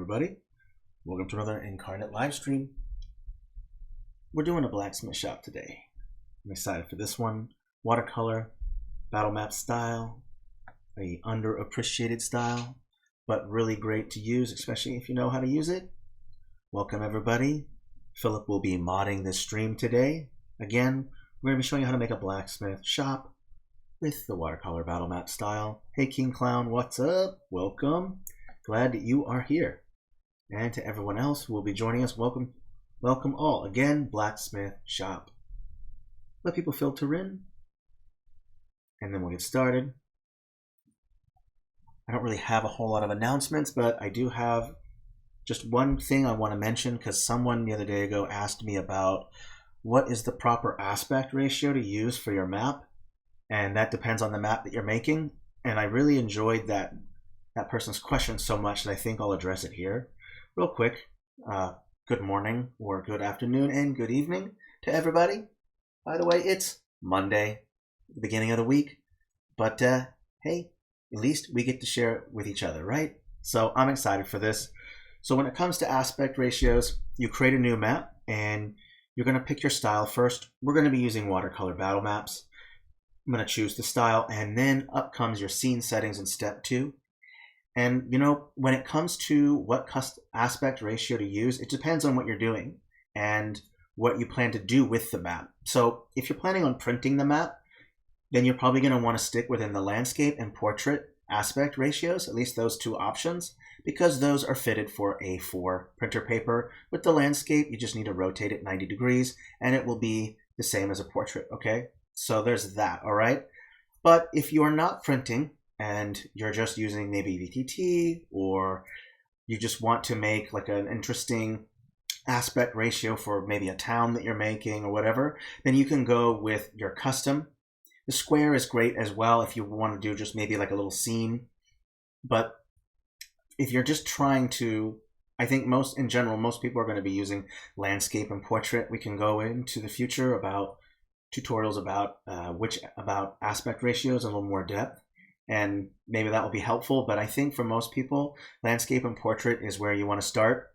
everybody. Welcome to another Inkarnate live stream. We're doing a blacksmith shop today. I'm excited for this one. Watercolor Battlemap style, a underappreciated style, but really great to use, especially if you know how to use it. Welcome everybody. Philip will be modding this stream today. Again, we're going to be showing you how to make a blacksmith shop with the Watercolor Battlemap style. Hey King Clown, what's up? Welcome. Glad that you are here. And to everyone else who will be joining us, welcome all. Again, blacksmith shop. Let people filter in, and then we'll get started. I don't really have a whole lot of announcements, but I do have just one thing I want to mention, because someone the other day ago asked me about what is the proper aspect ratio to use for your map, and that depends on the map that you're making. And I really enjoyed that person's question so much that I think I'll address it here real quick. Good morning or good afternoon and good evening to everybody. By the way, it's Monday, the beginning of the week, but hey, at least we get to share it with each other, right? So I'm excited for this. So when it comes to aspect ratios, you create a new map and you're going to pick your style first. We're going to be using watercolor battle maps. I'm going to choose the style, and then up comes your scene settings in step 2. And you know, when it comes to what aspect ratio to use, it depends on what you're doing and what you plan to do with the map. So if you're planning on printing the map, then you're probably going to want to stick within the landscape and portrait aspect ratios, at least those two options, because those are fitted for A4 printer paper. With the landscape, you just need to rotate it 90 degrees and it will be the same as a portrait, okay? So there's that, all right? But if you're not printing, and you're just using maybe VTT, or you just want to make like an interesting aspect ratio for maybe a town that you're making or whatever, then you can go with your custom. The square is great as well if you want to do just maybe like a little scene. But if you're just trying to, I think in general, most people are going to be using landscape and portrait. We can go into the future about tutorials about aspect ratios in a little more depth. And maybe that will be helpful, but I think for most people, landscape and portrait is where you want to start.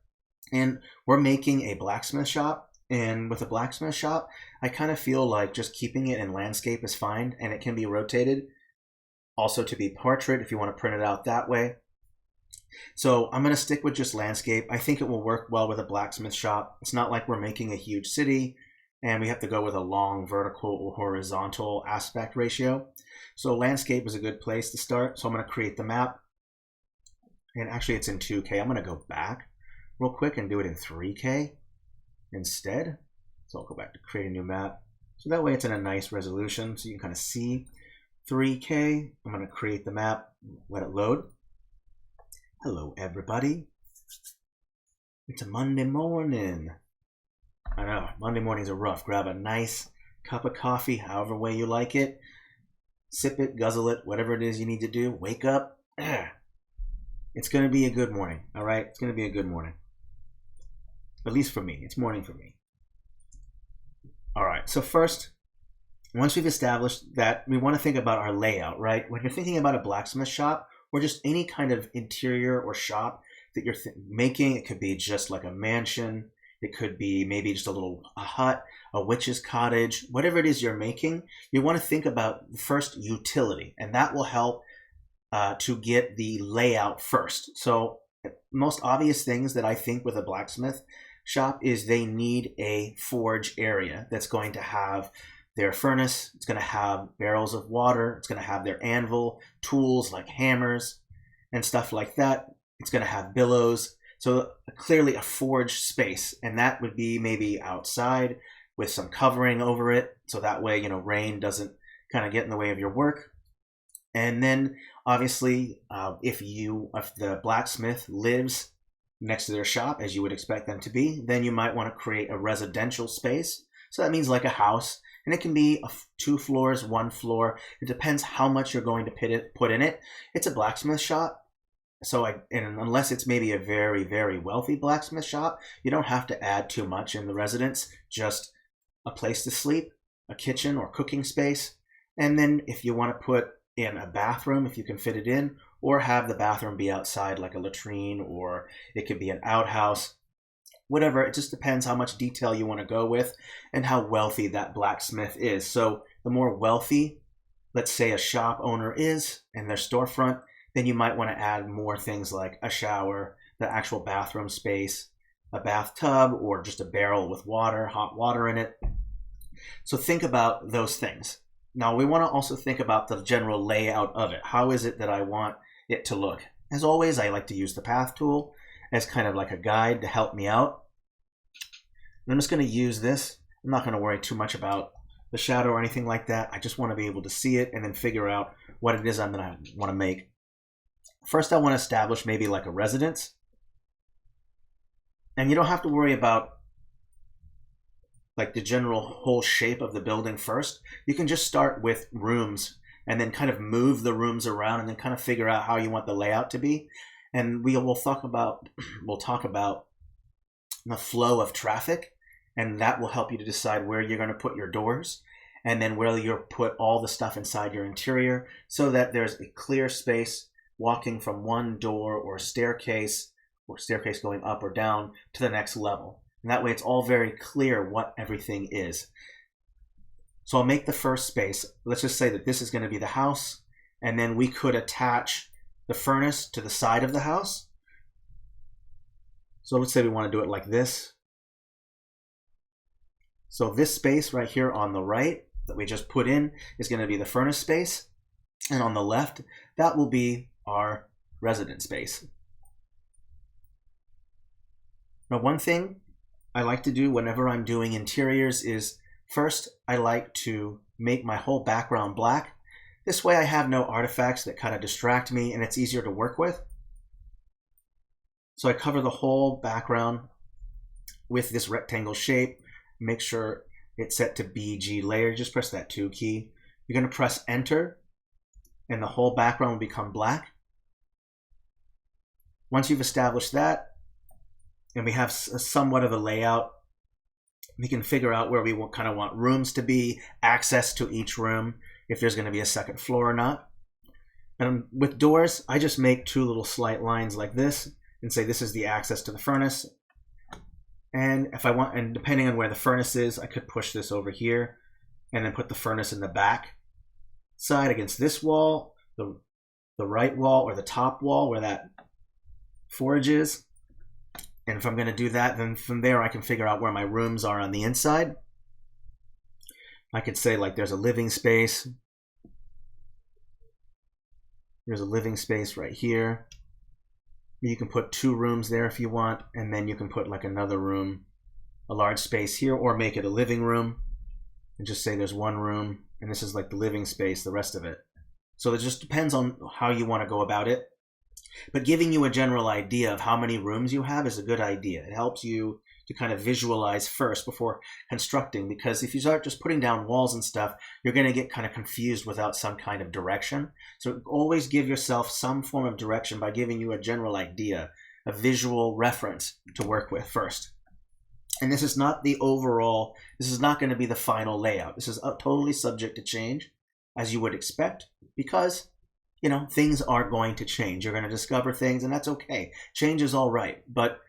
And we're making a blacksmith shop, and with a blacksmith shop, I kind of feel like just keeping it in landscape is fine, and it can be rotated also to be portrait if you want to print it out that way. So I'm going to stick with just landscape. I think it will work well with a blacksmith shop. It's not like we're making a huge city and we have to go with a long vertical or horizontal aspect ratio. So landscape is a good place to start. So I'm going to create the map. And actually it's in 2K. I'm going to go back real quick and do it in 3K instead. So I'll go back to create a new map. So that way it's in a nice resolution so you can kind of see 3K. I'm going to create the map, let it load. Hello everybody. It's a Monday morning. I know, Monday mornings are rough. Grab a nice cup of coffee, however way you like it. Sip it, guzzle it, whatever it is you need to do. Wake up. It's going to be a good morning, all right? It's going to be a good morning. At least for me. It's morning for me. All right, so first, once we've established that, we want to think about our layout, right? When you're thinking about a blacksmith shop, or just any kind of interior or shop that you're making, it could be just like a mansion. It could be maybe just a hut, a witch's cottage, whatever it is you're making. You want to think about first utility, and that will help to get the layout first. So most obvious things that I think with a blacksmith shop is they need a forge area that's going to have their furnace, it's going to have barrels of water, it's going to have their anvil, tools like hammers and stuff like that. It's going to have billows. So clearly a forge space, and that would be maybe outside with some covering over it. So that way, you know, rain doesn't kind of get in the way of your work. And then obviously, if the blacksmith lives next to their shop, as you would expect them to be, then you might want to create a residential space. So that means like a house, and it can be 2 floors, 1 floor. It depends how much you're going to put in it. It's a blacksmith shop. So unless it's maybe a very, very wealthy blacksmith shop, you don't have to add too much in the residence, just a place to sleep, a kitchen or cooking space. And then if you want to put in a bathroom if you can fit it in, or have the bathroom be outside like a latrine, or it could be an outhouse. Whatever, it just depends how much detail you want to go with and how wealthy that blacksmith is. So the more wealthy, let's say, a shop owner is in their storefront, then you might want to add more things like a shower, the actual bathroom space, a bathtub, or just a barrel with water, hot water in it. So think about those things. Now we want to also think about the general layout of it. How is it that I want it to look? As always, I like to use the path tool as kind of like a guide to help me out. And I'm just going to use this. I'm not going to worry too much about the shadow or anything like that. I just want to be able to see it and then figure out what it is I'm going to want to make. First, I want to establish maybe like a residence. And you don't have to worry about like the general whole shape of the building first. You can just start with rooms and then kind of move the rooms around and then kind of figure out how you want the layout to be. And we'll talk about the flow of traffic, and that will help you to decide where you're going to put your doors and then where you'll put all the stuff inside your interior so that there's a clear space walking from one door or staircase going up or down to the next level. And that way it's all very clear what everything is. So I'll make the first space. Let's just say that this is going to be the house, and then we could attach the furnace to the side of the house. So let's say we want to do it like this. So this space right here on the right that we just put in is going to be the furnace space. And on the left, that will be our resident space. Now, one thing I like to do whenever I'm doing interiors is first, I like to make my whole background black. This way I have no artifacts that kind of distract me and it's easier to work with. So I cover the whole background with this rectangle shape. Make sure it's set to BG layer. Just press that 2 key. You're going to press enter and the whole background will become black. Once you've established that and we have somewhat of a layout, we can figure out where we kind of want rooms to be, access to each room, if there's going to be a second floor or not. And with doors, I just make 2 little slight lines like this and say this is the access to the furnace. And if I want, and depending on where the furnace is, I could push this over here and then put the furnace in the back side against this wall, the right wall or the top wall where that forge is. And if I'm going to do that, then from there I can figure out where my rooms are on the inside. I could say like there's a living space. There's a living space right here. You can put 2 rooms there if you want, and then you can put like another room, a large space here, or make it a living room and just say there's 1 room and this is like the living space, the rest of it. So it just depends on how you want to go about it. But giving you a general idea of how many rooms you have is a good idea. It helps you to kind of visualize first before constructing, because if you start just putting down walls and stuff, you're going to get kind of confused without some kind of direction. So always give yourself some form of direction by giving you a general idea, a visual reference to work with first. And this is not the overall, this is not going to be the final layout. This is totally subject to change, as you would expect, because you know, things are going to change. You're going to discover things, and that's okay. Change is all right. But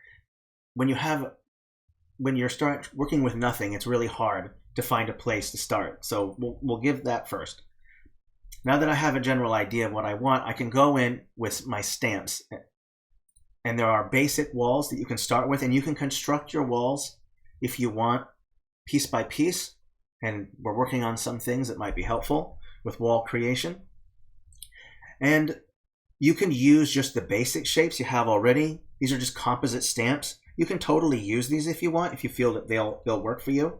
when you start working with nothing, it's really hard to find a place to start. So we'll give that first. Now that I have a general idea of what I want, I can go in with my stamps. And there are basic walls that you can start with, and you can construct your walls if you want, piece by piece. And we're working on some things that might be helpful with wall creation. And you can use just the basic shapes you have already. These are just composite stamps. You can totally use these if you want, if you feel that they'll work for you.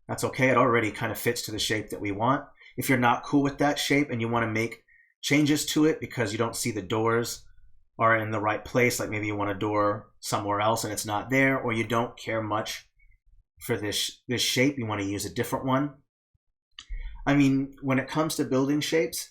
That's okay. It already kind of fits to the shape that we want. If you're not cool with that shape and you want to make changes to it because you don't see the doors are in the right place, like maybe you want a door somewhere else and it's not there, or you don't care much for this shape, you want to use a different one. I mean, when it comes to building shapes,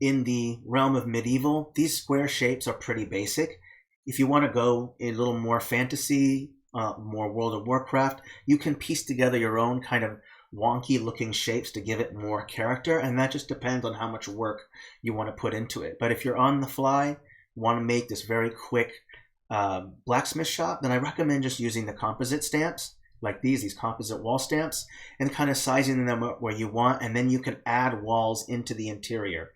in the realm of medieval, these square shapes are pretty basic. If you want to go a little more fantasy, more World of Warcraft, you can piece together your own kind of wonky looking shapes to give it more character, and that just depends on how much work you want to put into it. But if you're on the fly, want to make this very quick blacksmith shop, then I recommend just using the composite stamps like these composite wall stamps, and kind of sizing them up where you want, and then you can add walls into the interior.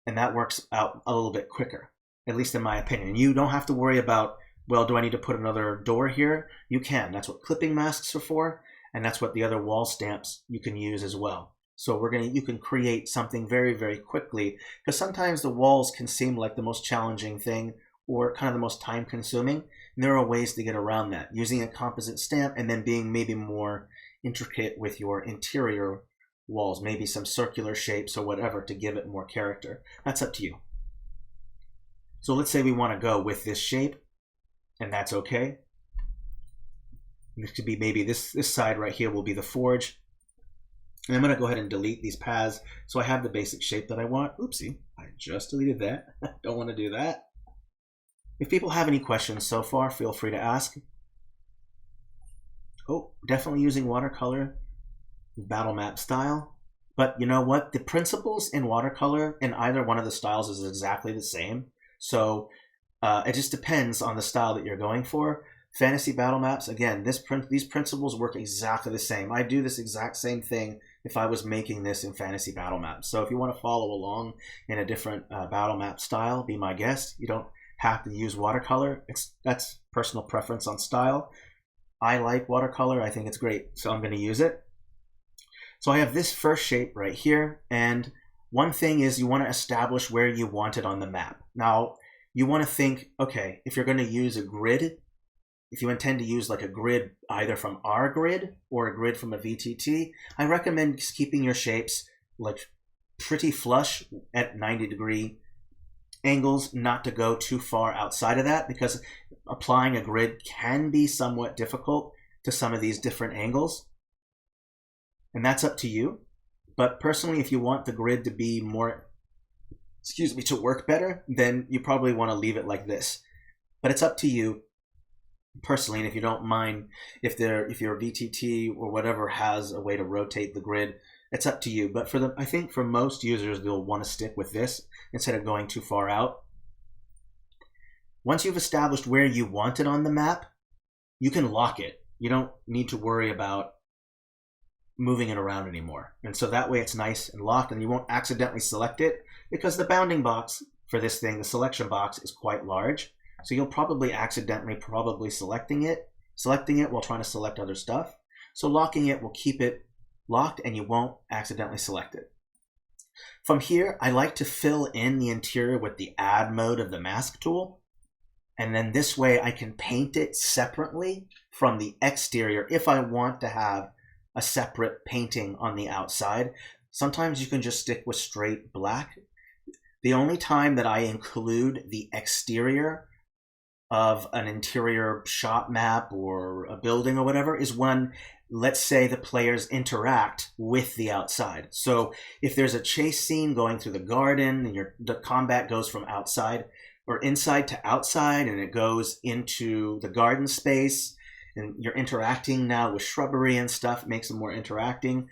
And that works out a little bit quicker, at least in my opinion. You don't have to worry about, well, do I need to put another door here? You can. That's what clipping masks are for, and that's what the other wall stamps you can use as well. So you can create something very, very quickly, because sometimes the walls can seem like the most challenging thing or kind of the most time consuming. And there are ways to get around that, using a composite stamp and then being maybe more intricate with your interior walls, maybe some circular shapes or whatever to give it more character. That's up to you. So let's say we want to go with this shape, and that's okay. This could be maybe this side right here will be the forge. And I'm going to go ahead and delete these paths so I have the basic shape that I want. Oopsie, I just deleted that. Don't want to do that. If people have any questions so far, feel free to ask. Oh, definitely using watercolor Battlemap style. But you know what? The principles in watercolor in either one of the styles is exactly the same. So it just depends on the style that you're going for. Fantasy battle maps, again, these principles work exactly the same. I do this exact same thing if I was making this in fantasy battle maps. So if you want to follow along in a different battle map style, be my guest. You don't have to use watercolor. That's personal preference on style. I like watercolor. I think it's great, so I'm going to use it. So I have this first shape right here, and one thing is you want to establish where you want it on the map. Now, you want to think, okay, if you're going to use a grid, if you intend to use like a grid either from our grid or a grid from a VTT, I recommend keeping your shapes like pretty flush at 90-degree angles, not to go too far outside of that, because applying a grid can be somewhat difficult to some of these different angles. And that's up to you. But personally, if you want the grid to be more, to work better, then you probably want to leave it like this. But it's up to you personally, and if you don't mind, if your VTT or whatever has a way to rotate the grid, it's up to you. But I think for most users, they'll want to stick with this instead of going too far out. Once you've established where you want it on the map, you can lock it. You don't need to worry about moving it around anymore. And so that way it's nice and locked, and you won't accidentally select it, because the bounding box for this thing, the selection box, is quite large. So you'll probably accidentally selecting it while trying to select other stuff. So locking it will keep it locked and you won't accidentally select it. From here, I like to fill in the interior with the add mode of the mask tool. And then this way I can paint it separately from the exterior if I want to have a separate painting on the outside. Sometimes you can just stick with straight black. The only time that I include the exterior of an interior shop map or a building or whatever is when, let's say, the players interact with the outside. So if there's a chase scene going through the garden and the combat goes from outside or inside to outside, and it goes into the garden space, and you're interacting now with shrubbery and stuff, makes it more interacting,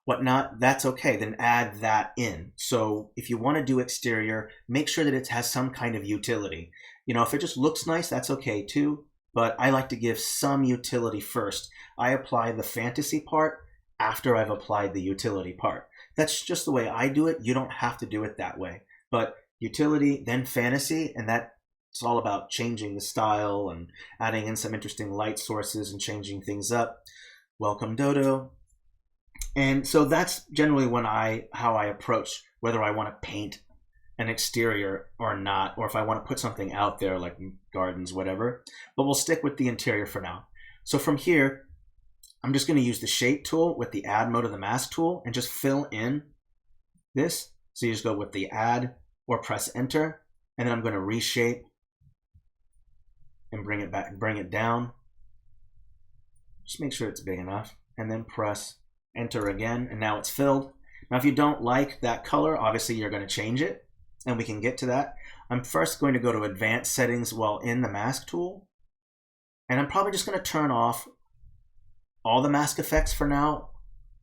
whatnot, that's okay. Then add that in. So if you want to do exterior, make sure that it has some kind of utility. You know, if it just looks nice, that's okay too. But I like to give some utility first. I apply the fantasy part after I've applied the utility part. That's just the way I do it. You don't have to do it that way. But utility, then fantasy, and that's all about changing the style and adding in some interesting light sources and changing things up. Welcome, Dodo. And so that's generally how I approach whether I want to paint an exterior or not, or if I want to put something out there like gardens, whatever. But we'll stick with the interior for now. So from here, I'm just going to use the shape tool with the add mode of the mask tool and just fill in this. So you just go with the add or press enter, and then I'm going to reshape and bring it back, bring it down. Just make sure it's big enough, and then press enter again, and now it's filled. Now if you don't like that color, obviously you're going to change it, and we can get to that. I'm first going to go to advanced settings while in the mask tool, and I'm probably just going to turn off all the mask effects for now,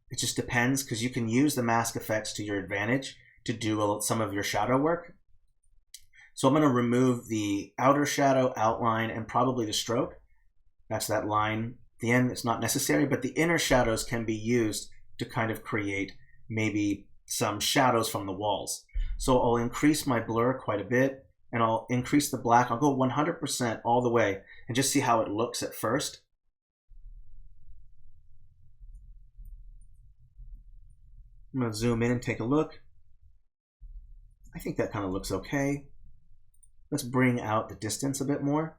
It just depends, because you can use the mask effects to your advantage to do some of your shadow work. So I'm going to remove the outer shadow, outline, and probably the stroke. That's that line at the end. It's not necessary, but the inner shadows can be used to kind of create maybe some shadows from the walls. So I'll increase my blur quite a bit, and I'll increase the black. I'll go 100% all the way and just see how it looks at first. I'm going to zoom in and take a look. I think that kind of looks okay. Let's bring out the distance a bit more.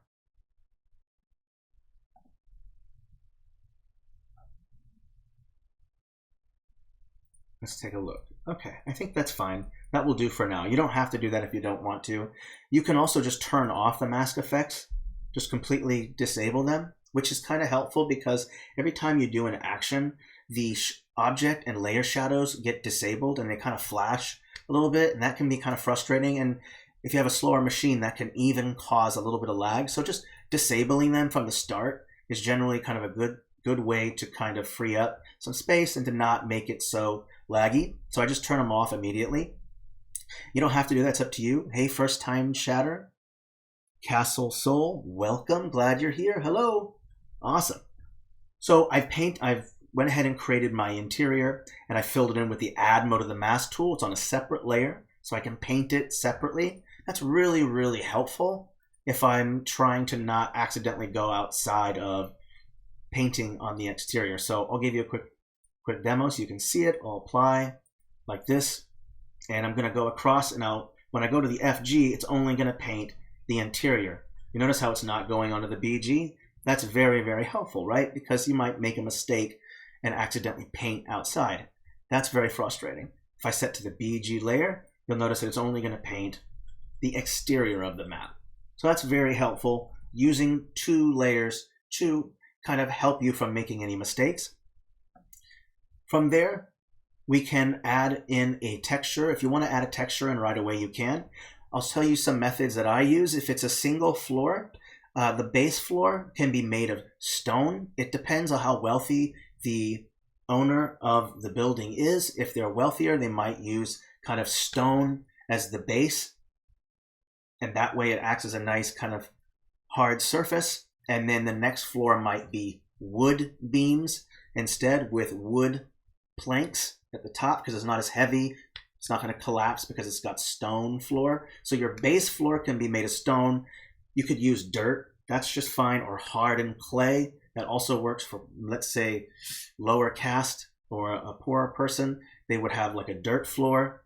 Let's take a look. Okay, I think that's fine. That will do for now. You don't have to do that if you don't want to. You can also just turn off the mask effects, just completely disable them, which is kind of helpful because every time you do an action, the object and layer shadows get disabled and they kind of flash a little bit, and that can be kind of frustrating. And if you have a slower machine, that can even cause a little bit of lag. So just disabling them from the start is generally kind of a good way to kind of free up some space and to not make it so laggy. So I just turn them off immediately. You don't have to do that. It's up to you. Hey, first time chatter. Castle Soul, welcome. Glad you're here. Hello. Awesome. So I've went ahead and created my interior, and I filled it in with the add mode of the mask tool. It's on a separate layer, so I can paint it separately. That's really, really helpful if I'm trying to not accidentally go outside of painting on the exterior. So I'll give you a quick demo so you can see it. I'll apply like this, and I'm going to go across, and when I go to the FG, it's only going to paint the interior. You notice how it's not going onto the BG? That's very, very helpful, right? Because you might make a mistake and accidentally paint outside. That's very frustrating. If I set to the BG layer, you'll notice that it's only going to paint the exterior of the map. So that's very helpful, using 2 layers to kind of help you from making any mistakes. From there, we can add in a texture. If you want to add a texture in right away, you can. I'll tell you some methods that I use. If it's a single floor, the base floor can be made of stone. It depends on how wealthy the owner of the building is. If they're wealthier, they might use kind of stone as the base, and that way it acts as a nice kind of hard surface. And then the next floor might be wood beams instead, with wood planks at the top, because it's not as heavy. It's not going to collapse because it's got stone floor. So your base floor can be made of stone. You could use dirt. That's just fine, or hardened clay. That also works for, let's say, lower caste or a poorer person. They would have like a dirt floor.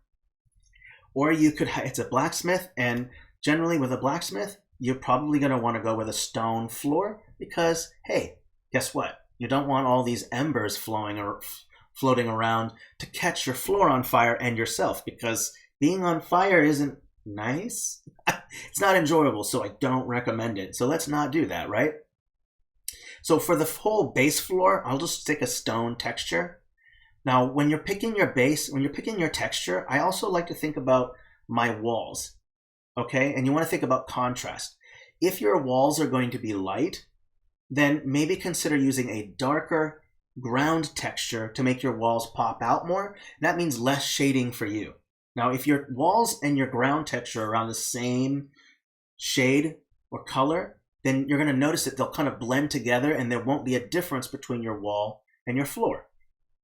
Or you could, it's a blacksmith, and generally with a blacksmith, you're probably going to want to go with a stone floor because, hey, guess what? You don't want all these embers floating around to catch your floor on fire and yourself, because being on fire isn't nice. It's not enjoyable, so I don't recommend it. So let's not do that, right? So for the whole base floor, I'll just stick a stone texture. Now, when you're picking your base, when you're picking your texture, I also like to think about my walls, okay? And you want to think about contrast. If your walls are going to be light, then maybe consider using a darker ground texture to make your walls pop out more. That means less shading for you. Now, if your walls and your ground texture are around the same shade or color, then you're going to notice that they'll kind of blend together and there won't be a difference between your wall and your floor.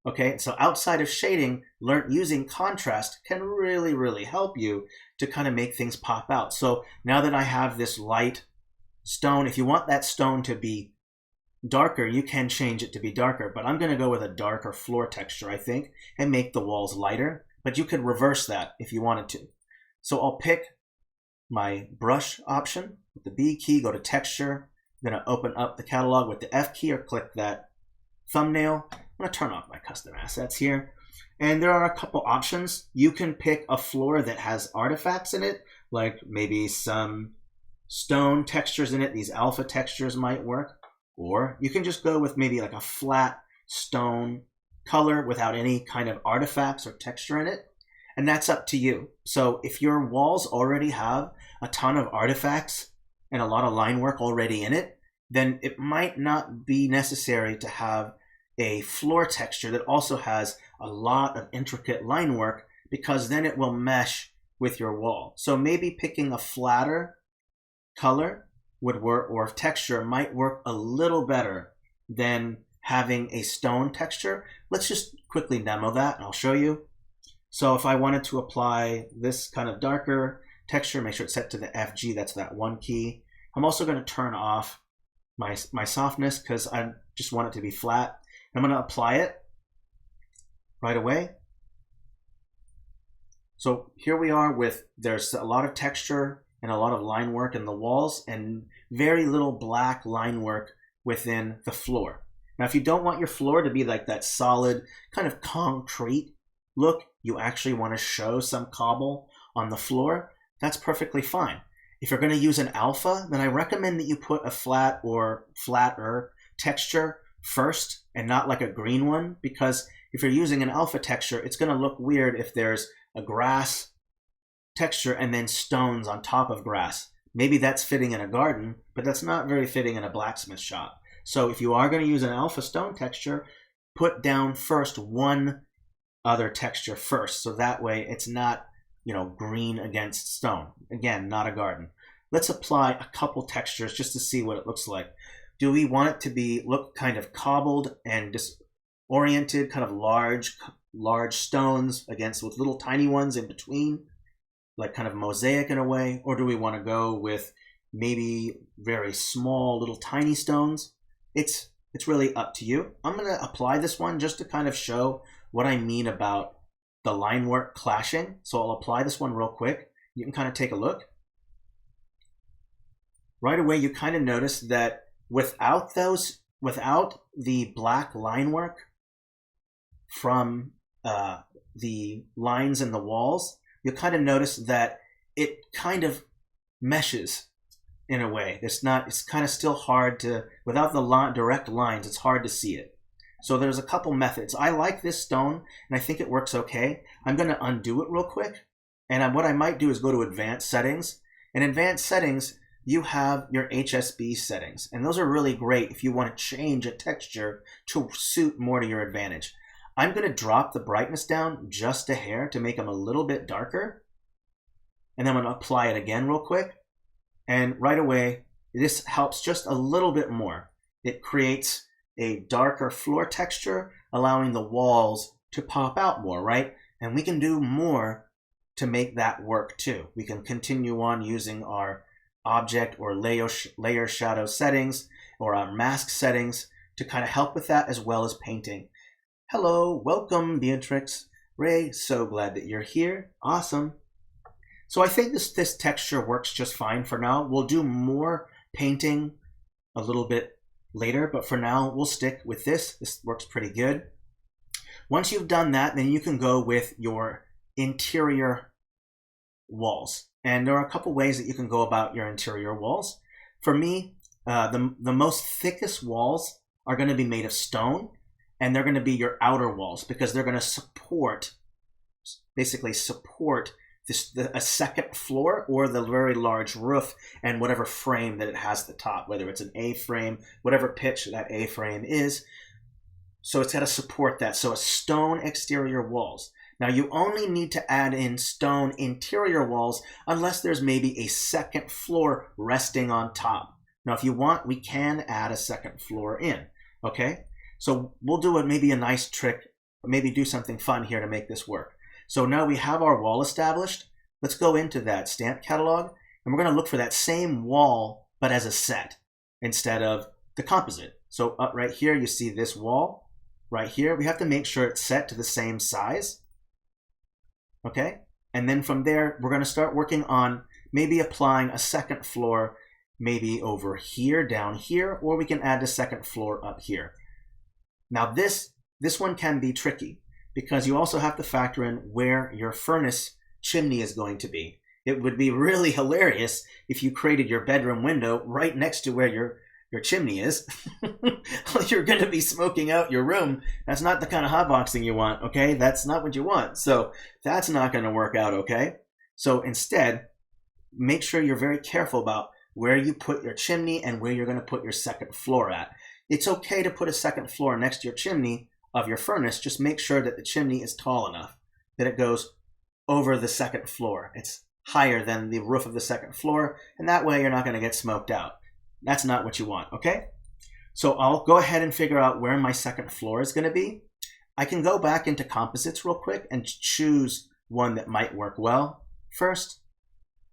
Okay, so outside of shading, using contrast can really, really help you to kind of make things pop out. So now that I have this light stone, if you want that stone to be darker, you can change it to be darker, but I'm going to go with a darker floor texture, I think, and make the walls lighter. But you could reverse that if you wanted to. So I'll pick my brush option with the B key, go to texture. I'm going to open up the catalog with the F key or click that thumbnail. I'm going to turn off my custom assets here. And there are a couple options. You can pick a floor that has artifacts in it, like maybe some stone textures in it. These alpha textures might work. Or you can just go with maybe like a flat stone color without any kind of artifacts or texture in it. And that's up to you. So if your walls already have a ton of artifacts and a lot of line work already in it, then it might not be necessary to have a floor texture that also has a lot of intricate line work, because then it will mesh with your wall. So maybe picking a flatter color would work, or texture might work a little better than having a stone texture. Let's just quickly demo that and I'll show you. So if I wanted to apply this kind of darker texture, make sure it's set to the FG, that's that one key. I'm also going to turn off my softness because I just want it to be flat. I'm going to apply it right away. So here we are with, there's a lot of texture and a lot of line work in the walls and very little black line work within the floor. Now, if you don't want your floor to be like that solid kind of concrete look, you actually want to show some cobble on the floor, that's perfectly fine. If you're going to use an alpha, then I recommend that you put a flat or flatter texture first and not like a green one, because if you're using an alpha texture, it's going to look weird if there's a grass texture and then stones on top of grass. Maybe that's fitting in a garden, but that's not very fitting in a blacksmith shop. So if you are going to use an alpha stone texture, put down first one other texture first, so that way it's not, you know, green against stone. Again, not a garden. Let's apply a couple textures just to see what it looks like. Do we want it to look kind of cobbled and disoriented, kind of large stones against with little tiny ones in between, like kind of mosaic in a way? Or do we want to go with maybe very small little tiny stones? It's really up to you. I'm going to apply this one just to kind of show what I mean about the line work clashing. So I'll apply this one real quick. You can kind of take a look. Right away, you kind of notice that without the black line work from the lines in the walls, you'll kind of notice that it kind of meshes in a way. It's kind of still hard to, without the direct lines, it's hard to see it. So there's a couple methods. I like this stone and I think it works okay. I'm going to undo it real quick. And what I might do is go to advanced settings. In advanced settings, you have your HSB settings. And those are really great if you want to change a texture to suit more to your advantage. I'm going to drop the brightness down just a hair to make them a little bit darker. And then I'm going to apply it again real quick. And right away, this helps just a little bit more. It creates a darker floor texture, allowing the walls to pop out more, right? And we can do more to make that work too. We can continue on using our object or layer shadow settings or our mask settings to kind of help with that, as well as painting. Hello, welcome Beatrix. Ray, so glad that you're here. Awesome. So I think this texture works just fine for now. We'll do more painting a little bit later, but for now we'll stick with this. This works pretty good. Once you've done that, then you can go with your interior walls. And there are a couple ways that you can go about your interior walls. For me, the most thickest walls are going to be made of stone, and they're going to be your outer walls because they're going to basically support a second floor or the very large roof and whatever frame that it has at the top, whether it's an A-frame, whatever pitch that A-frame is. So it's got to support that. So a stone exterior walls. Now you only need to add in stone interior walls unless there's maybe a second floor resting on top. Now if you want, we can add a second floor in, okay? So we'll do maybe a nice trick, maybe do something fun here to make this work. So now we have our wall established. Let's go into that stamp catalog, and we're going to look for that same wall, but as a set instead of the composite. So up right here, you see this wall right here. We have to make sure it's set to the same size. Okay. And then from there, we're going to start working on maybe applying a second floor, maybe over here, down here, or we can add the second floor up here. Now this one can be tricky, because you also have to factor in where your furnace chimney is going to be. It would be really hilarious if you created your bedroom window right next to where your chimney is. You're going to be smoking out your room. That's not the kind of hotboxing you want, okay? That's not what you want. So that's not going to work out, okay? So instead, make sure you're very careful about where you put your chimney and where you're going to put your second floor at. It's okay to put a second floor next to your chimney of your furnace. Just make sure that the chimney is tall enough that it goes over the second floor. It's higher than the roof of the second floor, and that way you're not going to get smoked out. That's not what you want, okay? So I'll go ahead and figure out where my second floor is going to be. I can go back into composites real quick and choose one that might work well first.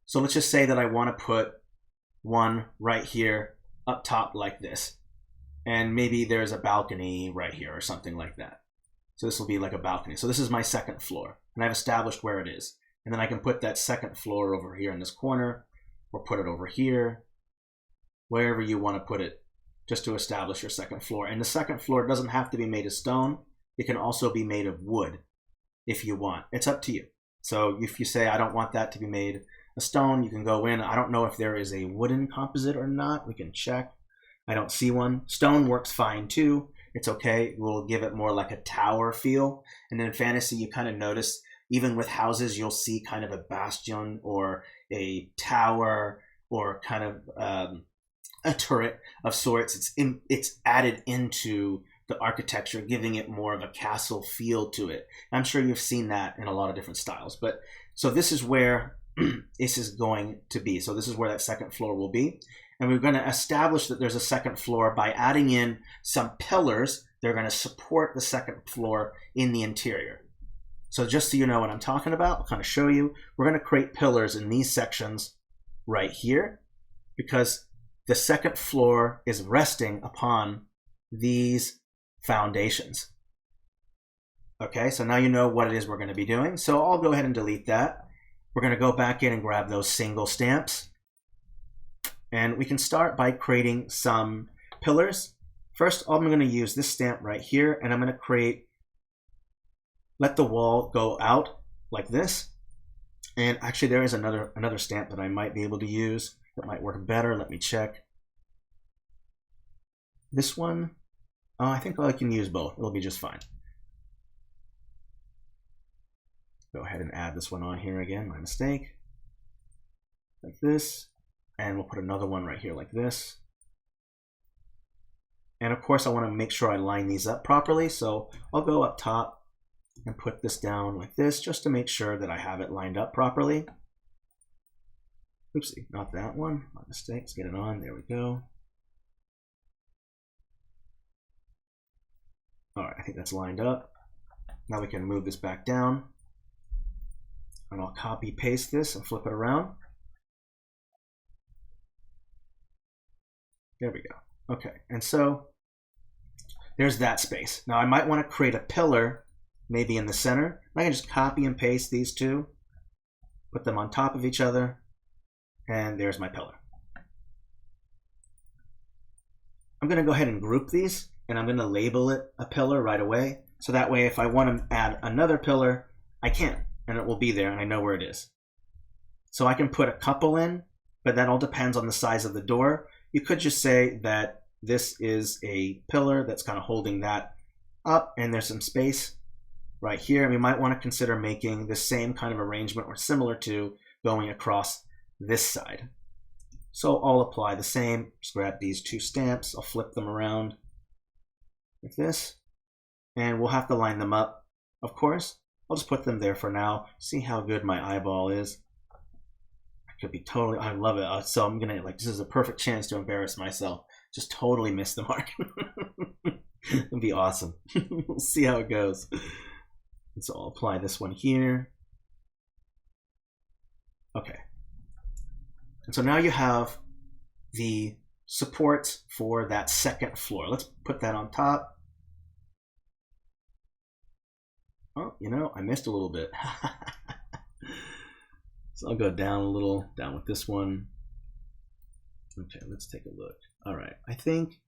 So let's just say that I want to put one right here up top like this. And maybe there's a balcony right here or something like that. So this will be like a balcony. So this is my second floor, and I've established where it is. And then I can put that second floor over here in this corner, or put it over here, wherever you want to put it, just to establish your second floor. And the second floor doesn't have to be made of stone. It can also be made of wood if you want. It's up to you. So if you say, I don't want that to be made of stone, you can go in. I don't know if there is a wooden composite or not. We can check. I don't see one. Stone works fine too. It's okay. We'll give it more like a tower feel. And in fantasy, you kind of notice, even with houses, you'll see kind of a bastion or a tower or kind of a turret of sorts. It's added into the architecture, giving it more of a castle feel to it. I'm sure you've seen that in a lot of different styles. But so this is where this is going to be. So this is where that second floor will be. And we're going to establish that there's a second floor by adding in some pillars. They're going to support the second floor in the interior. So just so you know what I'm talking about, I'll kind of show you. We're going to create pillars in these sections right here because the second floor is resting upon these foundations. Okay, so now you know what it is we're going to be doing. So I'll go ahead and delete that. We're going to go back in and grab those single stamps. And we can start by creating some pillars. First, I'm going to use this stamp right here, and I'm going to let the wall go out like this. And actually there is another stamp that I might be able to use that might work better. Let me check. This one, I think I can use both. It'll be just fine. Go ahead and add this one on here again, my mistake. Like this. And we'll put another one right here like this. And of course I want to make sure I line these up properly. So I'll go up top and put this down like this just to make sure that I have it lined up properly. Oopsie, not that one. My mistake. Let's get it on. There we go. All right, I think that's lined up. Now we can move this back down. And I'll copy paste this and flip it around. There we go. Okay, and so there's that space. Now I might want to create a pillar maybe in the center. I can just copy and paste these two, put them on top of each other, and there's my pillar. I'm going to go ahead and group these, and I'm going to label it a pillar right away. So that way if I want to add another pillar, I can, and it will be there and I know where it is. So I can put a couple in, but that all depends on the size of the door. You could just say that this is a pillar that's kind of holding that up, and there's some space right here. And we might want to consider making the same kind of arrangement or similar to going across this side. So I'll apply the same. Just grab these two stamps. I'll flip them around like this, and we'll have to line them up, of course. I'll just put them there for now. See how good my eyeball is. Could be totally, I love it. So I'm gonna, this is a perfect chance to embarrass myself. Just totally miss the mark. It'll be awesome. We'll see how it goes. And so I'll apply this one here. Okay. And so now you have the supports for that second floor. Let's put that on top. Oh, you know, I missed a little bit. So I'll go down a little, down with this one. Okay, let's take a look. All right, I think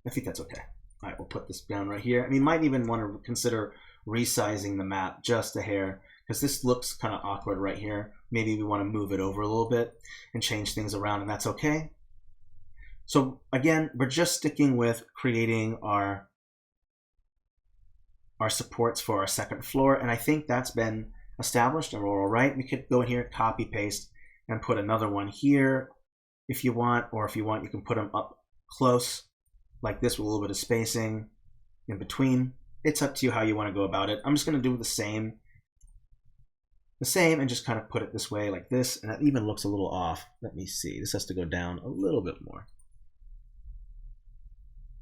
that's okay. All right, we'll put this down right here. I mean, might even want to consider resizing the map just a hair, because this looks kind of awkward right here. Maybe we want to move it over a little bit and change things around, and that's okay. So again, we're just sticking with creating our supports for our second floor, and I think that's been established and we're all right. We could go in here, copy paste, and put another one here if you want, or if you want you can put them up close like this with a little bit of spacing in between. It's up to you how you want to go about it. I'm just going to do the same and just kind of put it this way like this, and that even looks a little off. Let me see. This has to go down a little bit more.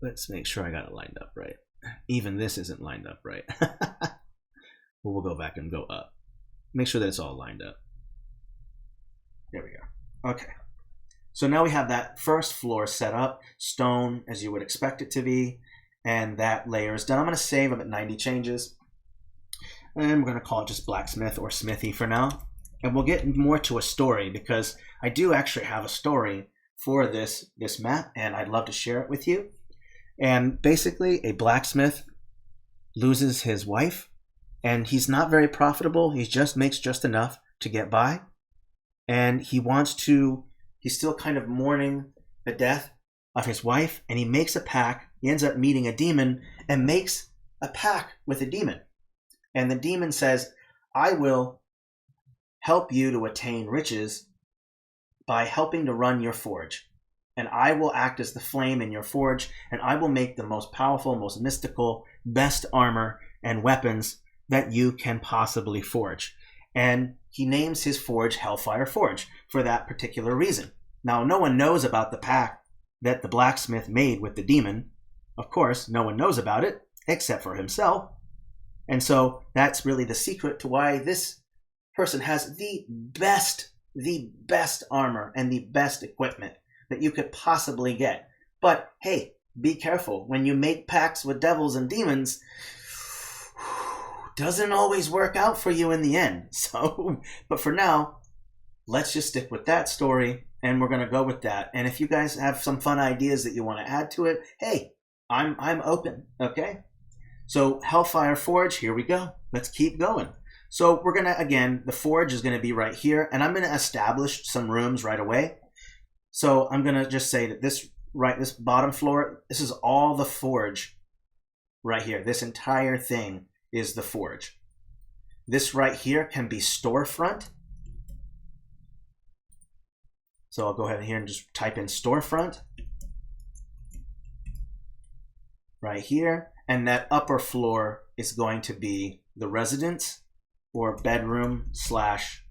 Let's make sure I got it lined up right. Even this isn't lined up right. Well, we'll go back and go up. Make sure that it's all lined up. There we go. Okay. So now we have that first floor set up, stone as you would expect it to be, and that layer is done. I'm going to save them at 90 changes, and we're going to call it just Blacksmith or Smithy for now. And we'll get more to a story, because I do actually have a story for this map, and I'd love to share it with you. And basically, a blacksmith loses his wife, and he's not very profitable. He just makes just enough to get by, and he's still kind of mourning the death of his wife, and he makes a pact. He ends up meeting a demon and makes a pact with a demon. And the demon says, I will help you to attain riches by helping to run your forge. And I will act as the flame in your forge, and I will make the most powerful, most mystical, best armor and weapons that you can possibly forge. And he names his forge Hellfire Forge for that particular reason. Now, no one knows about the pact that the blacksmith made with the demon. Of course, no one knows about it except for himself. And so that's really the secret to why this person has the best armor and the best equipment that you could possibly get. But hey, be careful. When you make pacts with devils and demons, doesn't always work out for you in the end. So, but for now, let's just stick with that story, and we're going to go with that. And if you guys have some fun ideas that you want to add to it, hey, I'm open, okay? So Hellfire Forge, here we go. Let's keep going. So we're going to, again, the forge is going to be right here, and I'm going to establish some rooms right away. So I'm going to just say that this bottom floor, this is all the forge right here. This entire thing is the forge. This right here can be storefront. So I'll go ahead here and just type in storefront right here. And that upper floor is going to be the residence or bedroom slash,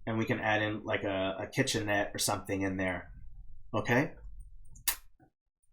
and we can add in like a kitchenette or something in there. Okay?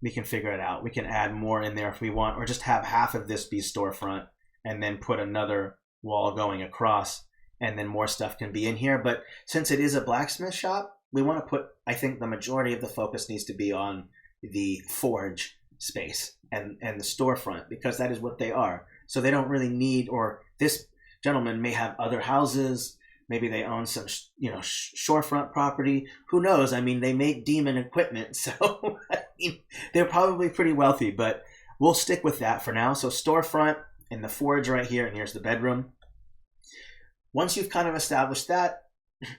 We can figure it out. We can add more in there if we want, or just have half of this be storefront and then put another wall going across, and then more stuff can be in here. But since it is a blacksmith shop, we want to put, I think the majority of the focus needs to be on the forge space and the storefront, because that is what they are. So they don't really need, or this gentleman may have other houses, maybe they own some, shorefront property. Who knows? I mean, they make demon equipment, so I mean, they're probably pretty wealthy, but we'll stick with that for now. So storefront and the forge right here, and here's the bedroom. Once you've kind of established that,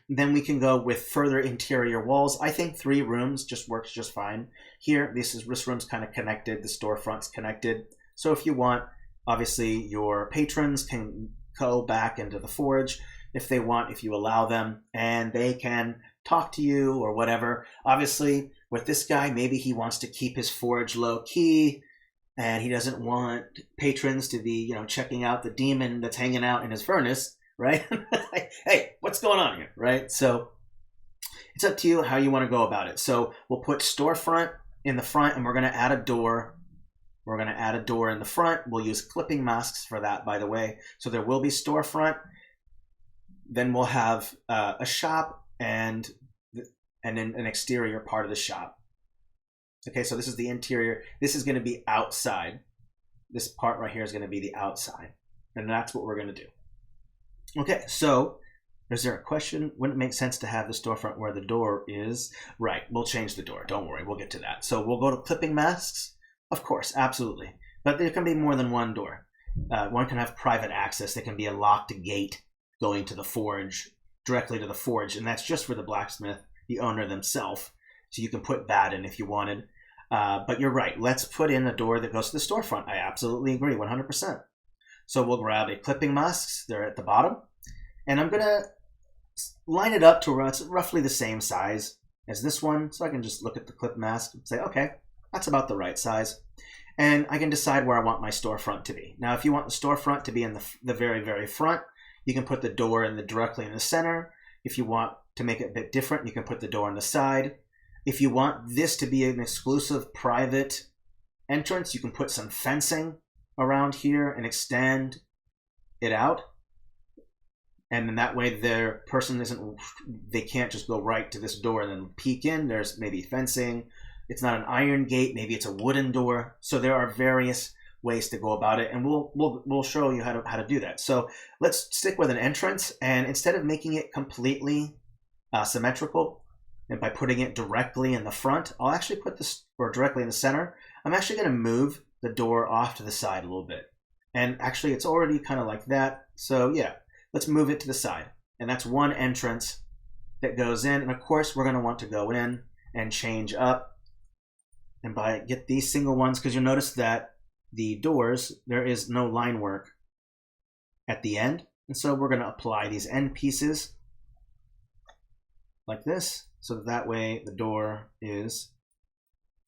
then we can go with further interior walls. I think 3 rooms just works just fine. Here, this room's kind of connected, the storefront's connected. So if you want, obviously your patrons can go back into the forge if they want, if you allow them, and they can talk to you or whatever. Obviously, with this guy, maybe he wants to keep his forge low key, and he doesn't want patrons to be, checking out the demon that's hanging out in his furnace, right? Hey, what's going on here, right? So it's up to you how you want to go about it. So we'll put storefront in the front, and we're going to add a door. We're going to add a door in the front. We'll use clipping masks for that, by the way. So there will be storefront. Then we'll have a shop and then an exterior part of the shop. Okay, so this is the interior. This is going to be outside. This part right here is going to be the outside. And that's what we're going to do. Okay, so is there a question? Wouldn't it make sense to have the storefront where the door is? Right, we'll change the door. Don't worry, we'll get to that. So we'll go to clipping masks. Of course, absolutely. But there can be more than one door. One can have private access. There can be a locked gate going to the forge, directly to the forge. And that's just for the blacksmith, the owner themselves. So you can put that in if you wanted. But you're right. Let's put in a door that goes to the storefront. I absolutely agree, 100%. So we'll grab a clipping masks. They're at the bottom. And I'm going to line it up to where it's roughly the same size as this one. So I can just look at the clip mask and say, okay, That's about the right size. And I can decide where I want my storefront to be. Now, if you want the storefront to be in the very, very front, you can put the door directly in the center. If you want to make it a bit different, you can put the door on the side. If you want this to be an exclusive private entrance, you can put some fencing around here and extend it out. And then that way their person they can't just go right to this door and then peek in. There's maybe fencing. It's not an iron gate. Maybe it's a wooden door. So there are various ways to go about it, and we'll show you how to do that. So let's stick with an entrance, and instead of making it completely symmetrical, and by putting it directly in the front, I'll actually put this, or directly in the center. I'm actually going to move the door off to the side a little bit, and actually it's already kind of like that. So yeah, let's move it to the side, and that's one entrance that goes in. And of course, we're going to want to go in and change up. And get these single ones, because you'll notice that the doors, there is no line work at the end. And so we're going to apply these end pieces like this, so that way the door is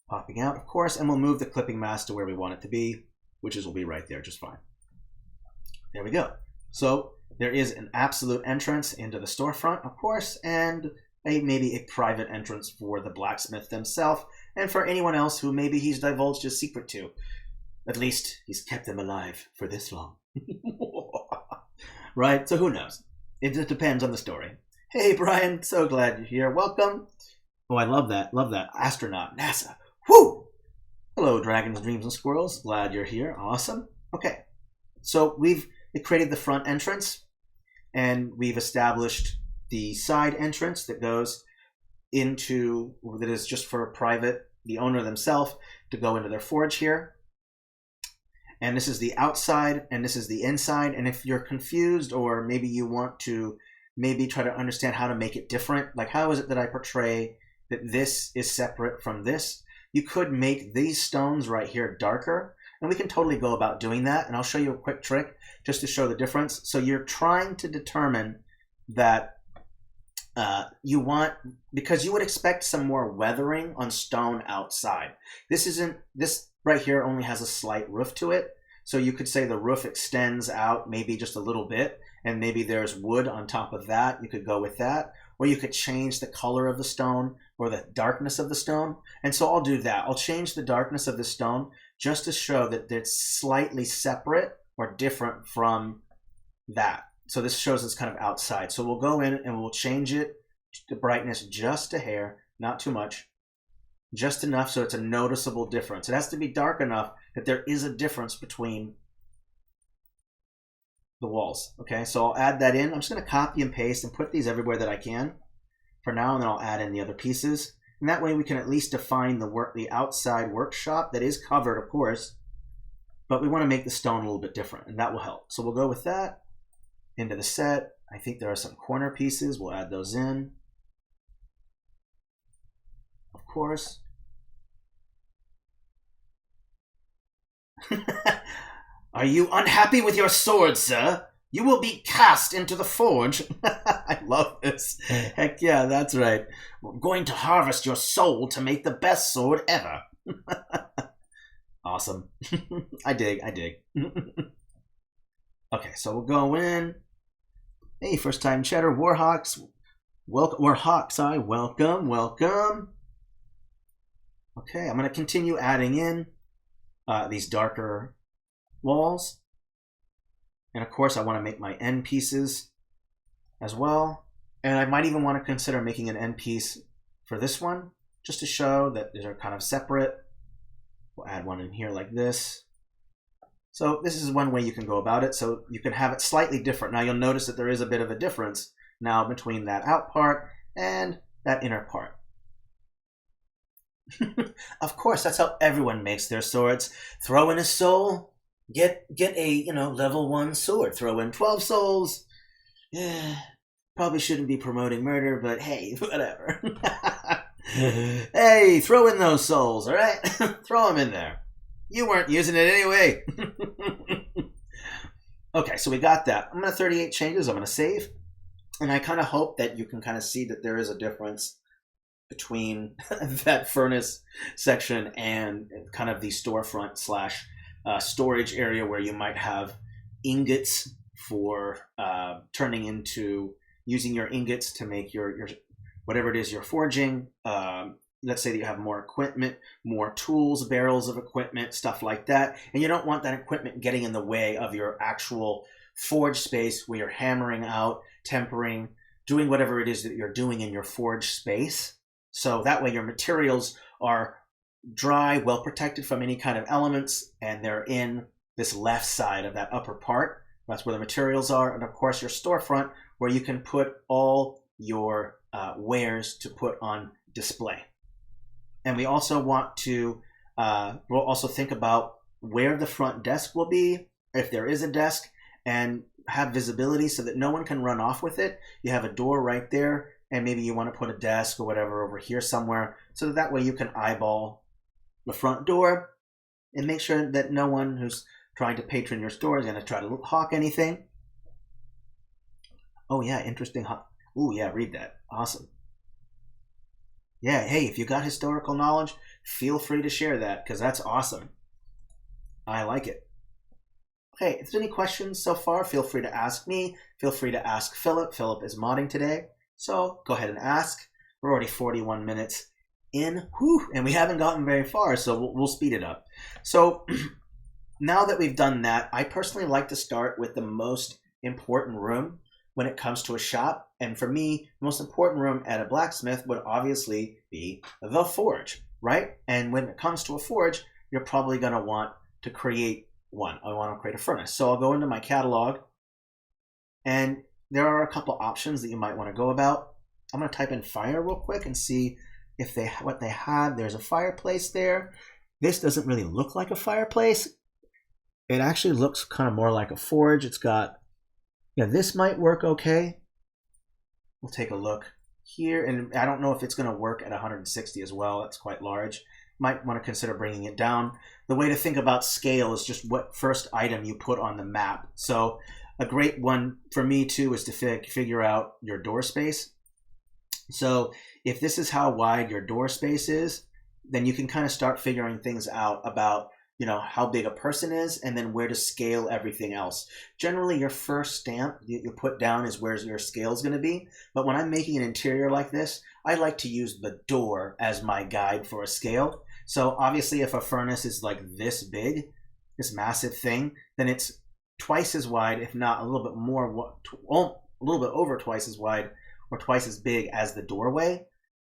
popping out, of course, and we'll move the clipping mask to where we want it to be, which will be right there just fine. There we go. So there is an absolute entrance into the storefront, of course, and maybe a private entrance for the blacksmith themselves, and for anyone else who maybe he's divulged his secret to. At least he's kept them alive for this long. Right? So who knows? It just depends on the story. Hey, Brian, so glad you're here. Welcome. Oh, I love that. Love that. Astronaut, NASA. Woo! Hello, dragons, dreams, and squirrels. Glad you're here. Awesome. Okay. So we've created the front entrance, and we've established the side entrance that goes into, that is just for the owner themselves to go into their forge here. And this is the outside, and this is the inside. And if you're confused, or maybe you want to try to understand how to make it different, like how is it that I portray that this is separate from this, you could make these stones right here darker. And we can totally go about doing that. And I'll show you a quick trick just to show the difference. So you're trying to determine that because you would expect some more weathering on stone outside. This right here only has a slight roof to it. So you could say the roof extends out maybe just a little bit, and maybe there's wood on top of that. You could go with that. Or you could change the color of the stone or the darkness of the stone. And so I'll do that. I'll change the darkness of the stone just to show that it's slightly separate or different from that. So this shows it's kind of outside. So we'll go in and we'll change it, the brightness just a hair, not too much, just enough so it's a noticeable difference. It has to be dark enough that there is a difference between the walls. Okay, so I'll add that in. I'm just going to copy and paste and put these everywhere that I can for now, and then I'll add in the other pieces. And that way we can at least define the outside workshop that is covered, of course, but we want to make the stone a little bit different, and that will help. So we'll go with that into the set. I think there are some corner pieces. We'll add those in, of course. Are you unhappy with your sword, sir? You will be cast into the forge. I love this. Heck yeah, that's right. We're going to harvest your soul to make the best sword ever. Awesome. I dig. Okay, so we'll go in. Hey, first time chatter, Warhawks. Welcome. Okay, I'm going to continue adding in these darker walls. And of course, I want to make my end pieces as well. And I might even want to consider making an end piece for this one, just to show that these are kind of separate. We'll add one in here like this. So this is one way you can go about it. So you can have it slightly different. Now you'll notice that there is a bit of a difference now between that out part and that inner part. Of course, that's how everyone makes their swords. Throw in a soul, get a level 1 sword. Throw in 12 souls. Yeah, probably shouldn't be promoting murder, but hey, whatever. Hey, throw in those souls, all right? Throw them in there. You weren't using it anyway. Okay, so we got that. I'm going to 38 changes. I'm going to save. And I kind of hope that you can kind of see that there is a difference between that furnace section and kind of the storefront slash storage area where you might have ingots for turning into using your ingots to make your whatever it is you're forging. Let's say that you have more equipment, more tools, barrels of equipment, stuff like that, and you don't want that equipment getting in the way of your actual forge space where you're hammering out, tempering, doing whatever it is that you're doing in your forge space. So that way your materials are dry, well protected from any kind of elements, and they're in this left side of that upper part. That's where the materials are. And of course your storefront, where you can put all your wares to put on display. And we also want to, we'll also think about where the front desk will be, if there is a desk, and have visibility so that no one can run off with it. You have a door right there, and maybe you want to put a desk or whatever over here somewhere, so that way you can eyeball the front door and make sure that no one who's trying to patron your store is going to try to hawk anything. Oh yeah, interesting. Oh yeah, read that. Awesome. Yeah, hey, if you got historical knowledge, feel free to share that, because that's awesome. I like it. Okay, if there's any questions so far, feel free to ask me. Feel free to ask Philip. Philip is modding today, so go ahead and ask. We're already 41 minutes in, and we haven't gotten very far, so we'll speed it up. So now that we've done that, I personally like to start with the most important room when it comes to a shop. And for me, the most important room at a blacksmith would obviously be the forge, right? And when it comes to a forge, you're probably going to want to create one. I want to create a furnace. So I'll go into my catalog, and there are a couple options that you might want to go about. I'm going to type in fire real quick and see if what they had. There's a fireplace there. This doesn't really look like a fireplace. It actually looks kind of more like a forge. It's got, yeah, this might work okay. We'll take a look here, and I don't know if it's going to work at 160 as well. That's quite large. Might want to consider bringing it down. The way to think about scale is just what first item you put on the map. So a great one for me too is to figure out your door space. So if this is how wide your door space is, then you can kind of start figuring things out about, you know, how big a person is, and then where to scale everything else. Generally, your first stamp you put down is where your scale is going to be. But when I'm making an interior like this, I like to use the door as my guide for a scale. So obviously, if a furnace is like this big, this massive thing, then it's twice as wide, if not a little bit more, a little bit over twice as wide or twice as big as the doorway.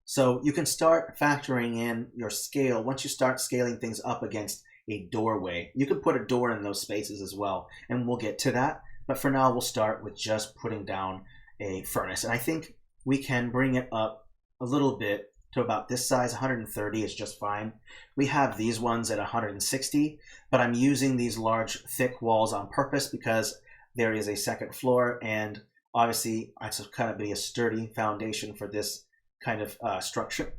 So you can start factoring in your scale once you start scaling things up against a doorway. You can put a door in those spaces as well, and we'll get to that. But for now, we'll start with just putting down a furnace. And I think we can bring it up a little bit to about this size. 130 is just fine. We have these ones at 160, but I'm using these large, thick walls on purpose because there is a second floor, and obviously it's kind of be a sturdy foundation for this kind of structure.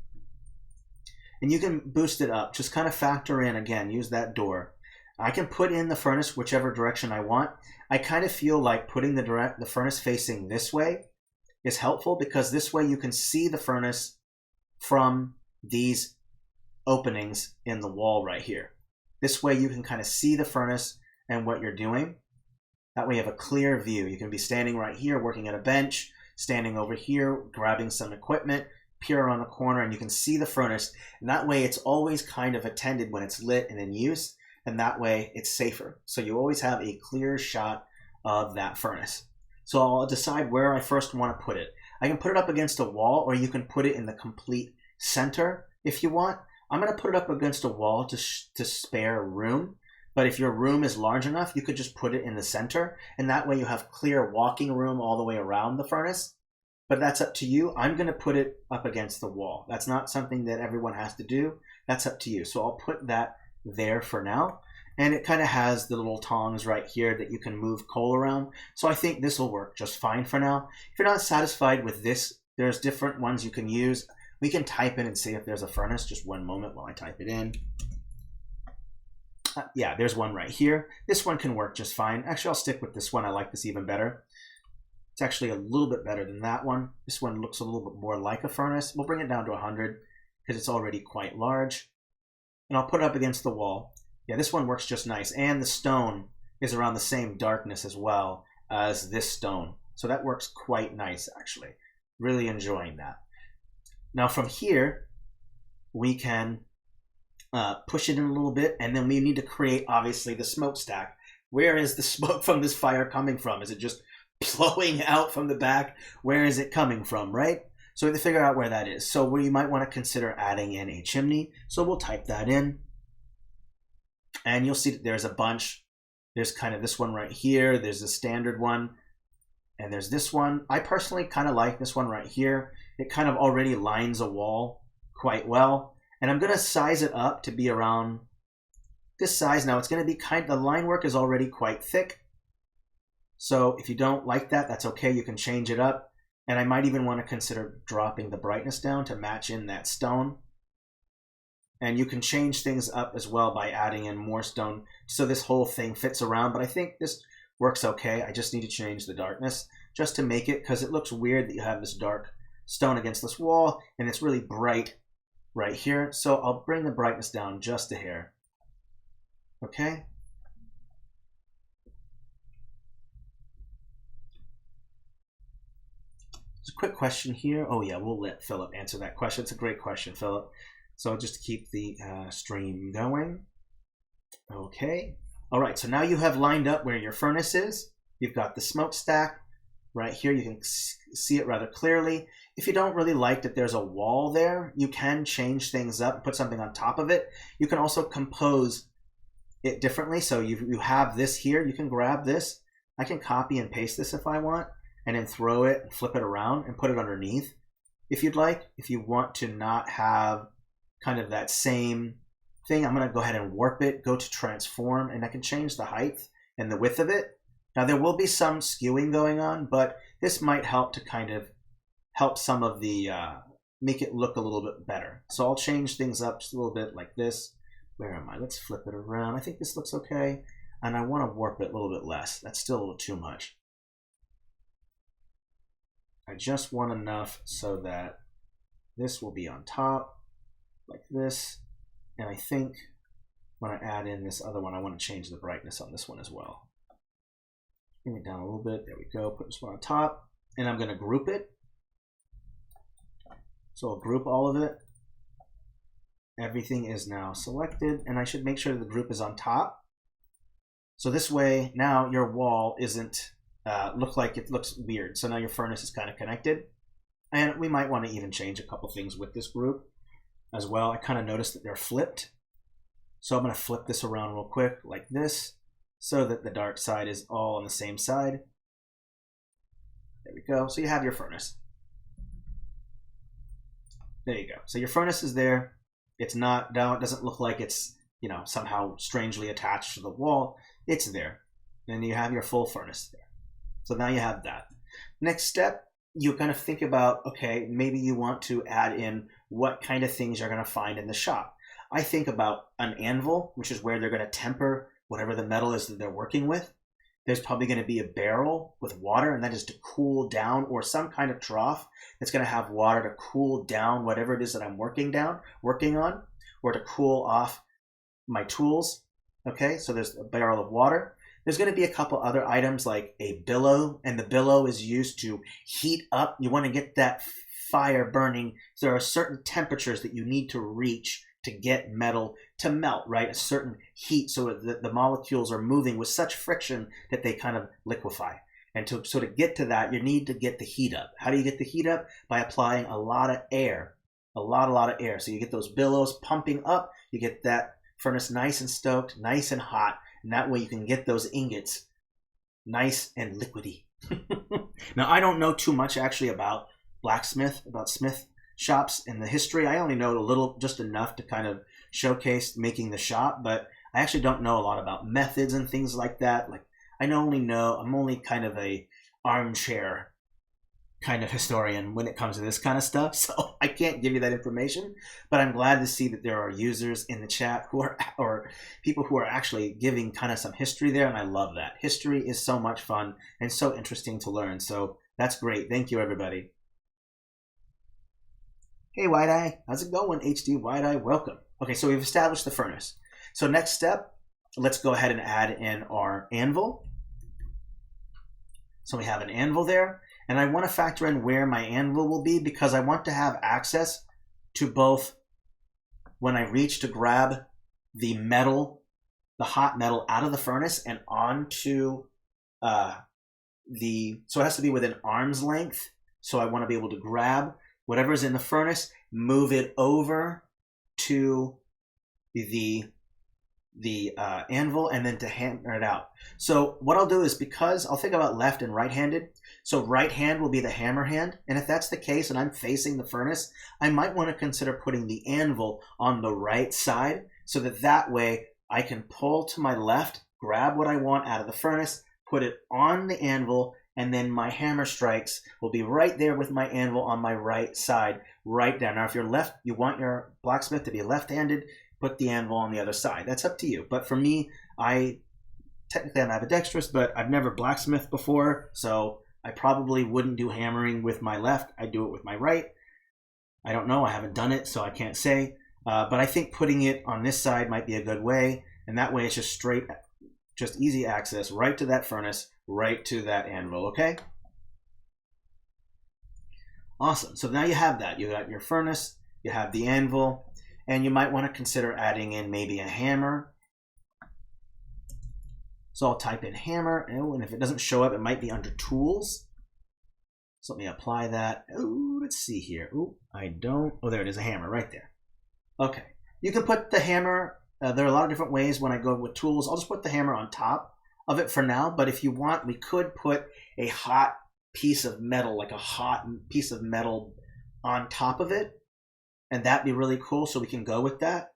And you can boost it up. Just kind of factor in, again, use that door. I can put in the furnace whichever direction I want. I kind of feel like putting the furnace facing this way is helpful, because this way you can see the furnace from these openings in the wall right here. This way you can kind of see the furnace and what you're doing. That way you have a clear view. You can be standing right here working at a bench, standing over here grabbing some equipment, peer around the corner, and you can see the furnace. And that way it's always kind of attended when it's lit and in use, and that way it's safer. So you always have a clear shot of that furnace. So I'll decide where I first want to put it. I can put it up against a wall, or you can put it in the complete center if you want. I'm going to put it up against a wall to spare room. But if your room is large enough, you could just put it in the center, and that way you have clear walking room all the way around the furnace. But that's up to you. I'm going to put it up against the wall. That's not something that everyone has to do. That's up to you. So I'll put that there for now. And it kind of has the little tongs right here that you can move coal around. So I think this will work just fine for now. If you're not satisfied with this, there's different ones you can use. We can type in and see if there's a furnace. Just one moment while I type it in. Yeah, there's one right here. This one can work just fine. Actually, I'll stick with this one. I like this even better. It's actually a little bit better than that one. This one looks a little bit more like a furnace. We'll bring it down to 100 because it's already quite large. And I'll put it up against the wall. Yeah, this one works just nice. And the stone is around the same darkness as well as this stone. So that works quite nice, actually. Really enjoying that. Now from here, we can push it in a little bit, and then we need to create, obviously, the smokestack. Where is the smoke from this fire coming from? Is it just blowing out from the back? Where is it coming from, right? So we have to figure out where that is. So we might want to consider adding in a chimney. So we'll type that in. And you'll see that there's a bunch. There's kind of this one right here. There's a standard one. And there's this one. I personally kind of like this one right here. It kind of already lines a wall quite well. And I'm going to size it up to be around this size. Now it's going to be the line work is already quite thick. So if you don't like that, that's okay. You can change it up. And I might even want to consider dropping the brightness down to match in that stone. And you can change things up as well by adding in more stone so this whole thing fits around. But I think this works okay. I just need to change the darkness just to make it, because it looks weird that you have this dark stone against this wall and it's really bright right here. So I'll bring the brightness down just a hair. Okay. There's a quick question here. Oh yeah, we'll let Philip answer that question. It's a great question, Philip. So just to keep the stream going. Okay. All right, so now you have lined up where your furnace is. You've got the smokestack right here. You can see it rather clearly. If you don't really like that there's a wall there, you can change things up and put something on top of it. You can also compose it differently. So you have this here. You can grab this. I can copy and paste this if I want, and then throw it and flip it around and put it underneath if you'd like. If you want to not have kind of that same thing, I'm going to go ahead and warp it, go to transform, and I can change the height and the width of it. Now there will be some skewing going on, but this might help to kind of help some of the, make it look a little bit better. So I'll change things up just a little bit like this. Where am I? Let's flip it around. I think this looks okay. And I want to warp it a little bit less. That's still a little too much. I just want enough so that this will be on top like this. And I think when I add in this other one, I want to change the brightness on this one as well. Bring it down a little bit. There we go. Put this one on top. And I'm going to group it. So I'll group all of it. Everything is now selected. And I should make sure the group is on top. So this way, now your wall isn't look like it looks weird. So now your furnace is kind of connected. And we might want to even change a couple things with this group as well. I kind of noticed that they're flipped. So I'm going to flip this around real quick like this so that the dark side is all on the same side. There we go. So you have your furnace. There you go. So your furnace is there. It's not down. It doesn't look like it's, you know, somehow strangely attached to the wall. It's there. And you have your full furnace there. So now you have that. Next step, you kind of think about, okay, maybe you want to add in what kind of things you're going to find in the shop. I think about an anvil, which is where they're going to temper whatever the metal is that they're working with. There's probably going to be a barrel with water, and that is to cool down, or some kind of trough that's going to have water to cool down whatever it is that I'm working on, or to cool off my tools. Okay, so there's a barrel of water. There's going to be a couple other items like a billow, and the billow is used to heat up. You want to get that fire burning. So there are certain temperatures that you need to reach to get metal to melt, right? A certain heat so that the molecules are moving with such friction that they kind of liquefy. And so to get to that, you need to get the heat up. How do you get the heat up? By applying a lot of air, a lot of air. So you get those billows pumping up, you get that furnace nice and stoked, nice and hot, and that way you can get those ingots nice and liquidy. Now, I don't know too much actually about blacksmith, about smith shops and the history. I only know a little, just enough to kind of showcase making the shop, but I actually don't know a lot about methods and things like that. Like I'm only kind of a armchair kind of historian when it comes to this kind of stuff, so I can't give you that information, but I'm glad to see that there are users in the chat who are, or people who are actually giving kind of some history there, and I love that. History is so much fun and so interesting to learn, so That's great. Thank you, everybody. Hey, Wide Eye. How's it going, HD Wide Eye? Welcome. Okay, so we've established the furnace. So next step, let's go ahead and add in our anvil. So we have an anvil there, and I want to factor in where my anvil will be because I want to have access to both when I reach to grab the metal, the hot metal out of the furnace and onto so it has to be within arm's length. So I want to be able to grab whatever's in the furnace, move it over to the anvil, and then to hammer it out. So what I'll do is, because I'll think about left and right-handed, so right hand will be the hammer hand, and if that's the case and I'm facing the furnace, I might want to consider putting the anvil on the right side so that way I can pull to my left, grab what I want out of the furnace, put it on the anvil, and then my hammer strikes will be right there with my anvil on my right side, right down. Now if you're left, you want your blacksmith to be left-handed, put the anvil on the other side. That's up to you. But for me, technically I'm ambidextrous, but I've never blacksmithed before, so I probably wouldn't do hammering with my left. I'd do it with my right. I don't know. I haven't done it, so I can't say. But I think putting it on this side might be a good way, and that way it's just straight, just easy access right to that furnace, right to that anvil, okay? Awesome. So now you have that. You got your furnace, you have the anvil, and you might want to consider adding in maybe a hammer. So I'll type in hammer, and if it doesn't show up, it might be under tools. So let me apply that. Oh, let's see here. Oh, I don't. Oh, there it is, a hammer right there. Okay. You can put the hammer, there are a lot of different ways when I go with tools. I'll just put the hammer on top of it for now, but if you want, we could put a hot piece of metal, like a hot piece of metal on top of it, and that'd be really cool, so we can go with that.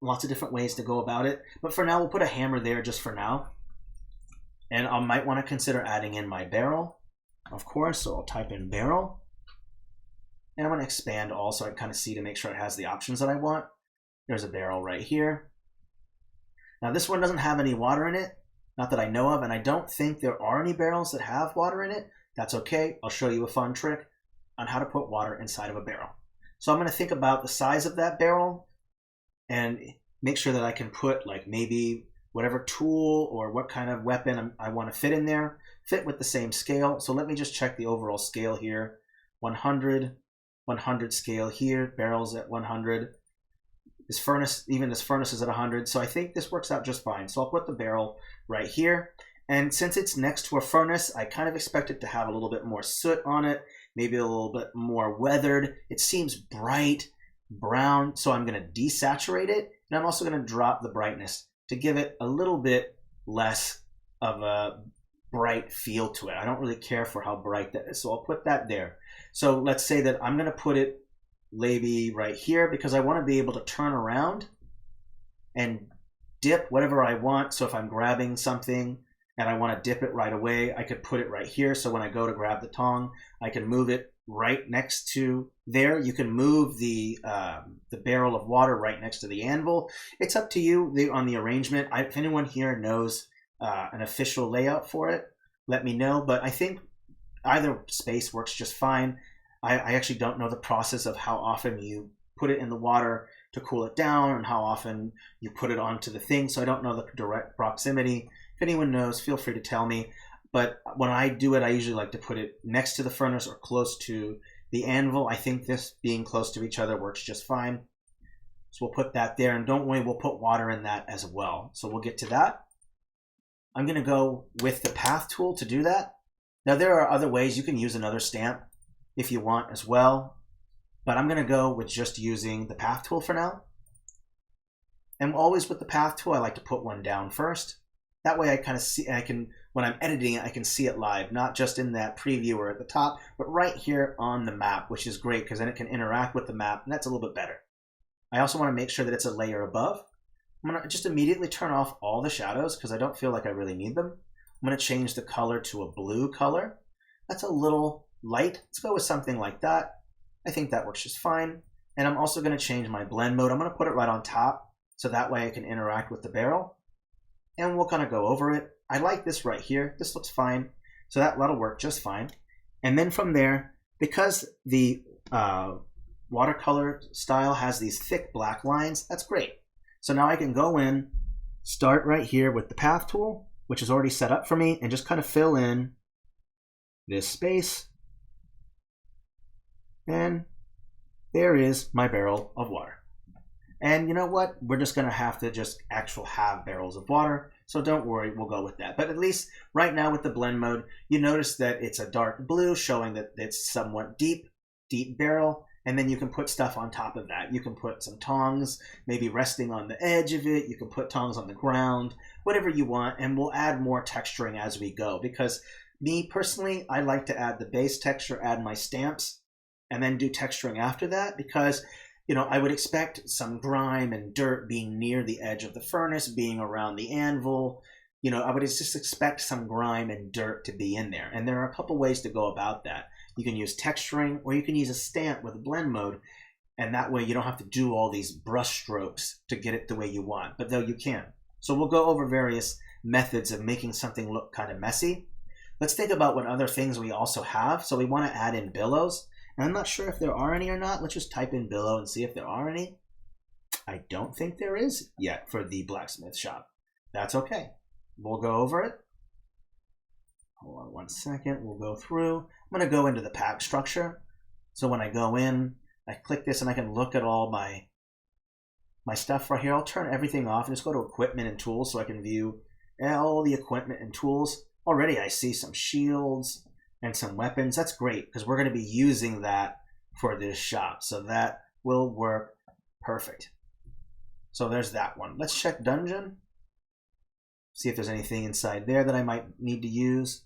Lots of different ways to go about it, but for now we'll put a hammer there just for now. And I might want to consider adding in my barrel, of course, so I'll type in barrel, and I'm going to expand all so I can kind of see to make sure it has the options that I want. There's a barrel right here. Now this one doesn't have any water in it, not that I know of, and I don't think there are any barrels that have water in it. That's okay. I'll show you a fun trick on how to put water inside of a barrel. So I'm going to think about the size of that barrel and make sure that I can put like maybe whatever tool or what kind of weapon I want to fit in there, fit with the same scale. So let me just check the overall scale here. 100, 100 scale here, barrels at 100. This furnace, even this furnace is at 100, so I think this works out just fine. So I'll put the barrel right here. And since it's next to a furnace, I kind of expect it to have a little bit more soot on it, maybe a little bit more weathered. It seems bright brown, so I'm going to desaturate it, and I'm also going to drop the brightness to give it a little bit less of a bright feel to it. I don't really care for how bright that is, so I'll put that there. So let's say that I'm going to put it maybe right here because I want to be able to turn around and dip whatever I want. So if I'm grabbing something and I want to dip it right away, I could put it right here. So when I go to grab the tong, I can move it right next to there. You can move the barrel of water right next to the anvil. It's up to you on the arrangement. If anyone here knows an official layout for it, let me know. But I think either space works just fine. I actually don't know the process of how often you put it in the water to cool it down and how often you put it onto the thing. So I don't know the direct proximity. If anyone knows, feel free to tell me. But when I do it, I usually like to put it next to the furnace or close to the anvil. I think this being close to each other works just fine. So we'll put that there, and don't worry, we'll put water in that as well. So we'll get to that. I'm going to go with the path tool to do that. Now there are other ways. You can use another stamp if you want as well, but I'm going to go with just using the path tool for now. And always with the path tool, I like to put one down first. That way I kind of see, when I'm editing it, I can see it live, not just in that preview or at the top, but right here on the map, which is great because then it can interact with the map, and that's a little bit better. I also want to make sure that it's a layer above. I'm going to just immediately turn off all the shadows because I don't feel like I really need them. I'm going to change the color to a blue color. That's a little light. Let's go with something like that. I think that works just fine. And I'm also going to change my blend mode. I'm going to put it right on top so that way I can interact with the barrel. And we'll kind of go over it. I like this right here. This looks fine. So that'll work just fine. And then from there, because the watercolor style has these thick black lines, that's great. So now I can go in, start right here with the path tool, which is already set up for me, and just kind of fill in this space. And there is my barrel of water. And you know what? We're just going to have to just have barrels of water. So don't worry, we'll go with that. But at least right now with the blend mode, you notice that it's a dark blue showing that it's somewhat deep barrel. And then you can put stuff on top of that. You can put some tongs, maybe resting on the edge of it. You can put tongs on the ground, whatever you want. And we'll add more texturing as we go. Because me personally, I like to add the base texture, add my stamps, and then do texturing after that. Because, you know, I would expect some grime and dirt being near the edge of the furnace, being around the anvil. You know, I would just expect some grime and dirt to be in there. And there are a couple ways to go about that. You can use texturing, or you can use a stamp with blend mode, and that way you don't have to do all these brush strokes to get it the way you want, but though you can. So we'll go over various methods of making something look kind of messy. Let's think about what other things we also have. So we want to add in billows, and I'm not sure if there are any or not. Let's just type in billow and see if there are any. I don't think there is yet for the blacksmith shop. That's okay. We'll go over it. Hold on one second, we'll go through. I'm going to go into the pack structure. So when I go in, I click this and I can look at all my stuff right here. I'll turn everything off and just go to equipment and tools so I can view all the equipment and tools. Already I see some shields and some weapons. That's great because we're going to be using that for this shop. So that will work perfect. So there's that one. Let's check dungeon. See if there's anything inside there that I might need to use.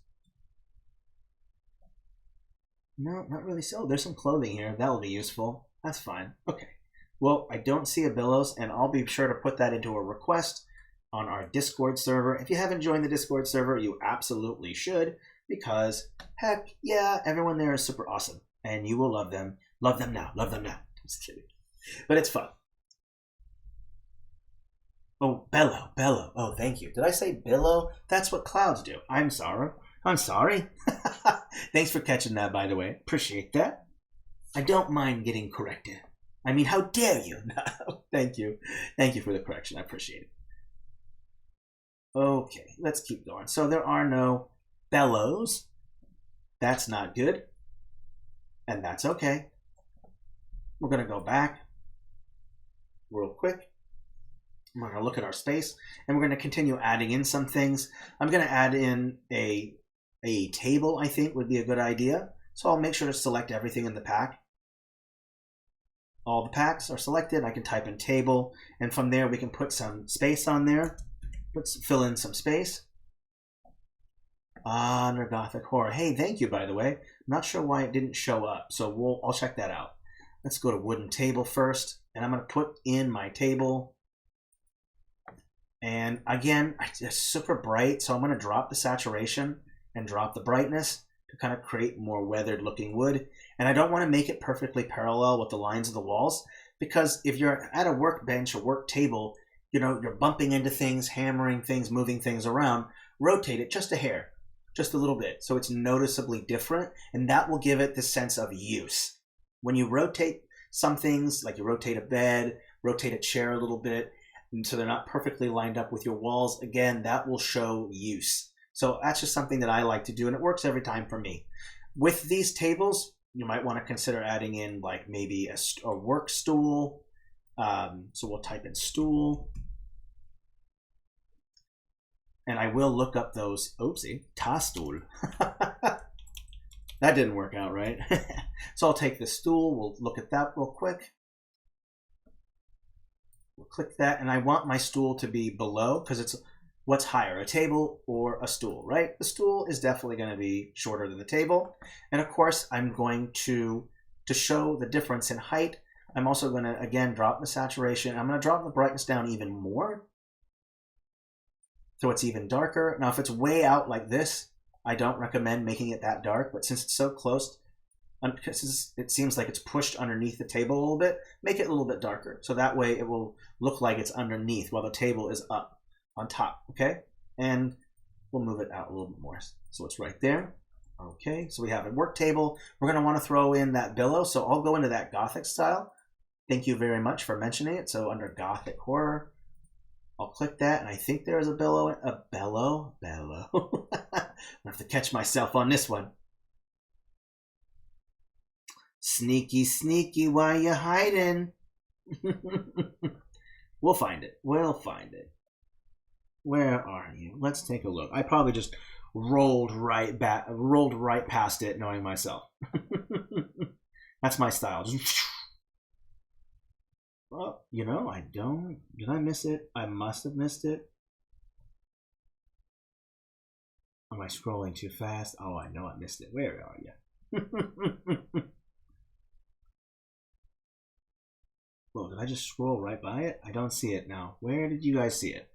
No, not really. So there's some clothing here. That'll be useful. That's fine. Okay. Well, I don't see a billows, and I'll be sure to put that into a request on our Discord server. If you haven't joined the Discord server, you absolutely should, because heck yeah, everyone there is super awesome, and you will love them. Love them now. Love them now. Just kidding. But it's fun. Oh, bellow. Oh, thank you. Did I say billow? That's what clouds do. I'm sorry. Thanks for catching that, by the way. Appreciate that. I don't mind getting corrected. I mean, how dare you? No, thank you. Thank you for the correction. I appreciate it. Okay, let's keep going. So there are no bellows. That's not good. And that's okay. We're going to go back real quick. We're going to look at our space, and we're going to continue adding in some things. I'm going to add in a table, I think, would be a good idea. So I'll make sure to select everything in the pack. All the packs are selected. I can type in table, and from there we can put some space on there. Let's fill in some space. Under Gothic Horror. Hey, thank you, by the way. I'm not sure why it didn't show up, so I'll check that out. Let's go to wooden table first, and I'm going to put in my table. And again, it's super bright, so I'm going to drop the saturation and drop the brightness to kind of create more weathered looking wood. And I don't want to make it perfectly parallel with the lines of the walls, because if you're at a workbench or work table, you know, you're bumping into things, hammering things, moving things around. Rotate it just a hair, just a little bit, so it's noticeably different, and that will give it the sense of use. When you rotate some things, like you rotate a bed, rotate a chair a little bit, and so they're not perfectly lined up with your walls, again, that will show use. So that's just something that I like to do, and it works every time for me. With these tables, you might want to consider adding in like maybe a work stool. So we'll type in stool. And I will look up those, oopsie, stool. That didn't work out right. So I'll take the stool, we'll look at that real quick. We'll click that, and I want my stool to be below, because it's what's higher, a table or a stool, right? The stool is definitely going to be shorter than the table. And of course, I'm going to show the difference in height, I'm also going to, again, drop the saturation. I'm going to drop the brightness down even more, so it's even darker. Now, if it's way out like this, I don't recommend making it that dark, but since it's so close, it seems like it's pushed underneath the table a little bit, make it a little bit darker. So that way it will look like it's underneath while the table is up on top, okay? And we'll move it out a little bit more. So it's right there. Okay, so we have a work table. We're going to want to throw in that billow, so I'll go into that Gothic style. Thank you very much for mentioning it. So under Gothic Horror, I'll click that, and I think there is a bellow. I have to catch myself on this one. Sneaky, sneaky, why you hiding? We'll find it. We'll find it. Where are you? Let's take a look. I probably just rolled right past it, knowing myself. That's my style. Just, well, you know, I don't. Did I miss it? I must have missed it. Am I scrolling too fast? Oh, I know I missed it. Where are you? Whoa, did I just scroll right by it? I don't see it now. Where did you guys see it?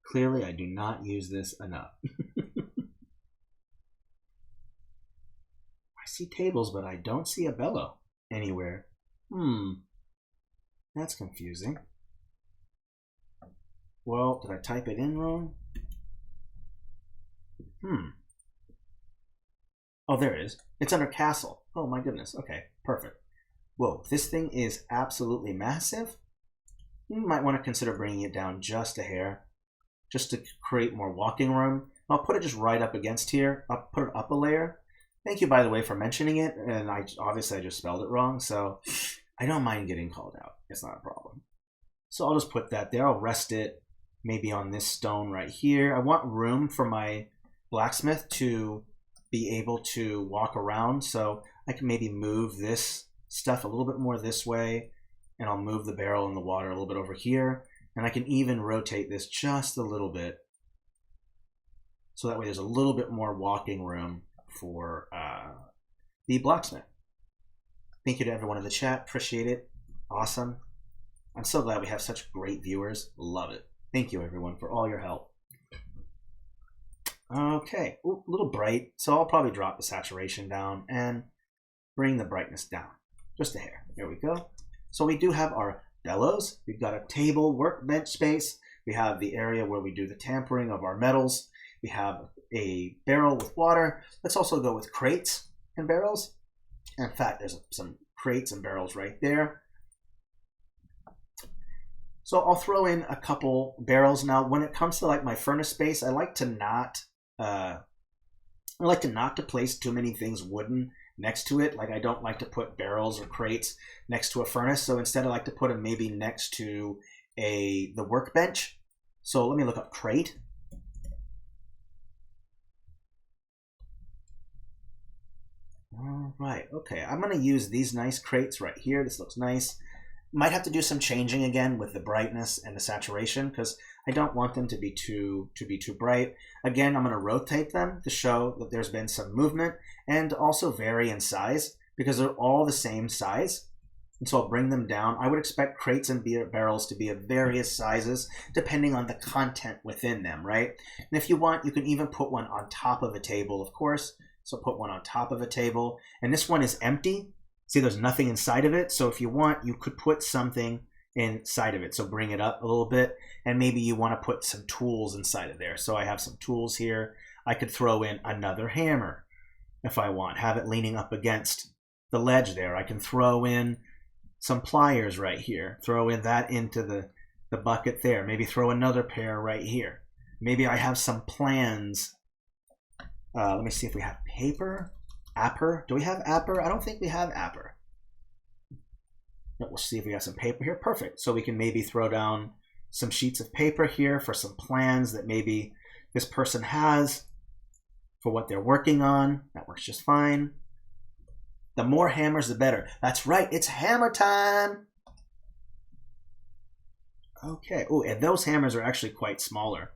Clearly, I do not use this enough. I see tables, but I don't see a bellow anywhere. That's confusing. Well, did I type it in wrong? Oh, there it is. It's under castle. Oh my goodness. Okay, perfect. Whoa, this thing is absolutely massive. You might want to consider bringing it down just a hair, just to create more walking room. I'll put it just right up against here. I'll put it up a layer. Thank you, by the way, for mentioning it. And obviously I just spelled it wrong, so I don't mind getting called out. It's not a problem. So I'll just put that there. I'll rest it maybe on this stone right here. I want room for my blacksmith to be able to walk around, so I can maybe move this stuff a little bit more this way, and I'll move the barrel in the water a little bit over here, and I can even rotate this just a little bit, so that way there's a little bit more walking room for the blacksmith. Thank you to everyone in the chat. Appreciate it. Awesome. I'm so glad we have such great viewers. Love it. Thank you, everyone, for all your help. Okay, ooh, a little bright, so I'll probably drop the saturation down and bring the brightness down just a hair. There we go. So we do have our bellows. We've got a table, workbench space. We have the area where we do the tampering of our metals. We have a barrel with water. Let's also go with crates and barrels. In fact, there's some crates and barrels right there. So I'll throw in a couple barrels. Now, when it comes to like my furnace space, I like to not to place too many things wooden next to it. Like I don't like to put barrels or crates next to a furnace. So instead I like to put them maybe next to the workbench. So let me look up crate. All right, okay. I'm gonna use these nice crates right here. This looks nice. Might have to do some changing again with the brightness and the saturation because I don't want them to be too bright. Again, I'm going to rotate them to show that there's been some movement and also vary in size because they're all the same size. And so I'll bring them down. I would expect crates and beer barrels to be of various sizes depending on the content within them, right? And if you want, you can even put one on top of a table, of course. So put one on top of a table. And this one is empty. See, there's nothing inside of it. So if you want, you could put something inside of it. So bring it up a little bit, and maybe you want to put some tools inside of there. So I have some tools here. I could throw in another hammer if I want, have it leaning up against the ledge there. I can throw in some pliers right here, throw in that into the bucket there. Maybe throw another pair right here. Maybe I have some plans. Let me see if we have paper. Apper. Do we have Apper? I don't think we have Apper. But we'll see if we got some paper here. Perfect. So we can maybe throw down some sheets of paper here for some plans that maybe this person has for what they're working on. That works just fine. The more hammers, the better. That's right. It's hammer time. Okay. Oh, and those hammers are actually quite smaller.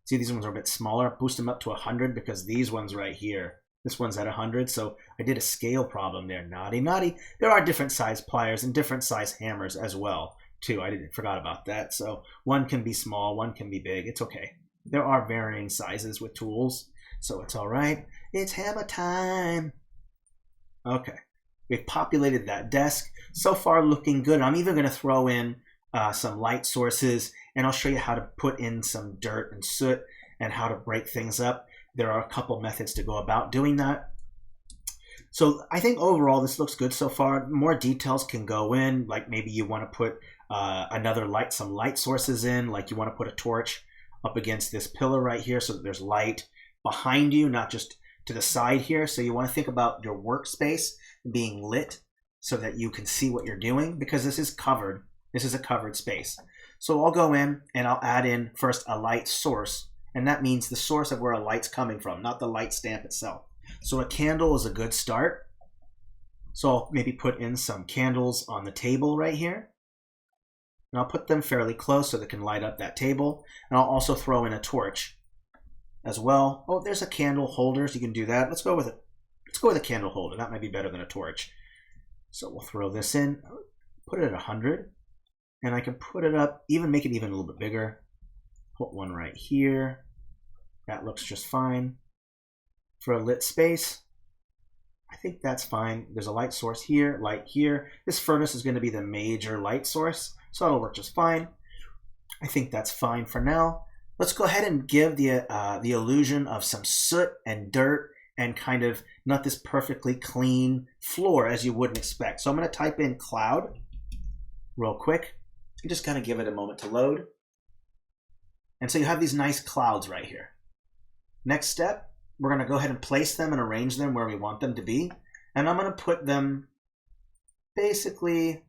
See, these ones are a bit smaller. Boost them up to 100 because these ones right here, this one's at 100, so I did a scale problem there. Naughty, naughty. There are different size pliers and different size hammers as well, too. I forgot about that. So one can be small, one can be big. It's okay. There are varying sizes with tools, so it's all right. It's hammer time. Okay. We've populated that desk. So far, looking good. I'm even going to throw in some light sources, and I'll show you how to put in some dirt and soot and how to break things up. there are a couple methods to go about doing that. So I think overall this looks good so far. More details can go in, like maybe you want to put some light sources in, like you want to put a torch up against this pillar right here so that there's light behind you, not just to the side here. So you want to think about your workspace being lit so that you can see what you're doing, because this is covered. This is a covered space. So I'll go in and I'll add in first a light source, and that means the source of where a light's coming from, not the light stamp itself. So a candle is a good start. So I'll maybe put in some candles on the table right here. And I'll put them fairly close so they can light up that table. And I'll also throw in a torch as well. Oh, there's a candle holder, so you can do that. Let's go with a candle holder. That might be better than a torch. So we'll throw this in, put it at 100. And I can put it up, make it even a little bit bigger. Put one right here. That looks just fine. For a lit space, I think that's fine. There's a light source here, light here. This furnace is going to be the major light source, so that'll work just fine. I think that's fine for now. Let's go ahead and give the illusion of some soot and dirt and kind of not this perfectly clean floor as you wouldn't expect. So I'm going to type in cloud real quick. You just kind of give it a moment to load. And so you have these nice clouds right here. Next step, we're going to go ahead and place them and arrange them where we want them to be. And I'm going to put them basically,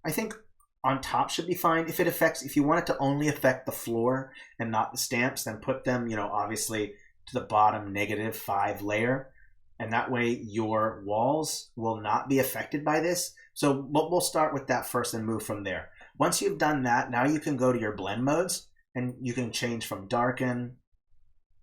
I think on top should be fine. If you want it to only affect the floor and not the stamps, then put them, obviously to the bottom -5 layer. And that way your walls will not be affected by this. So we'll start with that first and move from there. Once you've done that, now you can go to your blend modes and you can change from darken.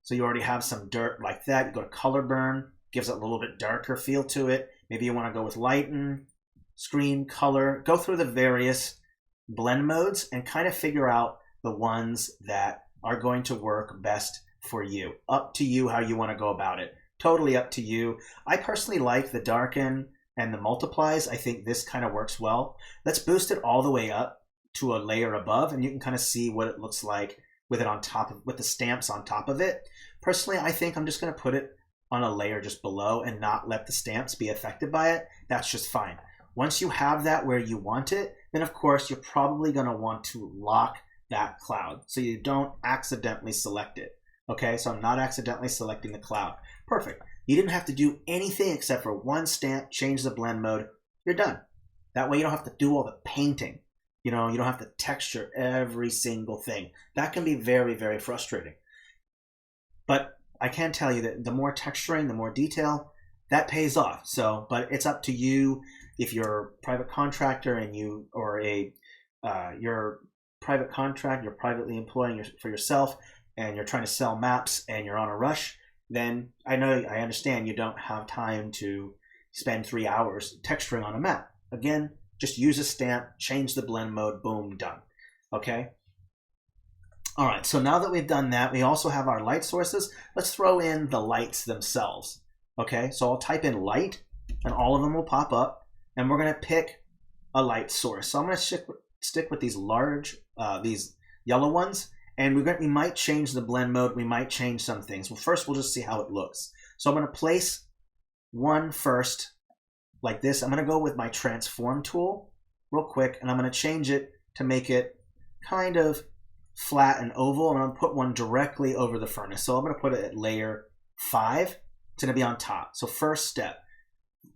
So you already have some dirt like that. You go to color burn, gives it a little bit darker feel to it. Maybe you want to go with lighten, screen, color. Go through the various blend modes and kind of figure out the ones that are going to work best for you. Up to you how you want to go about it. Totally up to you. I personally like the darken and the multiplies. I think this kind of works well. Let's boost it all the way up to a layer above, and you can kind of see what it looks like with it on top of, with the stamps on top of it. Personally, I think I'm just going to put it on a layer just below and not let the stamps be affected by it. That's just fine. Once you have that where you want it, then of course you're probably going to want to lock that cloud so you don't accidentally select it. Okay, so I'm not accidentally selecting the cloud. Perfect. You didn't have to do anything except for one stamp, change the blend mode, you're done. That way you don't have to do all the painting. You don't have to texture every single thing. That can be very, very frustrating. But I can tell you that the more texturing, the more detail, that pays off. So, but it's up to you. If you're a private contractor and you're private contract, you're privately employing for yourself, and you're trying to sell maps and you're on a rush, then I understand you don't have time to spend 3 hours texturing on a map. Again, just use a stamp, change the blend mode, boom, done. Okay? All right, so now that we've done that, we also have our light sources. Let's throw in the lights themselves. Okay, so I'll type in light, and all of them will pop up, and we're going to pick a light source. So I'm going to stick with these large, these yellow ones, and we might change the blend mode. We might change some things. Well, first, we'll just see how it looks. So I'm going to place one first, like this. I'm going to go with my transform tool real quick, and I'm going to change it to make it kind of flat and oval, and I'm going to put one directly over the furnace. So I'm going to put it at layer 5. It's going to be on top. So first step,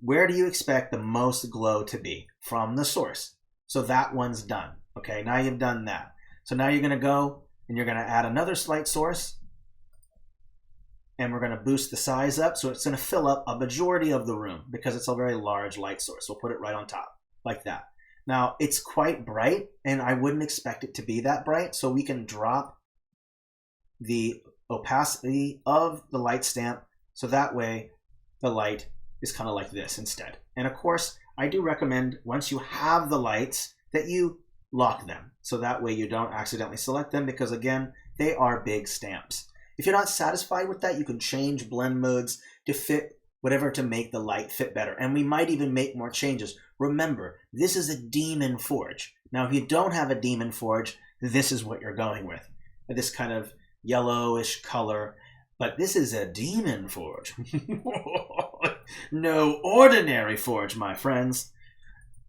where do you expect the most glow to be? From the source. So that one's done. Okay, now you've done that. So now you're going to go and you're going to add another light source, and we're going to boost the size up so it's going to fill up a majority of the room because it's a very large light source. We'll put it right on top like that. Now it's quite bright, and I wouldn't expect it to be that bright, so we can drop the opacity of the light stamp so that way the light is kind of like this instead. And of course, I do recommend once you have the lights that you lock them so that way you don't accidentally select them, because again, they are big stamps. If you're not satisfied with that, you can change blend modes to fit whatever to make the light fit better. And we might even make more changes. Remember, this is a demon forge. Now, if you don't have a demon forge, this is what you're going with. This kind of yellowish color. But this is a demon forge. No ordinary forge, my friends.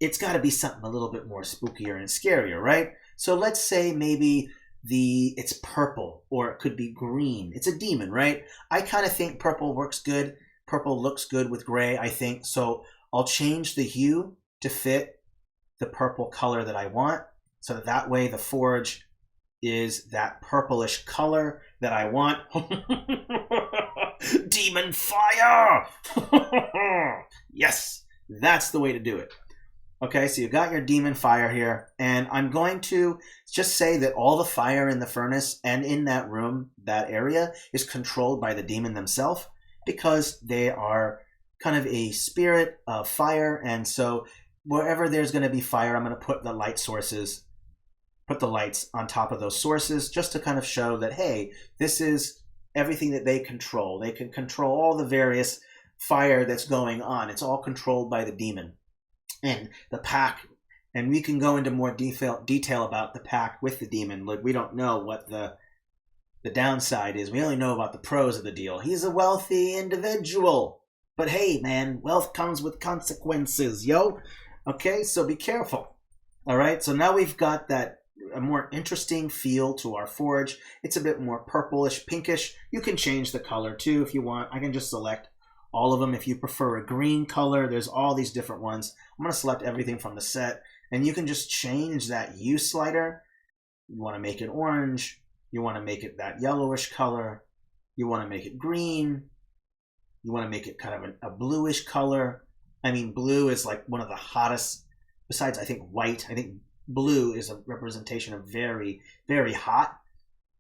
It's got to be something a little bit more spookier and scarier, right? So let's say maybe it's purple, or it could be green. It's a demon, right? I kind of think purple works good. Purple looks good with gray, I think. So I'll change the hue to fit the purple color that I want, so that way the forge is that purplish color that I want. Demon fire! Yes, that's the way to do it. Okay, so you got your demon fire here, and I'm going to just say that all the fire in the furnace and in that room, that area, is controlled by the demon themselves, because they are kind of a spirit of fire, and so wherever there's going to be fire, I'm going to put the light sources, put the lights on top of those sources, just to kind of show that, hey, this is everything that they control. They can control all the various fire that's going on. It's all controlled by the demon. And the pack, and we can go into more detail about the pack with the demon. Like, we don't know what the downside is. We only know about the pros of the deal. He's a wealthy individual. But hey, man, wealth comes with consequences, yo. Okay, so be careful. All right, so now we've got that a more interesting feel to our forge. It's a bit more purplish, pinkish. You can change the color too if you want. I can just select all of them. If you prefer a green color, there's all these different ones. I'm going to select everything from the set, and you can just change that hue slider. You want to make it orange. You want to make it that yellowish color. You want to make it green. You want to make it kind of a bluish color. I mean, blue is like one of the hottest, besides I think white. I think blue is a representation of very, very hot.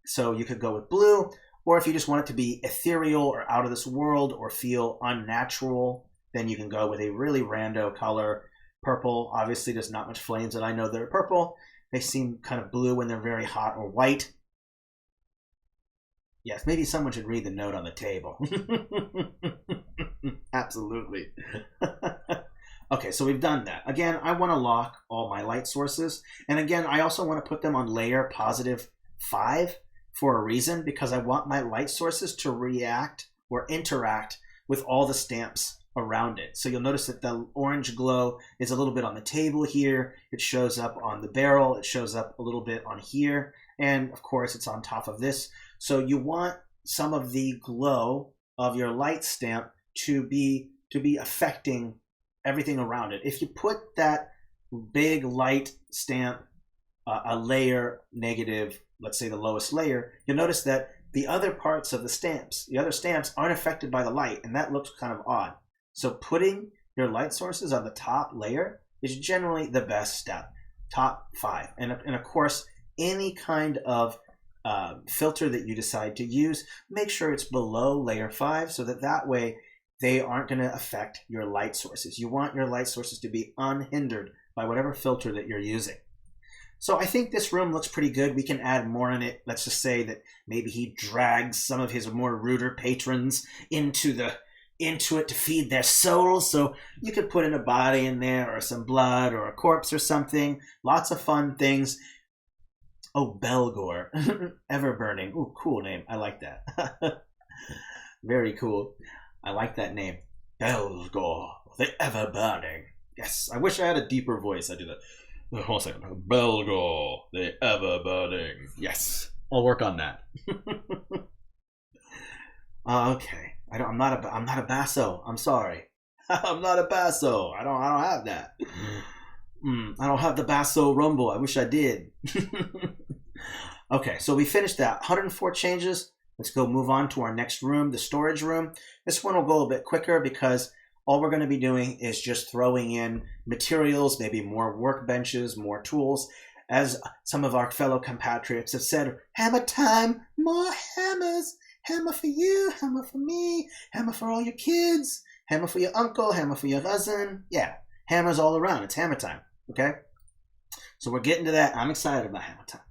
So you could go with blue. Or if you just want it to be ethereal or out of this world or feel unnatural, then you can go with a really rando color. Purple, obviously there's not much flames that I know that are purple. They seem kind of blue when they're very hot, or white. Yes, maybe someone should read the note on the table. Absolutely. Okay, so we've done that. Again, I want to lock all my light sources. And again, I also want to put them on layer +5. For a reason, because I want my light sources to react or interact with all the stamps around it. So you'll notice that the orange glow is a little bit on the table here. It shows up on the barrel. It shows up a little bit on here. And of course, it's on top of this. So you want some of the glow of your light stamp to be affecting everything around it. If you put that big light stamp a layer negative, let's say the lowest layer, you'll notice that the other parts of the other stamps aren't affected by the light, and that looks kind of odd. So putting your light sources on the top layer is generally the best step, top 5. And of course, any kind of filter that you decide to use, make sure it's below layer 5, so that way they aren't going to affect your light sources. You want your light sources to be unhindered by whatever filter that you're using. So I think this room looks pretty good. We can add more in it. Let's just say that maybe he drags some of his more ruder patrons into it to feed their souls. So you could put in a body in there, or some blood, or a corpse or something. Lots of fun things. Oh, Belgor. Ever burning. Ooh, cool name. I like that. Very cool. I like that name. Belgor, the ever burning. Yes, I wish I had a deeper voice. I do that. Hold on a second. Belgor, the ever burning. Yes, I'll work on that. Okay, I'm not a basso. I'm sorry. I'm not a basso. I don't have that. I don't have the basso rumble. I wish I did. Okay, so we finished that. 104 changes. Let's go move on to our next room, the storage room. This one will go a bit quicker because all we're going to be doing is just throwing in materials, maybe more workbenches, more tools. As some of our fellow compatriots have said, hammer time, more hammers. Hammer for you, hammer for me, hammer for all your kids, hammer for your uncle, hammer for your cousin. Yeah, hammers all around. It's hammer time, okay? So we're getting to that. I'm excited about hammer time.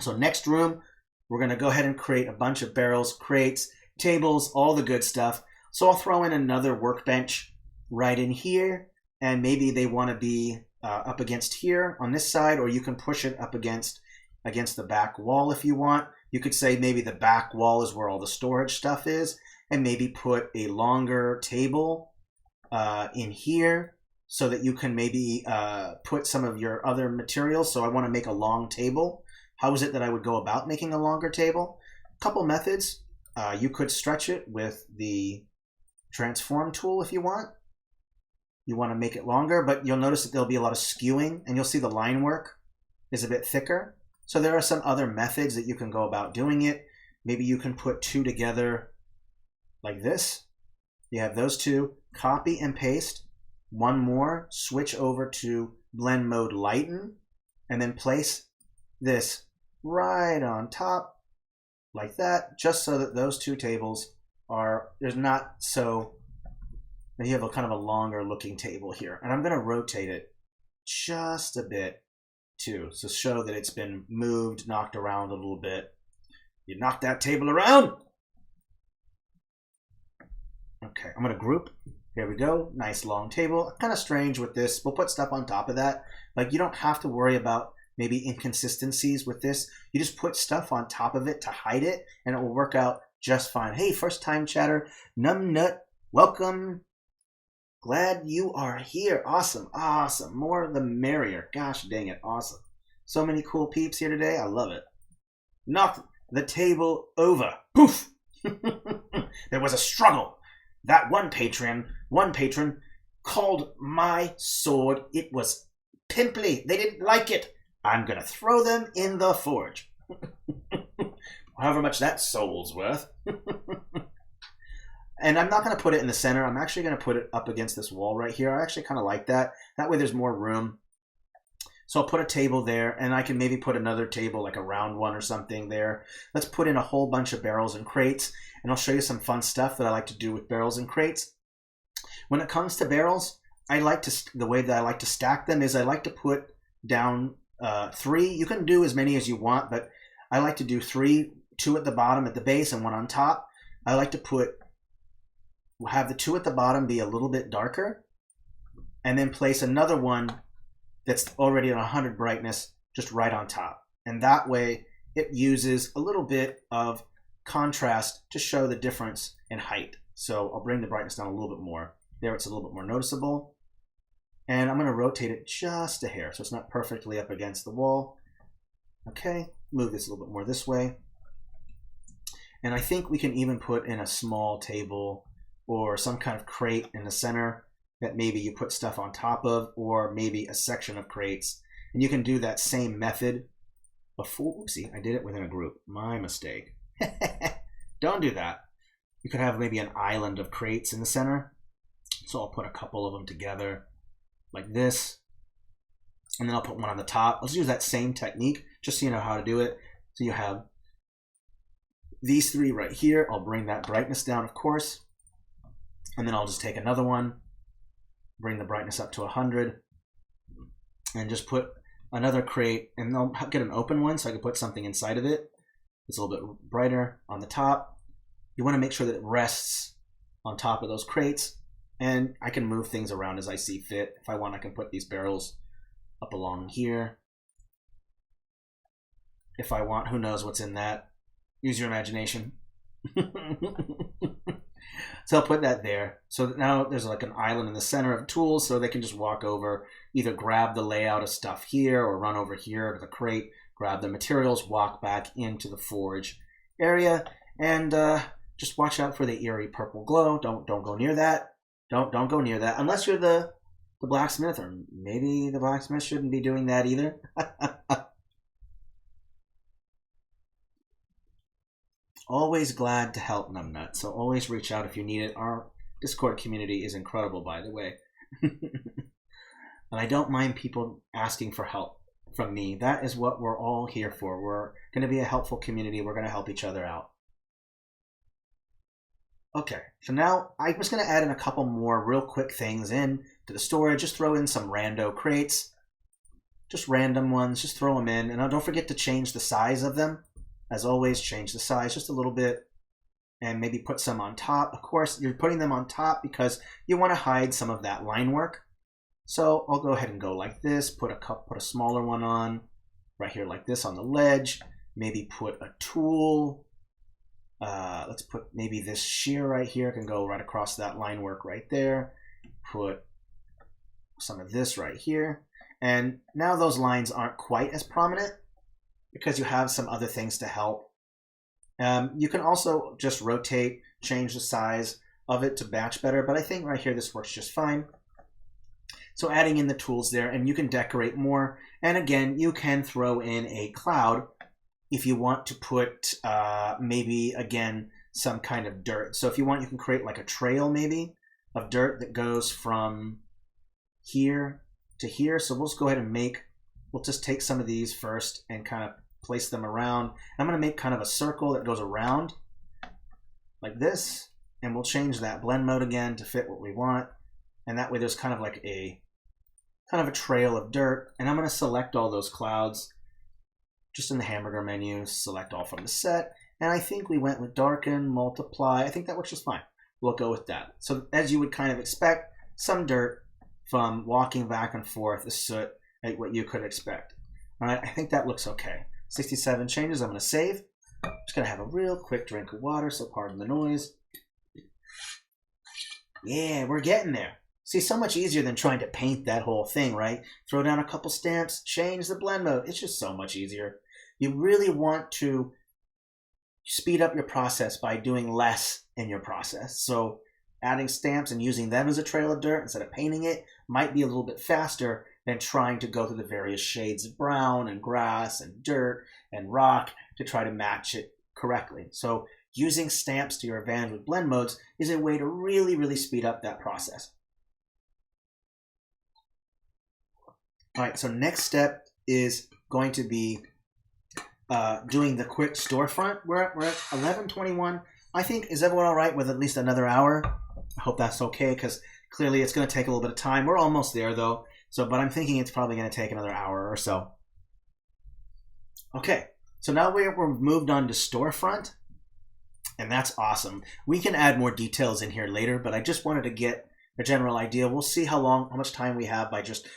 So next room, we're going to go ahead and create a bunch of barrels, crates, tables, all the good stuff. So I'll throw in another workbench right in here, and maybe they want to be up against here on this side, or you can push it up against the back wall if you want. You could say maybe the back wall is where all the storage stuff is, and maybe put a longer table in here so that you can maybe put some of your other materials. So I want to make a long table. How is it that I would go about making a longer table? A couple methods. You could stretch it with the transform tool if you want. You want to make it longer, but you'll notice that there'll be a lot of skewing, and you'll see the line work is a bit thicker. So there are some other methods that you can go about doing it. Maybe you can put two together like this. You have those two, copy and paste. One more, switch over to blend mode lighten, and then place this right on top like that, just so that those two tables are, there's not so, you have a kind of a longer looking table here. And I'm going to rotate it just a bit too, so show that it's been moved, knocked around a little bit. You knock that table around. Okay, I'm going to group. Here we go. Nice long table. Kind of strange with this. We'll put stuff on top of that. Like, you don't have to worry about maybe inconsistencies with this. You just put stuff on top of it to hide it, and it will work out just fine. Hey, first time chatter, Numbnut, welcome. Glad you are here. Awesome, awesome. More the merrier. Gosh dang it, awesome. So many cool peeps here today. I love it. Knocked the table over. Poof! There was a struggle. That one patron called my sword. It was pimply. They didn't like it. I'm gonna throw them in the forge. However much that soul's worth. And I'm not going to put it in the center. I'm actually going to put it up against this wall right here. I actually kind of like that. That way there's more room. So I'll put a table there, and I can maybe put another table, like a round one or something there. Let's put in a whole bunch of barrels and crates, and I'll show you some fun stuff that I like to do with barrels and crates. When it comes to barrels, the way that I like to stack them is I like to put down 3. You can do as many as you want, but I like to do 3, 2 at the bottom at the base and 1 on top. I like to have the 2 at the bottom be a little bit darker, and then place another one that's already at 100 brightness just right on top. And that way it uses a little bit of contrast to show the difference in height. So I'll bring the brightness down a little bit more. There it's a little bit more noticeable. And I'm going to rotate it just a hair so it's not perfectly up against the wall. Okay, move this a little bit more this way. And I think we can even put in a small table or some kind of crate in the center that maybe you put stuff on top of, or maybe a section of crates. And you can do that same method before. Oopsie, I did it within a group. My mistake. Don't do that. You could have maybe an island of crates in the center. So I'll put a couple of them together like this. And then I'll put one on the top. Let's use that same technique just so you know how to do it. So you have these 3 right here. I'll bring that brightness down, of course. And then I'll just take another one, bring the brightness up to 100, and just put another crate, and I'll get an open one so I can put something inside of it. It's a little bit brighter on the top. You want to make sure that it rests on top of those crates, and I can move things around as I see fit. If I want, I can put these barrels up along here. If I want, who knows what's in that? Use your imagination. So I'll put that there. So that now there's like an island in the center of tools, so they can just walk over, either grab the layout of stuff here or run over here to the crate, grab the materials, walk back into the forge area, and just watch out for the eerie purple glow. Don't go near that. Don't go near that unless you're the blacksmith, or maybe the blacksmith shouldn't be doing that either. Always glad to help, Numbnut. So always reach out if you need it. Our Discord community is incredible, by the way. And I don't mind people asking for help from me. That is what we're all here for. We're going to be a helpful community. We're going to help each other out. Okay, so now I'm just going to add in a couple more real quick things in to the storage. Just throw in some rando crates. Just random ones. Just throw them in. And don't forget to change the size of them. As always, change the size just a little bit. And maybe put some on top. Of course, you're putting them on top because you want to hide some of that line work. So I'll go ahead and go like this. Put a smaller one on right here like this on the ledge. maybe put a tool. Let's put maybe this shear right here can go right across that line work right there. Put some of this right here. And now those lines aren't quite as prominent because you have some other things to help. You can also just rotate, change the size of it to match better, but I think right here this works just fine. So adding in the tools there, and you can decorate more. And again, you can throw in a cloud if you want to put maybe, again, some kind of dirt. So if you want, you can create like a trail maybe of dirt that goes from here to here. So we'll just go ahead and we'll just take some of these first and kind of place them around. I'm going to make kind of a circle that goes around like this, and we'll change that blend mode again to fit what we want. And that way there's kind of like a trail of dirt. And I'm going to select all those clouds just in the hamburger menu, select all from the set. And I think we went with darken, multiply. I think that works just fine. We'll go with that. So as you would kind of expect, some dirt from walking back and forth, the soot, like what you could expect. All right, I think that looks okay. 67 changes, I'm going to save. I'm just going to have a real quick drink of water, so pardon the noise. Yeah, we're getting there. See, so much easier than trying to paint that whole thing, right? Throw down a couple stamps, change the blend mode. It's just so much easier. You really want to speed up your process by doing less in your process. So adding stamps and using them as a trail of dirt instead of painting it might be a little bit faster than trying to go through the various shades of brown and grass and dirt and rock to try to match it correctly. So using stamps to your advantage with blend modes is a way to really, really speed up that process. All right, so next step is going to be doing the quick storefront. We're at 11:21. I think, is everyone all right with at least another hour? I hope that's okay, because clearly it's going to take a little bit of time. We're almost there, though. But I'm thinking it's probably going to take another hour or so. Okay, so now we're moved on to storefront, and that's awesome. We can add more details in here later, but I just wanted to get a general idea. We'll see how much time we have by just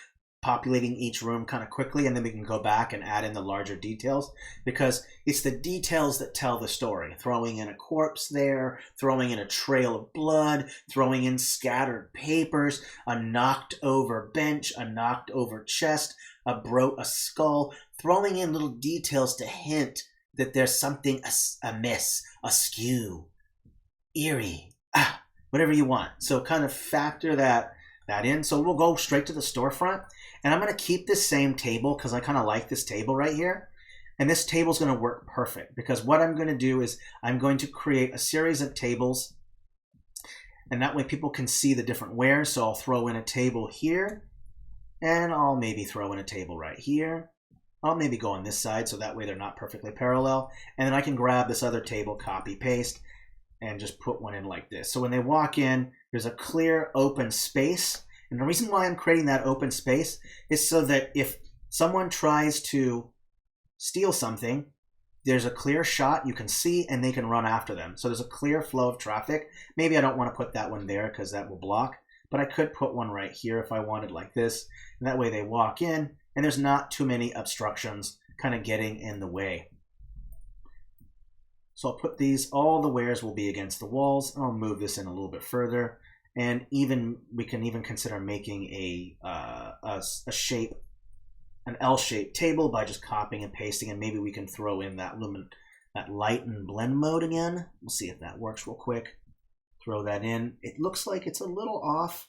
populating each room kind of quickly, and then we can go back and add in the larger details, because it's the details that tell the story. Throwing in a corpse there, throwing in a trail of blood, throwing in scattered papers, a knocked over bench, a knocked over chest, a skull, throwing in little details to hint that there's something amiss, askew, eerie, whatever you want. So kind of factor that in. So we'll go straight to the storefront. And I'm going to keep this same table because I kind of like this table right here. And this table is going to work perfect, because what I'm going to do is I'm going to create a series of tables. And that way people can see the different wares. So I'll throw in a table here. And I'll maybe throw in a table right here. I'll maybe go on this side so that way they're not perfectly parallel. And then I can grab this other table, copy, paste, and just put one in like this. So when they walk in, there's a clear open space. And the reason why I'm creating that open space is so that if someone tries to steal something, there's a clear shot you can see and they can run after them. So there's a clear flow of traffic. Maybe I don't want to put that one there because that will block, but I could put one right here if I wanted, like this. And that way they walk in and there's not too many obstructions kind of getting in the way. So I'll put these, all the wares will be against the walls. I'll move this in a little bit further. And we can even consider making a shape, an L-shaped table by just copying and pasting, and maybe we can throw in that light and blend mode again. We'll see if that works real quick. Throw that in. It looks like it's a little off.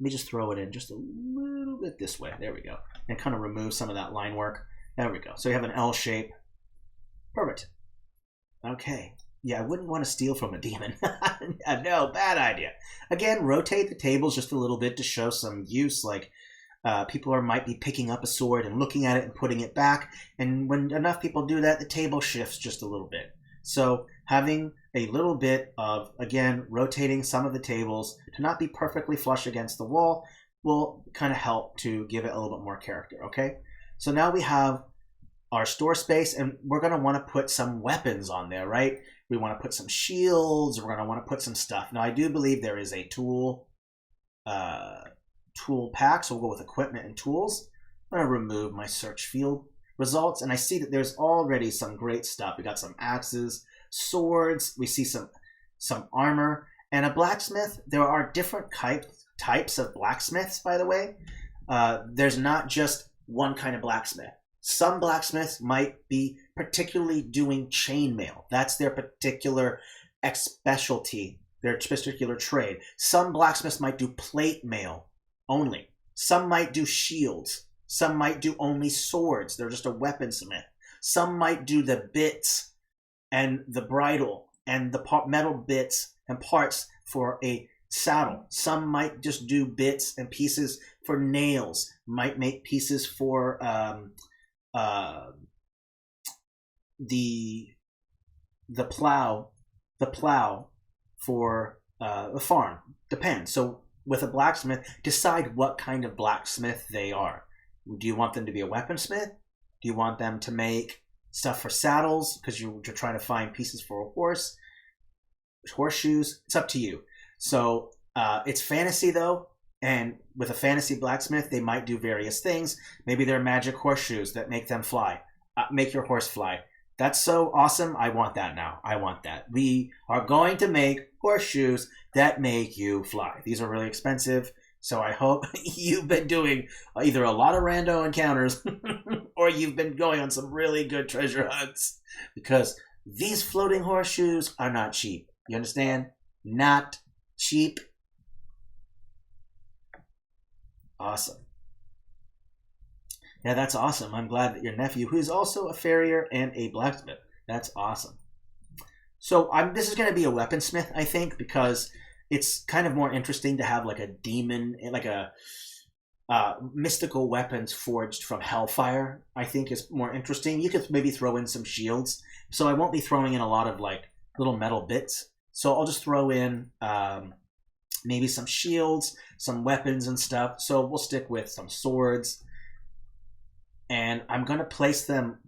Let me just throw it in just a little bit this way. There we go. And kind of remove some of that line work. There we go. So you have an L shape. Perfect. Okay. Yeah, I wouldn't want to steal from a demon. No, bad idea. Again, rotate the tables just a little bit to show some use. Like people might be picking up a sword and looking at it and putting it back. And when enough people do that, the table shifts just a little bit. So having a little bit of, again, rotating some of the tables to not be perfectly flush against the wall will kind of help to give it a little bit more character, okay? So now we have our store space, and we're going to want to put some weapons on there, right? We want to put some shields. We're going to want to put some stuff. Now, I do believe there is a tool pack, so we'll go with equipment and tools. I'm going to remove my search field. results, and I see that there's already some great stuff. We got some axes, swords, we see some armor, and a blacksmith. There are different types of blacksmiths, by the way. There's not just one kind of blacksmith. Some blacksmiths might be particularly doing chainmail. That's their particular specialty, their particular trade. Some blacksmiths might do plate mail only. Some might do shields. Some might do only swords. They're just a weaponsmith. Some might do the bits and the bridle and the metal bits and parts for a saddle. Some might just do bits and pieces for nails. Might make pieces for the plow for the farm. Depends. So with a blacksmith, decide what kind of blacksmith they are. Do you want them to be a weaponsmith? Do you want them to make stuff for saddles because you're trying to find pieces for a horse, horseshoes? It's up to you. So it's fantasy though, and with a fantasy blacksmith, they might do various things. Maybe they're magic horseshoes that make them fly, make your horse fly. That's so awesome. I want that now. I want that. We are going to make horseshoes that make you fly. These are really expensive, so I hope you've been doing either a lot of rando encounters or you've been going on some really good treasure hunts, because these floating horseshoes are not cheap. You understand? Not cheap. Awesome. Yeah, that's awesome. I'm glad that your nephew, who is also a farrier and a blacksmith, that's awesome. So this is going to be a weaponsmith, I think, because it's kind of more interesting to have like a demon, like a mystical weapons forged from hellfire, I think is more interesting. You could maybe throw in some shields. So I won't be throwing in a lot of like little metal bits. So I'll just throw in maybe some shields, some weapons and stuff. So we'll stick with some swords. And I'm going to place them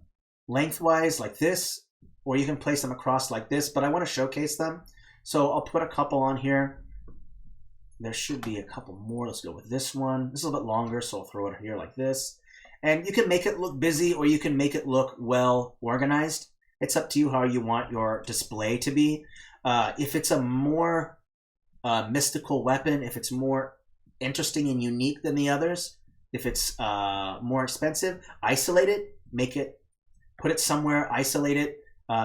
lengthwise like this, or you can place them across like this, but I want to showcase them. So I'll put a couple on here. There should be a couple more. Let's go with this one. This is a little bit longer, so I'll throw it here like this. And you can make it look busy, or you can make it look well organized. It's up to you how you want your display to be. If it's a more mystical weapon, if it's more interesting and unique than the others, if it's more expensive, isolate it, put it somewhere, isolate it,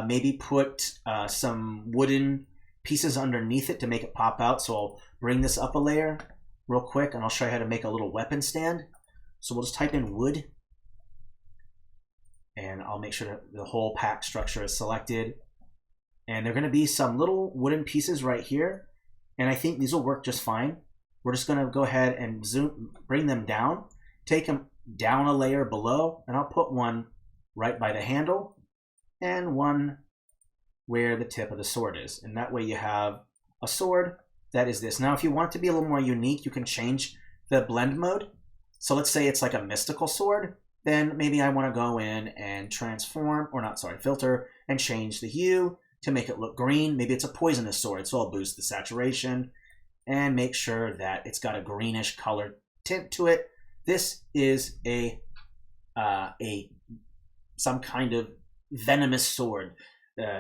maybe put some wooden pieces underneath it to make it pop out. So I'll bring this up a layer real quick and I'll show you how to make a little weapon stand. So we'll just type in wood and I'll make sure that the whole pack structure is selected. And there are going to be some little wooden pieces right here. And I think these will work just fine. We're just going to go ahead and bring them down, take them down a layer below, and I'll put one right by the handle and one where the tip of the sword is. And that way you have a sword that is this. Now, if you want it to be a little more unique, you can change the blend mode. So let's say it's like a mystical sword. Then maybe I want to go in and filter and change the hue to make it look green. Maybe it's a poisonous sword, so I'll boost the saturation and make sure that it's got a greenish color tint to it. This is some kind of venomous sword,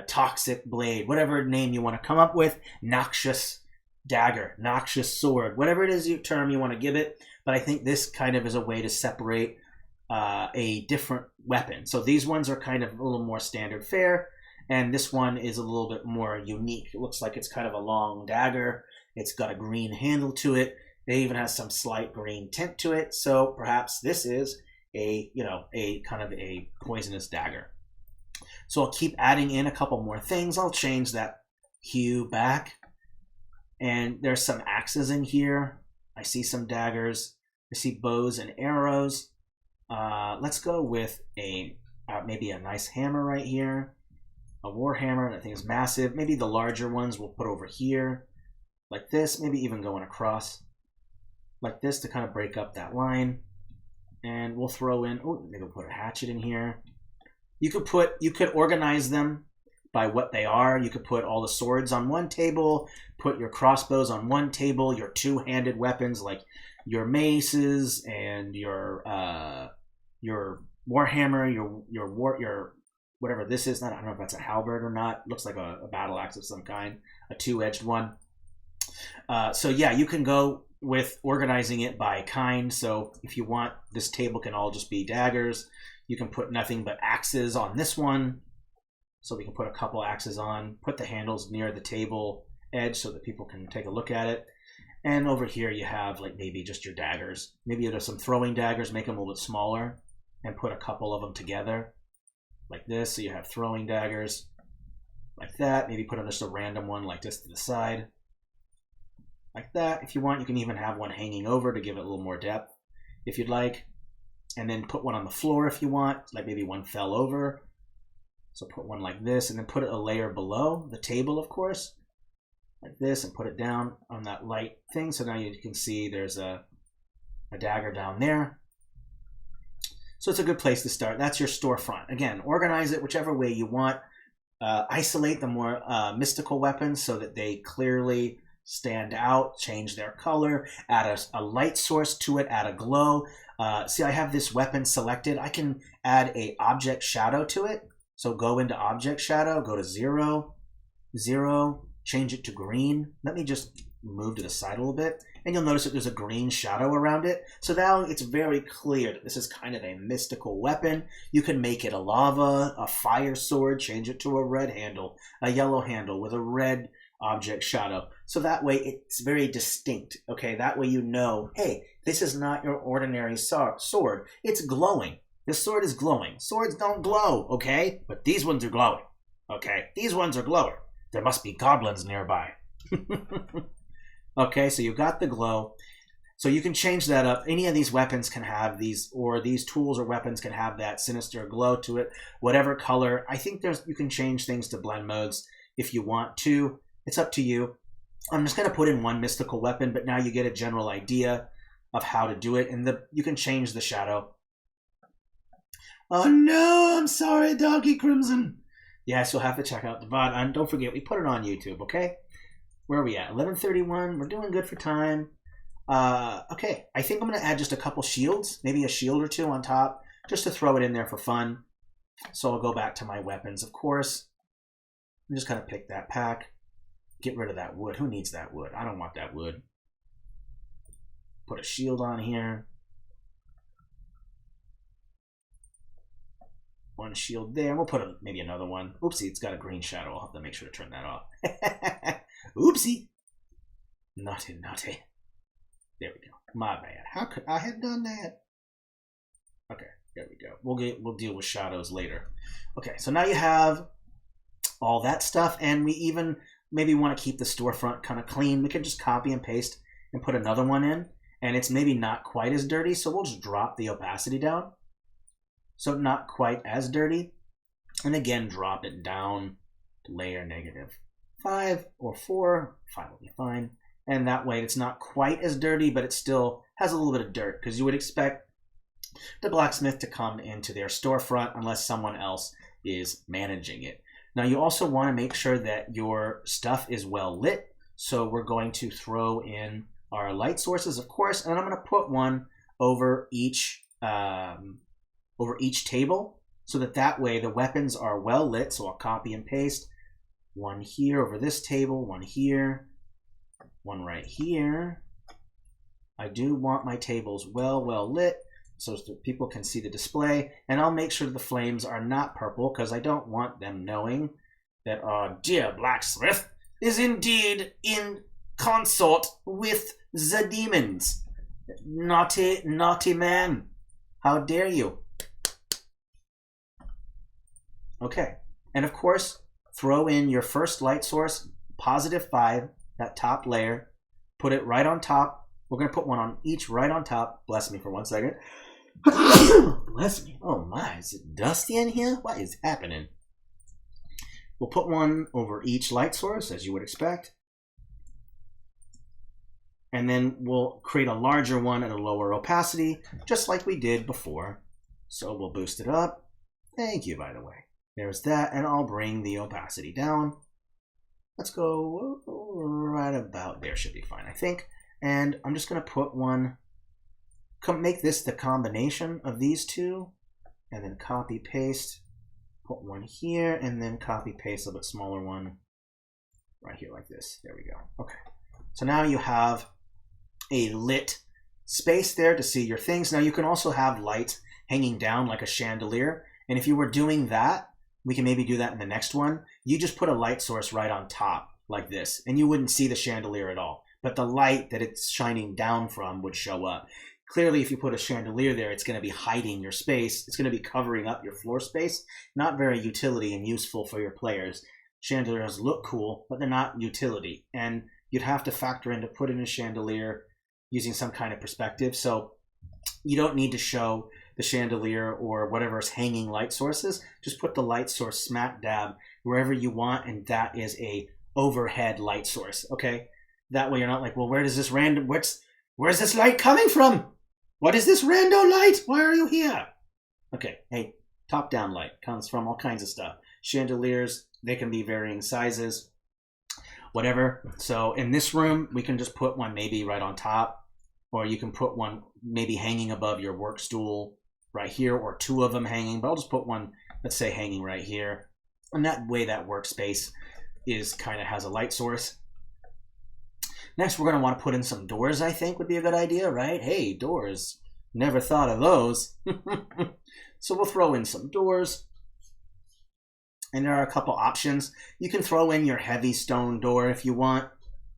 toxic blade, whatever name you want to come up with, noxious dagger, noxious sword, whatever it is term you want to give it. But I think this kind of is a way to separate a different weapon. So these ones are kind of a little more standard fare, and this one is a little bit more unique. It looks like it's kind of a long dagger. It's got a green handle to it. It even has some slight green tint to it. So perhaps this is a kind of a poisonous dagger. So I'll keep adding in a couple more things. I'll change that hue back. And there's some axes in here. I see some daggers. I see bows and arrows. Let's go with maybe a nice hammer right here. A war hammer. That thing is massive. Maybe the larger ones we'll put over here like this. Maybe even going across like this to kind of break up that line. And we'll throw in, maybe we'll put a hatchet in here. You could organize them by what they are. You could put all the swords on one table, put your crossbows on one table, your two-handed weapons like your maces and your warhammer, your whatever this is. I don't know if that's a halberd or not. Looks like a battle axe of some kind, a two-edged one. So yeah, you can go with organizing it by kind. So if you want, this table can all just be daggers. You can put nothing but axes on this one. So we can put a couple axes on, put the handles near the table edge so that people can take a look at it. And over here you have like maybe just your daggers. Maybe there's some throwing daggers, make them a little bit smaller and put a couple of them together like this. So you have throwing daggers like that. Maybe put on just a random one like this to the side. Like that. If you want, you can even have one hanging over to give it a little more depth if you'd like. And then put one on the floor if you want, like maybe one fell over. So put one like this and then put it a layer below the table, of course, like this, and put it down on that light thing. So now you can see there's a dagger down there. So it's a good place to start. That's your storefront. Again, organize it whichever way you want. Isolate the more mystical weapons so that they clearly stand out, change their color, add a light source to it, add a glow. See, I have this weapon selected. I can add a object shadow to it. So go into object shadow, go to 0, 0, change it to green. Let me just move to the side a little bit. And you'll notice that there's a green shadow around it. So now it's very clear that this is kind of a mystical weapon. You can make it a lava, a fire sword, change it to a red handle, a yellow handle with a red object shadow. So that way it's very distinct. Okay, that way you know, hey, this is not your ordinary sword. It's glowing. This sword is glowing. Swords don't glow, okay? But these ones are glowing, okay? These ones are glowing. There must be goblins nearby. Okay, so you've got the glow. So you can change that up. Any of these weapons can have these, or these tools or weapons can have that sinister glow to it. Whatever color. I think you can change things to blend modes if you want to. It's up to you. I'm just going to put in one mystical weapon, but now you get a general idea of how to do it. And you can change the shadow. Oh no, I'm sorry, Doggy Crimson. Yes, you'll have to check out the VOD. And don't forget, we put it on YouTube, okay? Where are we at? 11:31. We're doing good for time. Okay, I think I'm going to add just a couple shields, maybe a shield or two on top, just to throw it in there for fun. So I'll go back to my weapons, of course. I'm just going to pick that pack. Get rid of that wood. Who needs that wood? I don't want that wood. Put a shield on here. One shield there. We'll put maybe another one. Oopsie, it's got a green shadow. I'll have to make sure to turn that off. Oopsie. Naughty, naughty. There we go. My bad. How could I have done that? Okay, there we go. We'll deal with shadows later. Okay, so now you have all that stuff, and we even maybe want to keep the storefront kind of clean. We can just copy and paste and put another one in, and it's maybe not quite as dirty, so we'll just drop the opacity down. So not quite as dirty. And again, drop it down to layer -5 or 4. 5 will be fine. And that way it's not quite as dirty, but it still has a little bit of dirt, because you would expect the blacksmith to come into their storefront unless someone else is managing it. Now you also want to make sure that your stuff is well lit. So we're going to throw in our light sources, of course, and I'm going to put one over each table, so that way the weapons are well lit. So I'll copy and paste one here over this table, one here, one right here. I do want my tables well lit so that people can see the display, and I'll make sure the flames are not purple, because I don't want them knowing that our dear blacksmith is indeed in consort with the demons. Naughty, naughty man. How dare you? Okay, and of course, throw in your first light source, +5, that top layer. Put it right on top. We're going to put one on each right on top. Bless me for 1 second. Bless me. Oh my, is it dusty in here? What is happening? We'll put one over each light source, as you would expect. And then we'll create a larger one at a lower opacity, just like we did before. So we'll boost it up. Thank you, by the way. There's that, and I'll bring the opacity down. Let's go right about there. Should be fine, I think. And I'm just going to put one, make this the combination of these two. and then copy paste, put one here, and then copy paste a little bit smaller one right here like this. There we go. Okay. So now you have a lit space there to see your things. Now you can also have light hanging down like a chandelier. And if you were doing that, we can maybe do that in the next one. You just put a light source right on top like this, and you wouldn't see the chandelier at all. But the light that it's shining down from would show up. Clearly, if you put a chandelier there, it's going to be hiding your space. It's going to be covering up your floor space. Not very utility and useful for your players. Chandeliers look cool, but they're not utility. And you'd have to factor in to put in a chandelier using some kind of perspective. So you don't need to show the chandelier or whatever's hanging light sources. Just put the light source smack dab wherever you want, and that is a overhead light source. Okay, that way you're not like, well, where's this light coming from? What is this rando light? Why are you here? Okay, hey, top down light comes from all kinds of stuff. Chandeliers, they can be varying sizes, whatever. So in this room, we can just put one maybe right on top, or you can put one maybe hanging above your work stool right here, or two of them hanging, but I'll just put one, let's say, hanging right here. And that way that workspace is kind of has a light source. Next, we're going to want to put in some doors, I think would be a good idea, right? Hey, doors. Never thought of those. So we'll throw in some doors. And there are a couple options. You can throw in your heavy stone door if you want.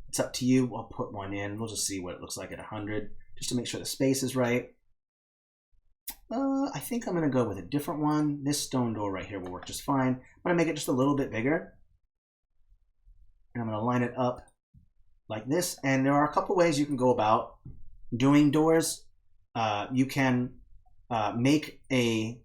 It's up to you. I'll put one in. We'll just see what it looks like at 100, just to make sure the space is right. I think I'm going to go with a different one. This stone door right here will work just fine. I'm going to make it just a little bit bigger. And I'm going to line it up like this. And there are a couple ways you can go about doing doors. You can make it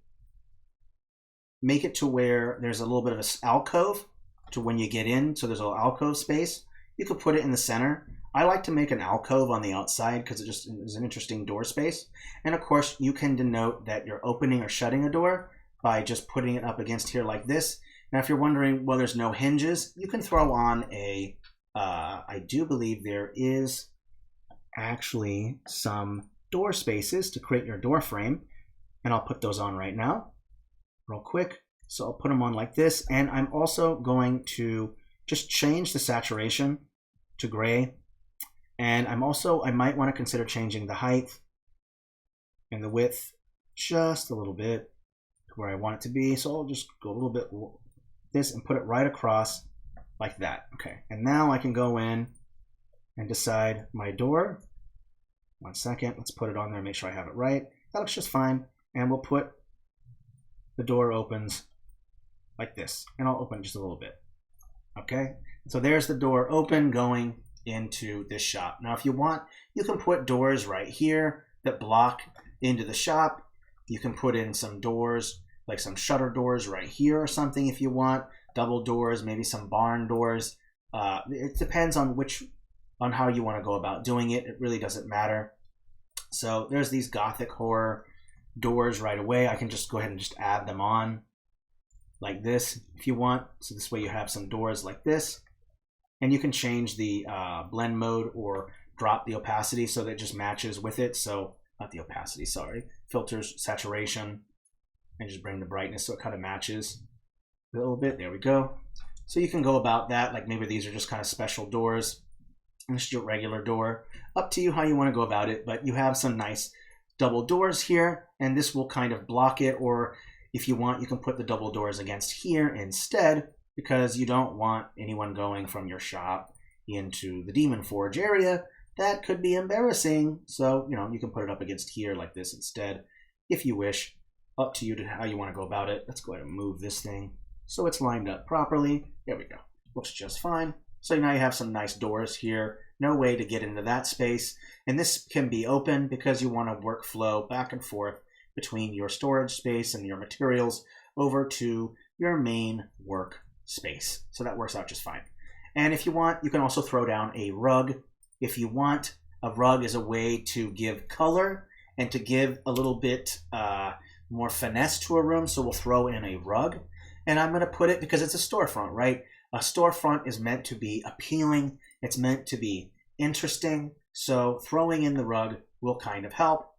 to where there's a little bit of an alcove to when you get in. So there's a little alcove space. You could put it in the center. I like to make an alcove on the outside because it just is an interesting door space. And of course, you can denote that you're opening or shutting a door by just putting it up against here like this. Now, if you're wondering, well, there's no hinges, you can throw on a, I do believe there is actually some door spaces to create your door frame. And I'll put those on right now, real quick. So I'll put them on like this. And I'm also going to just change the saturation to gray. And I might want to consider changing the height and the width just a little bit to where I want it to be. So I'll just go a little bit this and put it right across like that. Okay, and now I can go in and decide my door. 1 second, let's put it on there, make sure I have it right. That looks just fine. And we'll put the door opens like this. And I'll open just a little bit. Okay, so there's the door open going into this shop. Now, if you want, you can put doors right here that block into the shop. You can put in some doors, like some shutter doors right here or something if you want. Double doors, maybe some barn doors. It depends on how you want to go about doing it. It really doesn't matter. So there's these Gothic horror doors right away. I can just go ahead and just add them on like this if you want. So this way you have some doors like this. And you can change the blend mode or drop the opacity so that it just matches with it. So not the opacity, sorry. Filters, saturation, and just bring the brightness so it kind of matches a little bit. There we go. So you can go about that. Like maybe these are just kind of special doors. And just your regular door. Up to you how you want to go about it. But you have some nice double doors here. And this will kind of block it. Or if you want, you can put the double doors against here instead, because you don't want anyone going from your shop into the Demon Forge area. That could be embarrassing. So, you can put it up against here like this instead, if you wish. Up to you to how you want to go about it. Let's go ahead and move this thing so it's lined up properly. There we go. Looks just fine. So now you have some nice doors here. No way to get into that space. And this can be open because you want to workflow back and forth between your storage space and your materials over to your main work space. So that works out just fine. And if you want, you can also throw down a rug. If you want, a rug is a way to give color and to give a little bit more finesse to a room. So we'll throw in a rug. And I'm going to put it, because it's a storefront, right? A storefront is meant to be appealing. It's meant to be interesting. So throwing in the rug will kind of help.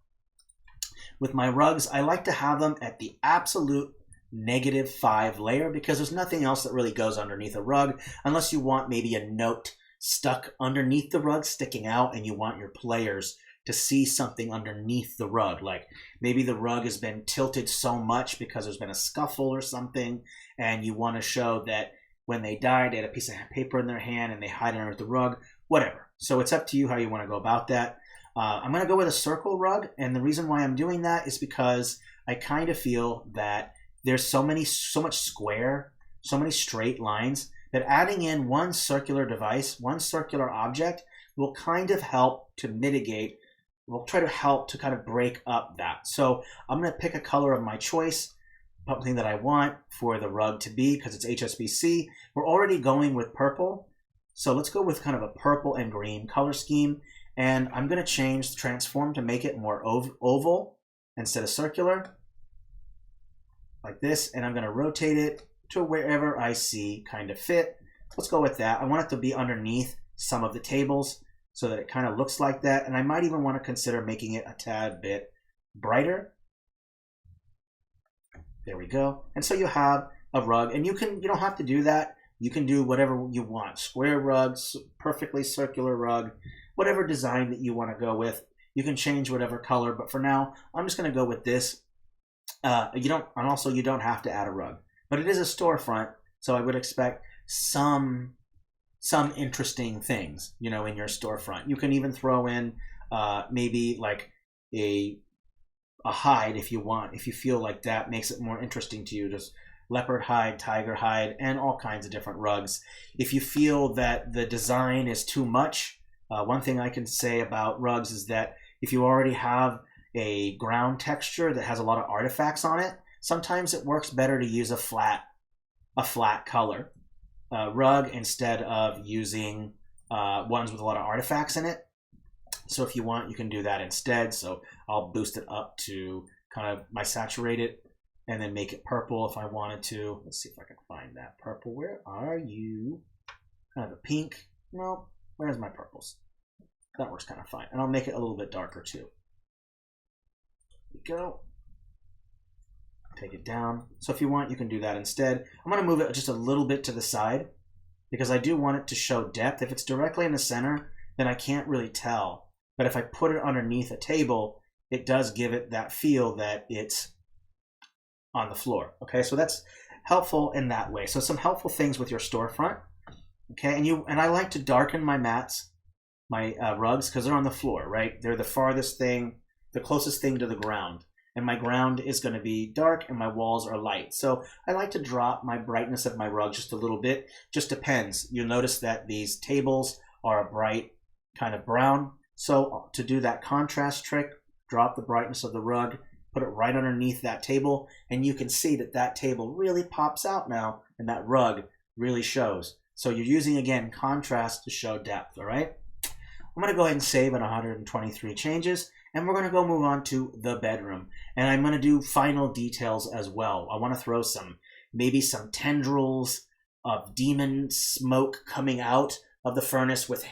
With my rugs, I like to have them at the absolute -5 layer because there's nothing else that really goes underneath a rug unless you want maybe a note stuck underneath the rug sticking out and you want your players to see something underneath the rug. Like maybe the rug has been tilted so much because there's been a scuffle or something and you want to show that when they died, they had a piece of paper in their hand and they hide under the rug, whatever. So it's up to you how you want to go about that. I'm going to go with a circle rug, and the reason why I'm doing that is because I kind of feel that there's so much square, so many straight lines that adding in one circular device, one circular object will kind of help to mitigate, will try to help to kind of break up that. So I'm going to pick a color of my choice, something that I want for the rug to be because it's HSBC. We're already going with purple. So let's go with kind of a purple and green color scheme. And I'm going to change the transform to make it more oval instead of circular, like this. And I'm going to rotate it to wherever I see kind of fit. Let's go with that. I want it to be underneath some of the tables so that it kind of looks like that. And I might even want to consider making it a tad bit brighter. There we go. And so you have a rug, and you don't have to do that. You can do whatever you want. Square rugs, perfectly circular rug, whatever design that you want to go with. You can change whatever color, but for now, I'm just going to go with this. You don't have to add a rug, but it is a storefront, so I would expect some interesting things, in your storefront. You can even throw in maybe like a hide if you want, if you feel like that makes it more interesting to you. Just leopard hide, tiger hide, and all kinds of different rugs. If you feel that the design is too much, one thing I can say about rugs is that if you already have a ground texture that has a lot of artifacts on it, sometimes it works better to use a flat color rug instead of using ones with a lot of artifacts in it. So if you want, you can do that instead. So I'll boost it up to kind of my saturated and then make it purple if I wanted to. Let's see if I can find that purple. Where are you? Kind of a pink. No, where's my purples? That works kind of fine. And I'll make it a little bit darker too. There we go. Take it down. So if you want, you can do that instead. I'm going to move it just a little bit to the side because I do want it to show depth. If it's directly in the center, then I can't really tell. But if I put it underneath a table, it does give it that feel that it's on the floor. Okay, so that's helpful in that way. So some helpful things with your storefront. Okay, and I like to darken my mats, my rugs, because they're on the floor, right? They're the farthest thing, the closest thing to the ground. And my ground is going to be dark and my walls are light. So I like to drop my brightness of my rug just a little bit. Just depends. You'll notice that these tables are a bright kind of brown. So to do that contrast trick, drop the brightness of the rug, put it right underneath that table, and you can see that that table really pops out now and that rug really shows. So you're using, again, contrast to show depth, all right? I'm going to go ahead and save at 123 changes, and we're going to go move on to the bedroom. And I'm going to do final details as well. I want to throw maybe some tendrils of demon smoke coming out of the furnace with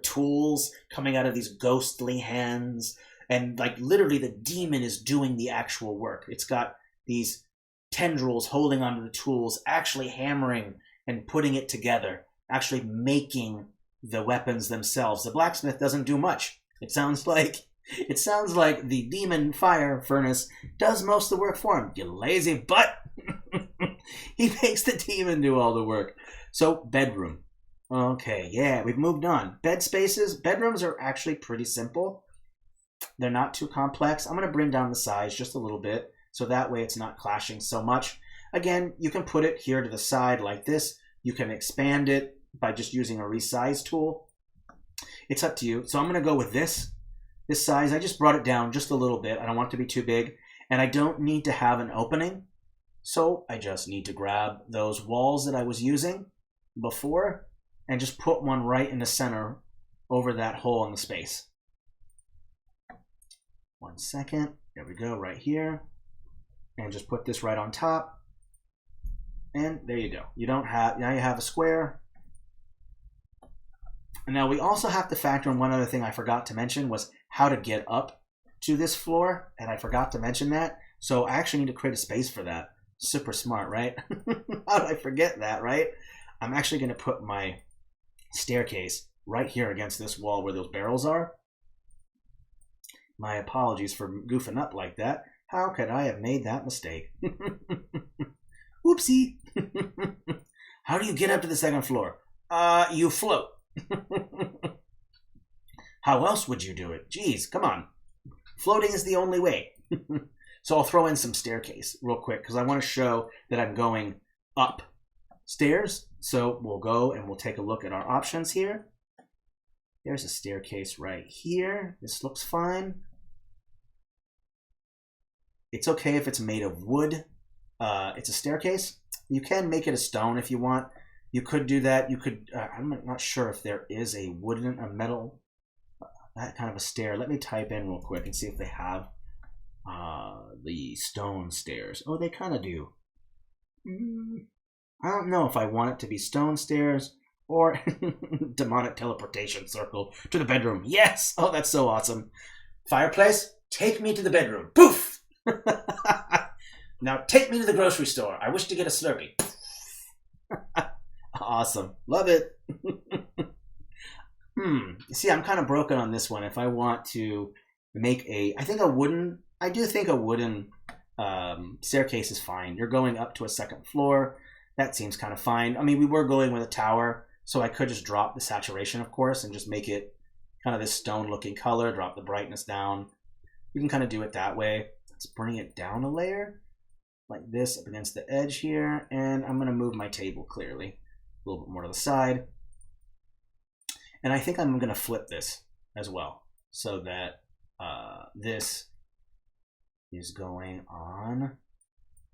tools coming out of these ghostly hands. And like literally the demon is doing the actual work. It's got these tendrils holding onto the tools, actually hammering and putting it together, actually making the weapons themselves. The blacksmith doesn't do much. It sounds like the demon fire furnace does most of the work for him. You lazy butt. He makes the demon do all the work. So bedroom. Okay, yeah, we've moved on. Bed spaces. Bedrooms are actually pretty simple. They're not too complex. I'm going to bring down the size just a little bit so that way it's not clashing so much. Again, you can put it here to the side like this. You can expand it by just using a resize tool. It's up to you. So I'm going to go with this size. I just brought it down just a little bit. I don't want it to be too big, and I don't need to have an opening. So I just need to grab those walls that I was using before and just put one right in the center over that hole in the space. 1 second. There we go, right here. And just put this right on top. And there you go. Now you have a square. And now we also have to factor in one other thing I forgot to mention was how to get up to this floor, and I forgot to mention that. So I actually need to create a space for that. Super smart, right? How did I forget that, right? I'm actually going to put my staircase right here against this wall where those barrels are. My apologies for goofing up like that. How could I have made that mistake? Oopsie. How do you get up to the second floor? You float. How else would you do it? Jeez, come on. Floating is the only way. So I'll throw in some staircase real quick because I want to show that I'm going up stairs. So we'll go and we'll take a look at our options here. There's a staircase right here. This looks fine. It's okay if it's made of wood. It's a staircase. You can make it a stone if you want. You could do that. You could. I'm not sure if there is a wooden, a metal, that kind of a stair. Let me type in real quick and see if they have the stone stairs. Oh, they kind of do. I don't know if I want it to be stone stairs or demonic teleportation circle to the bedroom. Yes! Oh, that's so awesome. Fireplace, take me to the bedroom. Poof! Now take me to the grocery store. I wish to get a Slurpee. Awesome. Love it. See, I'm kind of broken on this one. If I want to make I do think a wooden staircase is fine. You're going up to a second floor. That seems kind of fine. I mean, we were going with a tower, so I could just drop the saturation, of course, and just make it kind of this stone-looking color, drop the brightness down. You can kind of do it that way. Let's bring it down a layer, like this, up against the edge here, and I'm going to move my table clearly a little bit more to the side. And I think I'm going to flip this as well, so that this is going on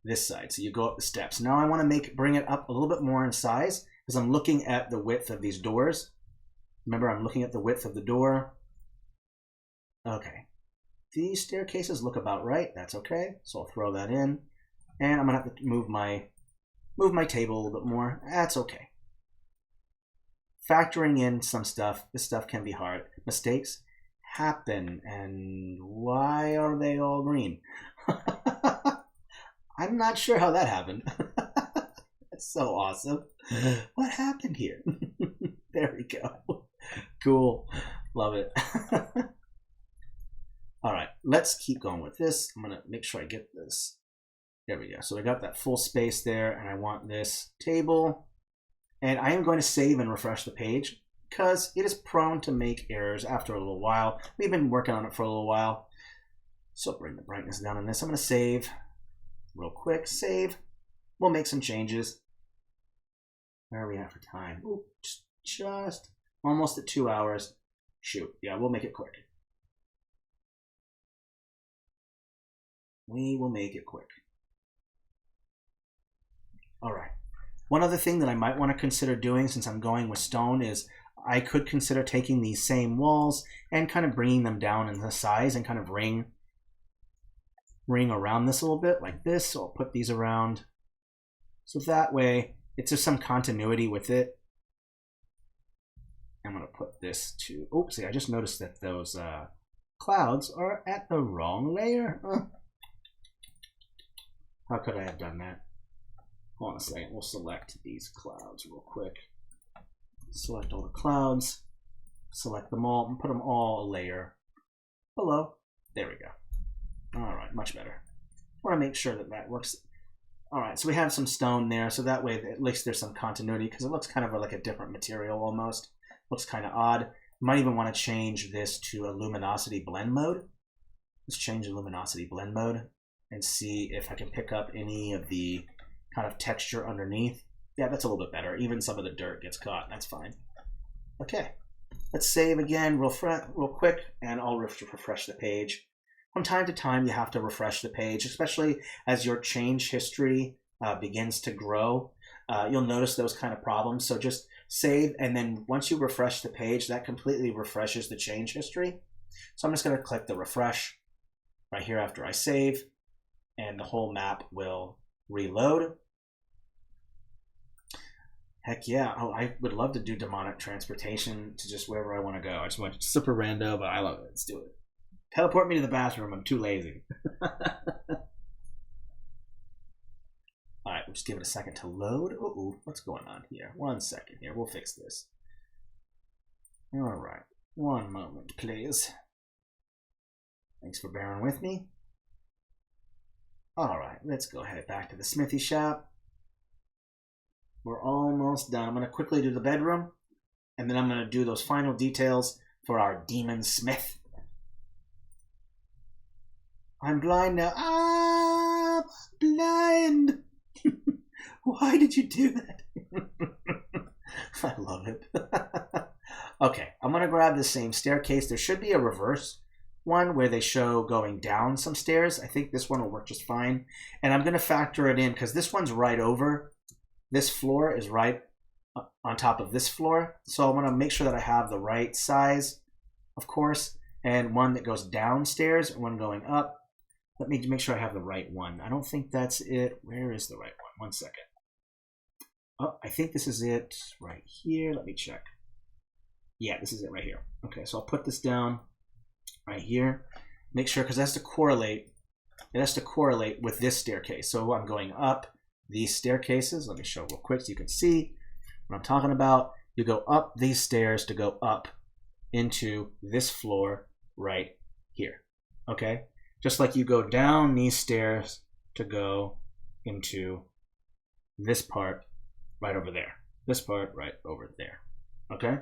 this side. So you go up the steps. Now I want to bring it up a little bit more in size because I'm looking at the width of these doors. Remember, I'm looking at the width of the door. Okay. These staircases look about right. That's okay. So I'll throw that in. And I'm going to have to move my table a little bit more. That's okay. Factoring in some stuff. This stuff can be hard. Mistakes happen. And why are they all green? I'm not sure how that happened. That's so awesome. What happened here? There we go. Cool. Love it. All right, let's keep going with this. I'm going to make sure I get this. There we go. So I got that full space there, and I want this table. And I am going to save and refresh the page because it is prone to make errors after a little while. We've been working on it for a little while. So bring the brightness down on this. I'm going to save. Real quick, save. We'll make some changes. Where are we at for time? Ooh, just almost at 2 hours. Shoot, yeah, we'll make it quick. We will make it quick. All right. One other thing that I might want to consider doing since I'm going with stone is I could consider taking these same walls and kind of bringing them down in the size and kind of ring around this a little bit like this. So I'll put these around. So that way it's just some continuity with it. I'm going to put this to, oopsie, I just noticed that those clouds are at the wrong layer. How could I have done that? Hold on a second, we'll select these clouds real quick. Select all the clouds, select them all, and put them all a layer below. There we go. All right, much better. I want to make sure that that works. All right, so we have some stone there, so that way at least there's some continuity because it looks kind of like a different material almost. Looks kind of odd. Might even want to change this to a luminosity blend mode. Let's change the luminosity blend mode and see if I can pick up any of the kind of texture underneath. Yeah, that's a little bit better. Even some of the dirt gets caught. That's fine. Okay, let's save again real quick, and I'll refresh the page. From time to time, you have to refresh the page, especially as your change history begins to grow. You'll notice those kind of problems. So just save, and then once you refresh the page, that completely refreshes the change history. So I'm just going to click the refresh right here after I save, and the whole map will reload. Heck yeah. Oh, I would love to do demonic transportation to just wherever I want to go. I just want super rando, but I love it. Let's do it. Teleport me to the bathroom. I'm too lazy. All right, we'll just give it a second to load. Uh-oh, what's going on here? 1 second here. We'll fix this. All right. 1 moment, please. Thanks for bearing with me. All right, let's go ahead back to the smithy shop. We're almost done. I'm going to quickly do the bedroom, and then I'm going to do those final details for our demon smith. I'm blind now. Ah, I'm blind. Why did you do that? I love it. Okay, I'm going to grab the same staircase. There should be a reverse one where they show going down some stairs. I think this one will work just fine. And I'm going to factor it in because this one's right over. This floor is right on top of this floor. So I want to make sure that I have the right size, of course, and one that goes downstairs and one going up. Let me make sure I have the right one. I don't think that's it. Where is the right one? 1 second. Oh, I think this is it right here. Let me check. Yeah, this is it right here. Okay, so I'll put this down right here. Make sure, because it has to correlate. It has to correlate with this staircase. So I'm going up these staircases. Let me show real quick so you can see what I'm talking about. You go up these stairs to go up into this floor right here. Okay? Just like you go down these stairs to go into this part right over there. This part right over there. Okay?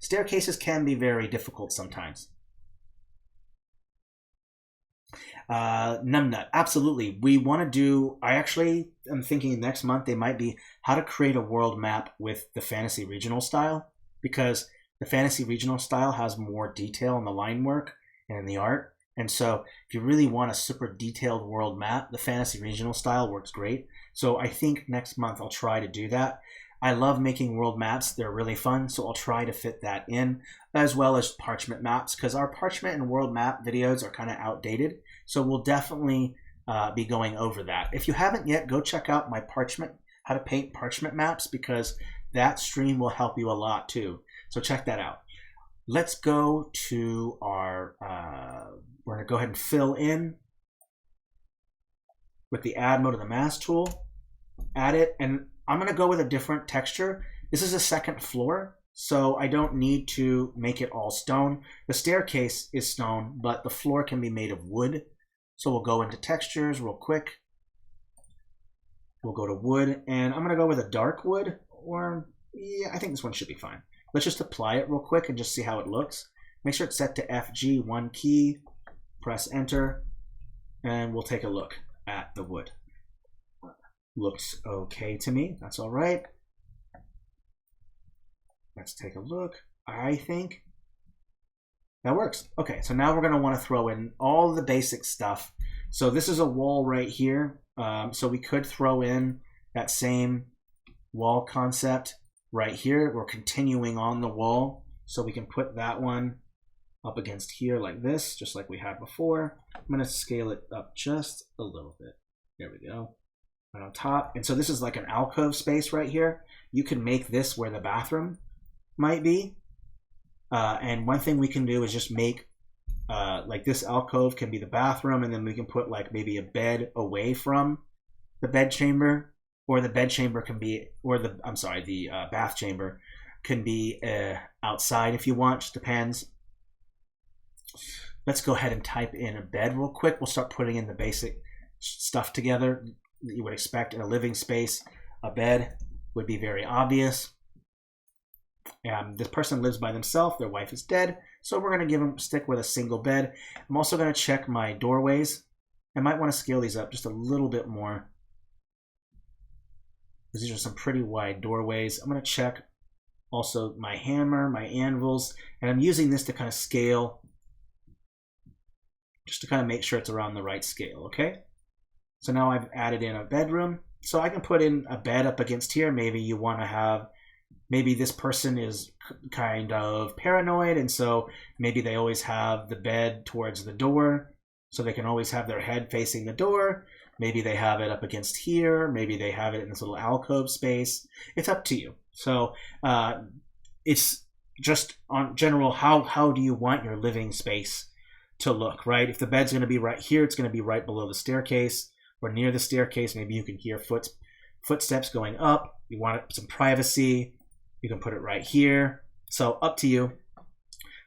Staircases can be very difficult sometimes. Numbnut, absolutely. We want to do, I actually am thinking next month they might be how to create a world map with the fantasy regional style, because the fantasy regional style has more detail in the line work and in the art. And so if you really want a super detailed world map, the fantasy regional style works great. So I think next month I'll try to do that. I love making world maps. They're really fun, so I'll try to fit that in, as well as parchment maps, because our parchment and world map videos are kind of outdated. So we'll definitely be going over that. If you haven't yet, go check out my parchment, how to paint parchment maps, because that stream will help you a lot too. So check that out. Let's go to our, we're going to go ahead and fill in with the add mode of the mask tool. Add it, and I'm going to go with a different texture. This is a second floor, so I don't need to make it all stone. The staircase is stone, but the floor can be made of wood. So we'll go into textures real quick. We'll go to wood, and I'm going to go with a dark wood, or yeah, I think this one should be fine. Let's just apply it real quick and just see how it looks. Make sure it's set to FG, one key, press enter, and we'll take a look at the wood. Looks okay to me. That's all right. Let's take a look. I think that works. Okay, so now we're going to want to throw in all the basic stuff. So this is a wall right here. So we could throw in that same wall concept right here. We're continuing on the wall. So we can put that one up against here like this, just like we had before. I'm going to scale it up just a little bit. There we go. Right on top. And so this is like an alcove space right here. You can make this where the bathroom might be. And one thing we can do is just make like this alcove can be the bathroom, and then we can put like maybe a bed away from the bed chamber, or the bed chamber can be, or the, I'm sorry, the bath chamber can be outside if you want, just depends. Let's go ahead and type in a bed real quick. We'll start putting in the basic stuff together that you would expect in a living space. A bed would be very obvious. This person lives by themselves. Their wife is dead. So we're going to stick with a single bed. I'm also going to check my doorways. I might want to scale these up just a little bit more, because these are some pretty wide doorways. I'm going to check also my hammer, my anvils, and I'm using this to kind of scale, just to kind of make sure it's around the right scale, okay? So now I've added in a bedroom. So I can put in a bed up against here. Maybe you want to have, maybe this person is kind of paranoid, and so maybe they always have the bed towards the door, so they can always have their head facing the door. Maybe they have it up against here. Maybe they have it in this little alcove space. It's up to you. So it's just on general, how do you want your living space to look, right? If the bed's going to be right here, it's going to be right below the staircase or near the staircase. Maybe you can hear footsteps going up. You want some privacy. You can put it right here. So up to you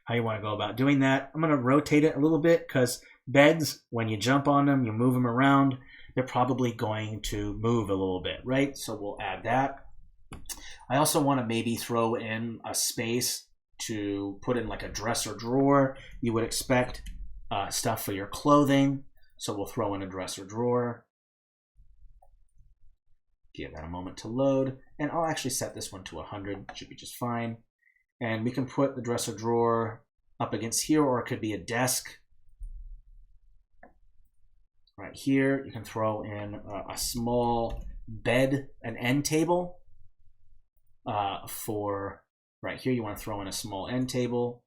how you want to go about doing that. I'm going to rotate it a little bit because beds, when you jump on them, you move them around, they're probably going to move a little bit, right? So we'll add that. I also want to maybe throw in a space to put in like a dresser drawer. You would expect stuff for your clothing. So we'll throw in a dresser drawer. Give that a moment to load. And I'll actually set this one to 100. Should be just fine. And we can put the dresser drawer up against here, or it could be a desk. Right here, you can throw in a small bed, an end table. For right here, you want to throw in a small end table.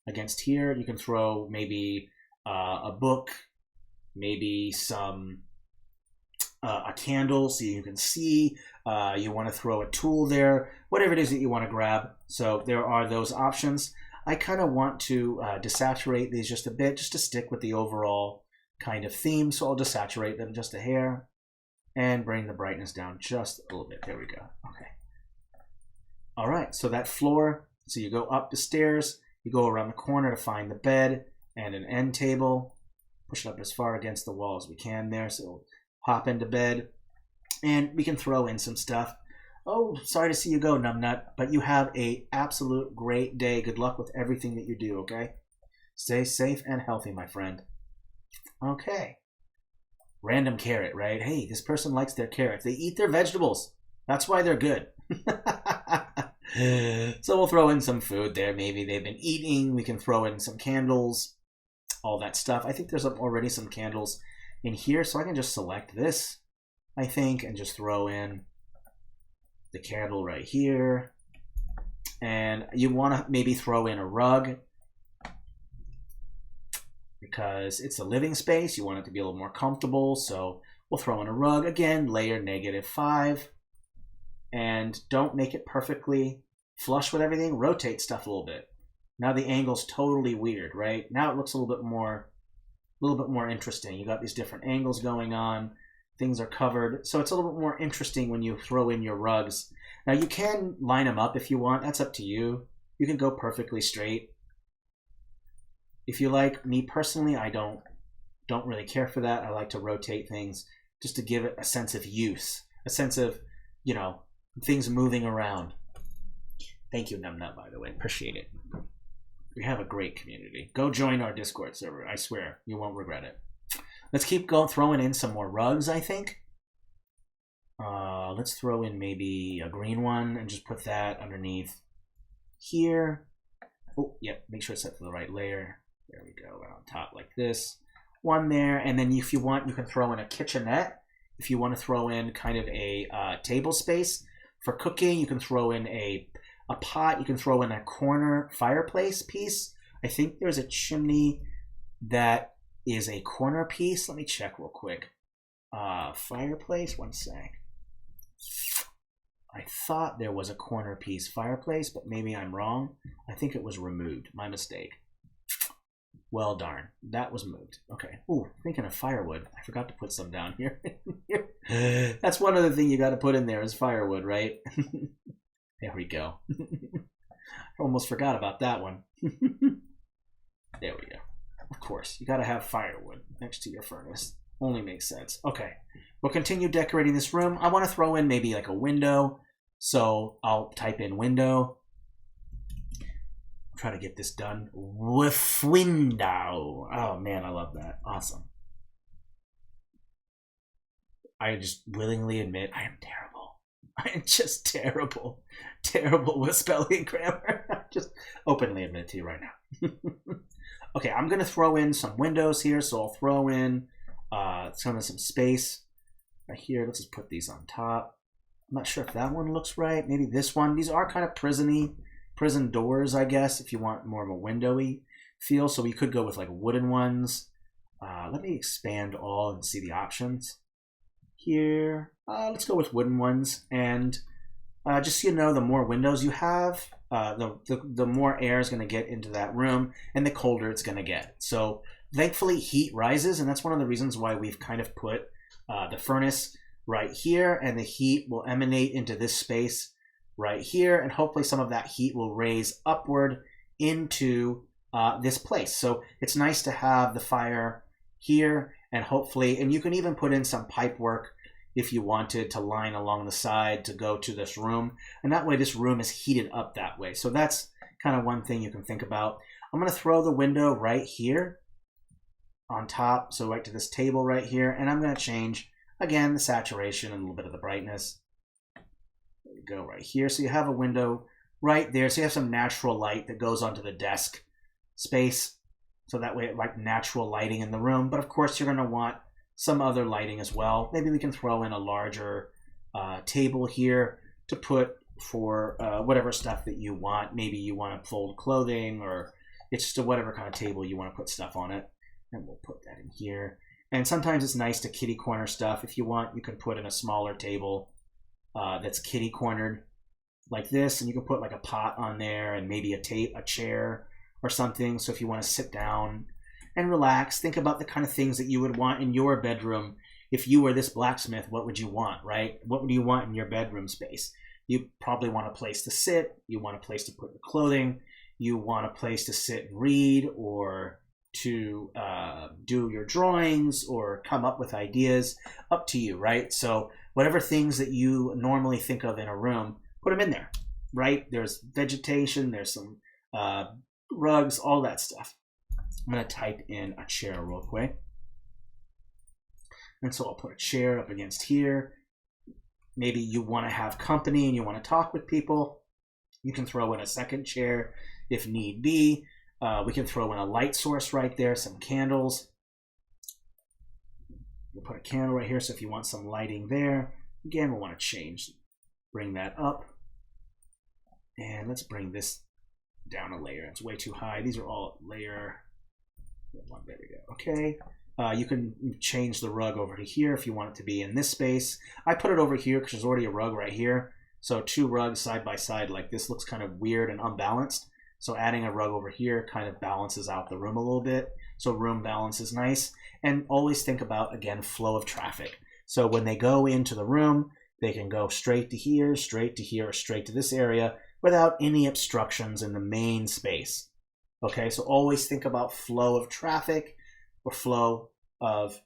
Against here, you can throw maybe a book, maybe some a candle so you can see. You want to throw a tool there, whatever it is that you want to grab. So there are those options. I kind of want to desaturate these just a bit, just to stick with the overall kind of theme. So I'll desaturate them just a hair and bring the brightness down just a little bit. There we go. Okay. All right, so that floor, so you go up the stairs, you go around the corner to find the bed and an end table, push it up as far against the wall as we can there, so we'll hop into bed, and we can throw in some stuff. Oh, sorry to see you go, Numbnut, but you have a absolute great day. Good luck with everything that you do, okay? Stay safe and healthy, my friend. Okay. Random carrot, right? Hey, this person likes their carrots. They eat their vegetables. That's why they're good. So we'll throw in some food there. Maybe they've been eating. We can throw in some candles, all that stuff. I think there's already some candles in here, so I can just select this, I think, and just throw in the candle right here. And you want to maybe throw in a rug because it's a living space. You want it to be a little more comfortable, so we'll throw in a rug. Again, layer -5. And don't make it perfectly flush with everything. Rotate stuff a little bit. Now the angle's totally weird, right? Now it looks a little bit more interesting. You got these different angles going on. Things are covered. So it's a little bit more interesting when you throw in your rugs. Now you can line them up if you want. That's up to you. You can go perfectly straight. If you like, me personally, I don't really care for that. I like to rotate things just to give it a sense of use, a sense of, you know, things moving around. Thank you, Numbnut, by the way. Appreciate it. We have a great community. Go join our Discord server. I swear, you won't regret it. Let's keep throwing in some more rugs, I think. Let's throw in maybe a green one and just put that underneath here. Oh, yep. Make sure it's set to the right layer. There we go. Right on top like this. One there. And then if you want, you can throw in a kitchenette. If you want to throw in kind of a table space for cooking, you can throw in a pot. You can throw in a corner fireplace piece. I think there's a chimney that is a corner piece. Let me check real quick. Fireplace, one sec. I thought there was a corner piece fireplace, but maybe I'm wrong. I think it was removed. My mistake. Well, darn. That was moved. Okay. Ooh, thinking of firewood. I forgot to put some down here. That's one other thing you got to put in there is firewood, right? There we go. Almost forgot about that one. There we go. Of course, you got to have firewood next to your furnace. Only makes sense. Okay. We'll continue decorating this room. I want to throw in maybe like a window. So I'll type in window. Try to get this done with window. Oh man, I love that. Awesome. I just willingly admit I am terrible. I am just terrible. Terrible with spelling and grammar. I just openly admit to you right now. Okay, I'm going to throw in some windows here. So I'll throw in some space right here. Let's just put these on top. I'm not sure if that one looks right. Maybe this one. These are kind of prison doors, I guess, if you want more of a windowy feel. So we could go with like wooden ones. Let me expand all and see the options here. Let's go with wooden ones. And just so you know, the more windows you have, the more air is going to get into that room and the colder it's going to get. So thankfully heat rises, and that's one of the reasons why we've kind of put the furnace right here, and the heat will emanate into this space right here, and hopefully some of that heat will raise upward into this place. So it's nice to have the fire here, and hopefully, and you can even put in some pipe work if you wanted to line along the side to go to this room, and that way this room is heated up that way. So that's kind of one thing you can think about. I'm going to throw the window right here on top, so right to this table right here, and I'm going to change again the saturation and a little bit of the brightness. There we go, right here. So you have a window right there, so you have some natural light that goes onto the desk space, so that way it like natural lighting in the room. But of course you're going to want some other lighting as well. Maybe we can throw in a larger table here to put for whatever stuff that you want. Maybe you want to fold clothing, or it's just a whatever kind of table you want to put stuff on it. And we'll put that in here. And sometimes it's nice to kitty corner stuff. If you want, you can put in a smaller table that's kitty cornered like this, and you can put like a pot on there and maybe a chair or something. So if you want to sit down and relax, think about the kind of things that you would want in your bedroom. If you were this blacksmith, what would you want, right? What would you want in your bedroom space? You probably want a place to sit. You want a place to put your clothing. You want a place to sit and read, or to do your drawings, or come up with ideas. Up to you, right? So whatever things that you normally think of in a room, put them in there, right? There's vegetation, there's some rugs, all that stuff. I'm going to type in a chair real quick. And so I'll put a chair up against here. Maybe you want to have company and you want to talk with people. You can throw in a second chair if need be. We can throw in a light source right there, some candles. We'll put a candle right here, so if you want some lighting there. Again, we'll want to bring that up. And let's bring this down a layer. It's way too high. These are all layer. There we go. Okay. You can change the rug over to here if you want it to be in this space. I put it over here because there's already a rug right here. So two rugs side by side like this looks kind of weird and unbalanced. So adding a rug over here kind of balances out the room a little bit. So room balance is nice. And always think about, again, flow of traffic. So when they go into the room, they can go straight to here, or straight to this area without any obstructions in the main space. Okay, so always think about flow of traffic, or flow of,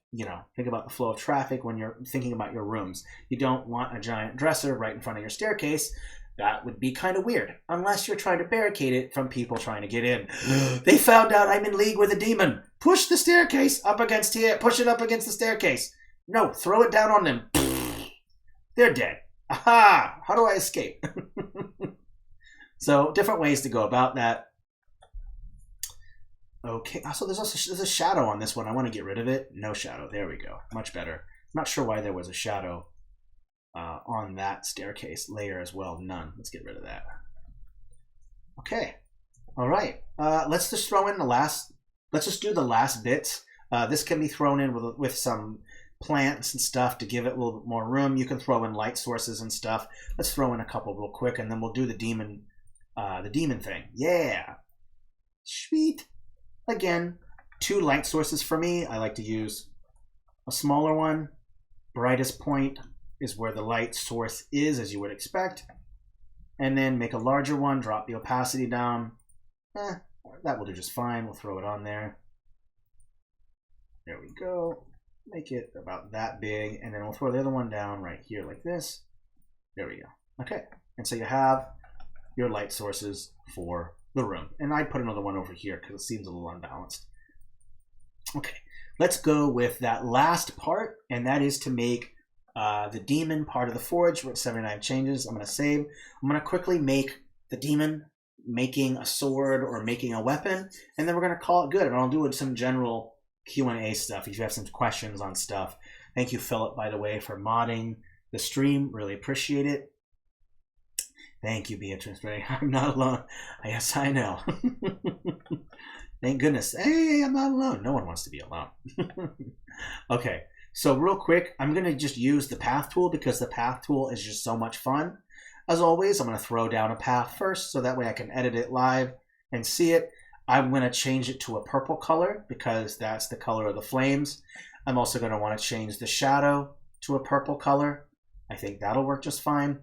think about the flow of traffic when you're thinking about your rooms. You don't want a giant dresser right in front of your staircase. That would be kind of weird, unless you're trying to barricade it from people trying to get in. They found out I'm in league with a demon. Push the staircase up against here. Push it up against the staircase. No, throw it down on them. They're dead. Aha! How do I escape? So different ways to go about that. Okay, so there's a shadow on this one. I want to get rid of it. No shadow. There we go. Much better. I'm not sure why there was a shadow on that staircase layer as well. None. Let's get rid of that. Okay. All right. Let's just throw in the last. Let's just do the last bits. This can be thrown in with some plants and stuff to give it a little bit more room. You can throw in light sources and stuff. Let's throw in a couple real quick, and then we'll do the demon thing. Yeah. Sweet. Again, 2 light sources for me. I like to use a smaller one. Brightest point is where the light source is, as you would expect. And then make a larger one, drop the opacity down. That will do just fine. We'll throw it on there. There we go. Make it about that big. And then we'll throw the other one down right here like this. There we go. Okay. And so you have your light sources for the room. And I put another one over here because it seems a little unbalanced. Okay. Let's go with that last part, and that is to make the demon part of the forge. We're at 79 changes. I'm going to save. I'm going to quickly make the demon making a sword or making a weapon, and then we're going to call it good. And I'll do some general Q&A stuff if you have some questions on stuff. Thank you, Philip, by the way, for modding the stream. Really appreciate it. Thank you, Beatrice. I'm not alone. Yes, I know. Thank goodness. Hey, I'm not alone. No one wants to be alone. Okay, so real quick, I'm going to just use the path tool because the path tool is just so much fun. As always, I'm going to throw down a path first so that way I can edit it live and see it. I'm going to change it to a purple color because that's the color of the flames. I'm also going to want to change the shadow to a purple color. I think that'll work just fine.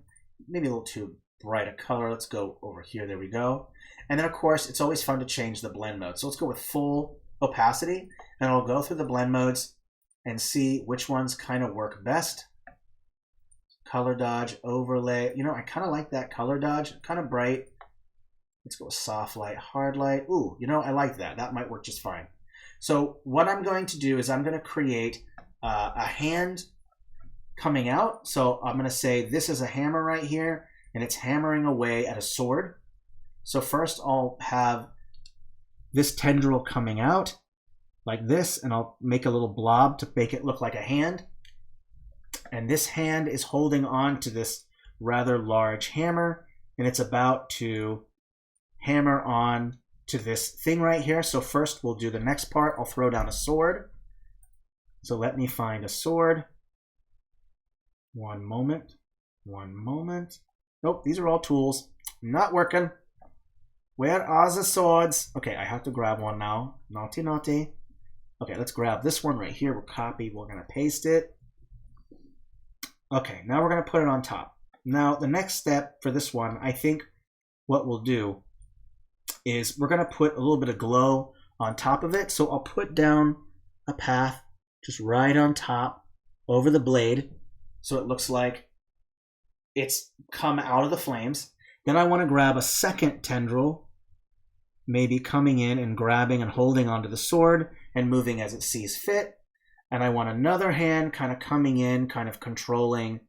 Maybe a little too bright a color. Let's go over here. There we go. And then, of course, it's always fun to change the blend mode. So let's go with full opacity, and I'll go through the blend modes and see which ones kind of work best. Color dodge, overlay. You know, I kind of like that color dodge. Kind of bright. Let's go with soft light, hard light. Ooh, you know, I like that. That might work just fine. So what I'm going to do is I'm going to create a hand coming out. So I'm going to say this is a hammer right here, and it's hammering away at a sword. So first I'll have this tendril coming out like this, and I'll make a little blob to make it look like a hand. And this hand is holding on to this rather large hammer, and it's about to hammer on to this thing right here. So first we'll do the next part. I'll throw down a sword. So let me find a sword. One moment. One moment. Nope, these are all tools. Not working. Where are the swords? Okay, I have to grab one now. Naughty, naughty. Okay, let's grab this one right here. We'll copy. We're going to paste it. Okay, now we're going to put it on top. Now, the next step for this one, I think what we'll do is we're going to put a little bit of glow on top of it. So I'll put down a path just right on top over the blade so it looks like it's come out of the flames. Then I want to grab a second tendril, maybe coming in and grabbing and holding onto the sword and moving as it sees fit. And I want another hand kind of coming in, kind of controlling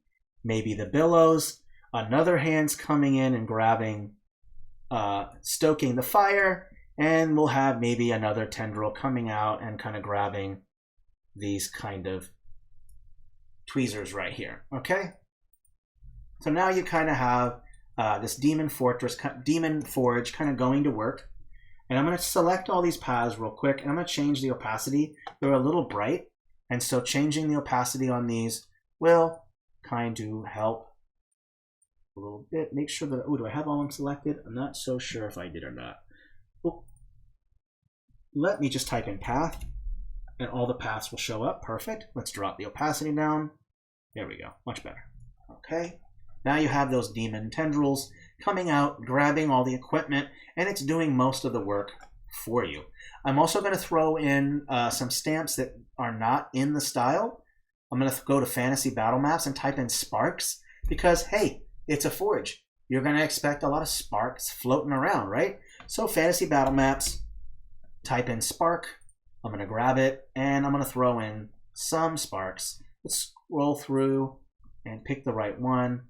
maybe the billows. Another hand's coming in and grabbing, stoking the fire. And we'll have maybe another tendril coming out and kind of grabbing these kind of tweezers right here. Okay? So now you kind of have this Demon Forge kind of going to work. And I'm going to select all these paths real quick, and I'm going to change the opacity. They're a little bright, and so changing the opacity on these will kind of help a little bit. Make sure that, oh, do I have all of them selected? I'm not so sure if I did or not. Oh, let me just type in path, and all the paths will show up. Perfect. Let's drop the opacity down. There we go. Much better. Okay. Now you have those demon tendrils coming out, grabbing all the equipment, and it's doing most of the work for you. I'm also going to throw in some stamps that are not in the style. I'm going to go to Fantasy Battle Maps and type in sparks because, hey, it's a forge. You're going to expect a lot of sparks floating around, right? So Fantasy Battle Maps, type in spark. I'm going to grab it, and I'm going to throw in some sparks. Let's scroll through and pick the right one.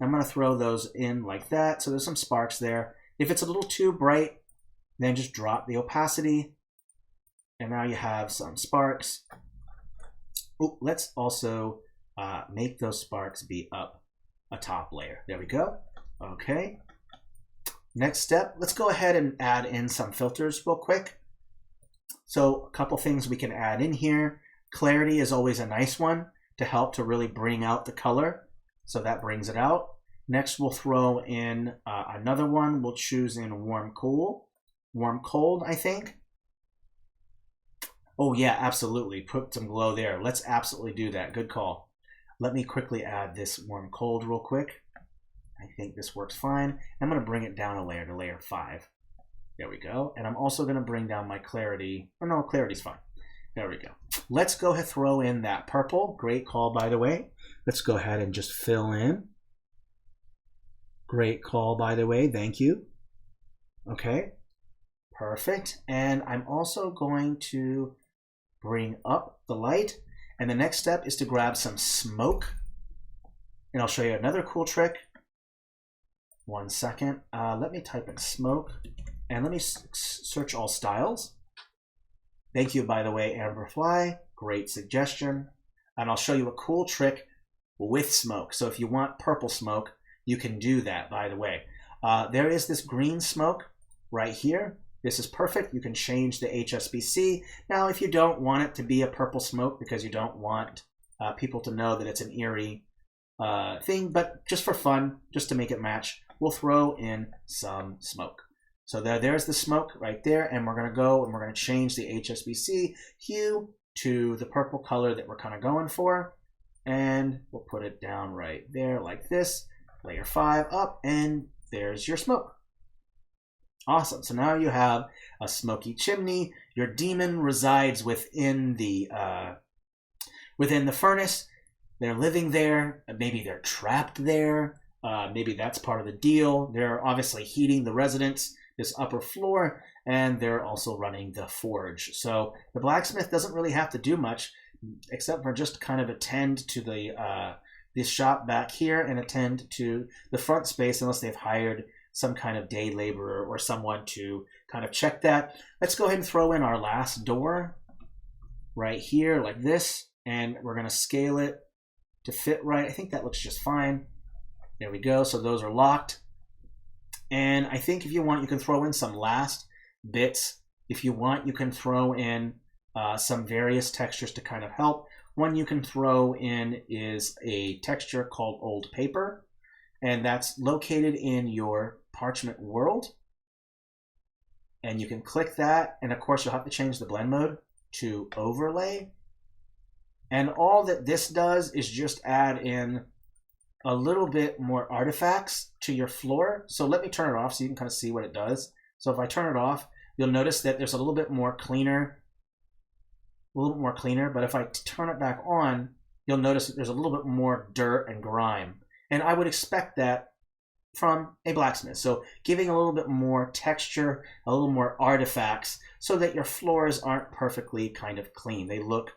I'm going to throw those in like that. So there's some sparks there. If it's a little too bright, then just drop the opacity. And now you have some sparks. Oh, let's also make those sparks be up a top layer. There we go. Okay. Next step, let's go ahead and add in some filters real quick. So a couple things we can add in here. Clarity is always a nice one to help to really bring out the color. So that brings it out. Next, we'll throw in another one. We'll choose in warm, cool. Warm, cold, I think. Oh, yeah, absolutely. Put some glow there. Let's absolutely do that. Good call. Let me quickly add this warm, cold real quick. I think this works fine. I'm going to bring it down a layer to layer 5. There we go. And I'm also going to bring down my clarity. Oh, no, clarity's fine. There we go. Let's go ahead and throw in that purple. Great call, by the way. Let's go ahead and just fill in. Great call, by the way. Thank you. Okay. Perfect. And I'm also going to bring up the light. And the next step is to grab some smoke. And I'll show you another cool trick. 1 second. Let me type in smoke. And let me search all styles. Thank you, by the way, Amberfly. Great suggestion. And I'll show you a cool trick with smoke. So if you want purple smoke, you can do that, by the way. There is this green smoke right here. This is perfect. You can change the HSBC. Now, if you don't want it to be a purple smoke because you don't want people to know that it's an eerie thing, but just for fun, just to make it match, we'll throw in some smoke. So there's the smoke right there, and we're going to go and we're going to change the HSBC hue to the purple color that we're kind of going for, and we'll put it down right there like this. Layer 5 up, and there's your smoke. Awesome. So now you have a smoky chimney. Your demon resides within the furnace. They're living there. Maybe they're trapped there. Maybe that's part of the deal. They're obviously heating the residence, this upper floor, and they're also running the forge. So the blacksmith doesn't really have to do much except for just kind of attend to the this shop back here and attend to the front space, unless they've hired some kind of day laborer or someone to kind of check that. Let's go ahead and throw in our last door right here like this, and we're going to scale it to fit right. I think that looks just fine. There we go. So those are locked. And I think if you want, you can throw in some last bits. If you want, you can throw in some various textures to kind of help. One you can throw in is a texture called Old Paper, and that's located in your parchment world. And you can click that, and of course you'll have to change the blend mode to overlay. And all that this does is just add in a little bit more artifacts to your floor. So let me turn it off so you can kind of see what it does. So if I turn it off, you'll notice that there's a little bit more cleaner, but if I turn it back on, you'll notice that there's a little bit more dirt and grime. And I would expect that from a blacksmith. So giving a little bit more texture, a little more artifacts, so that your floors aren't perfectly kind of clean. They look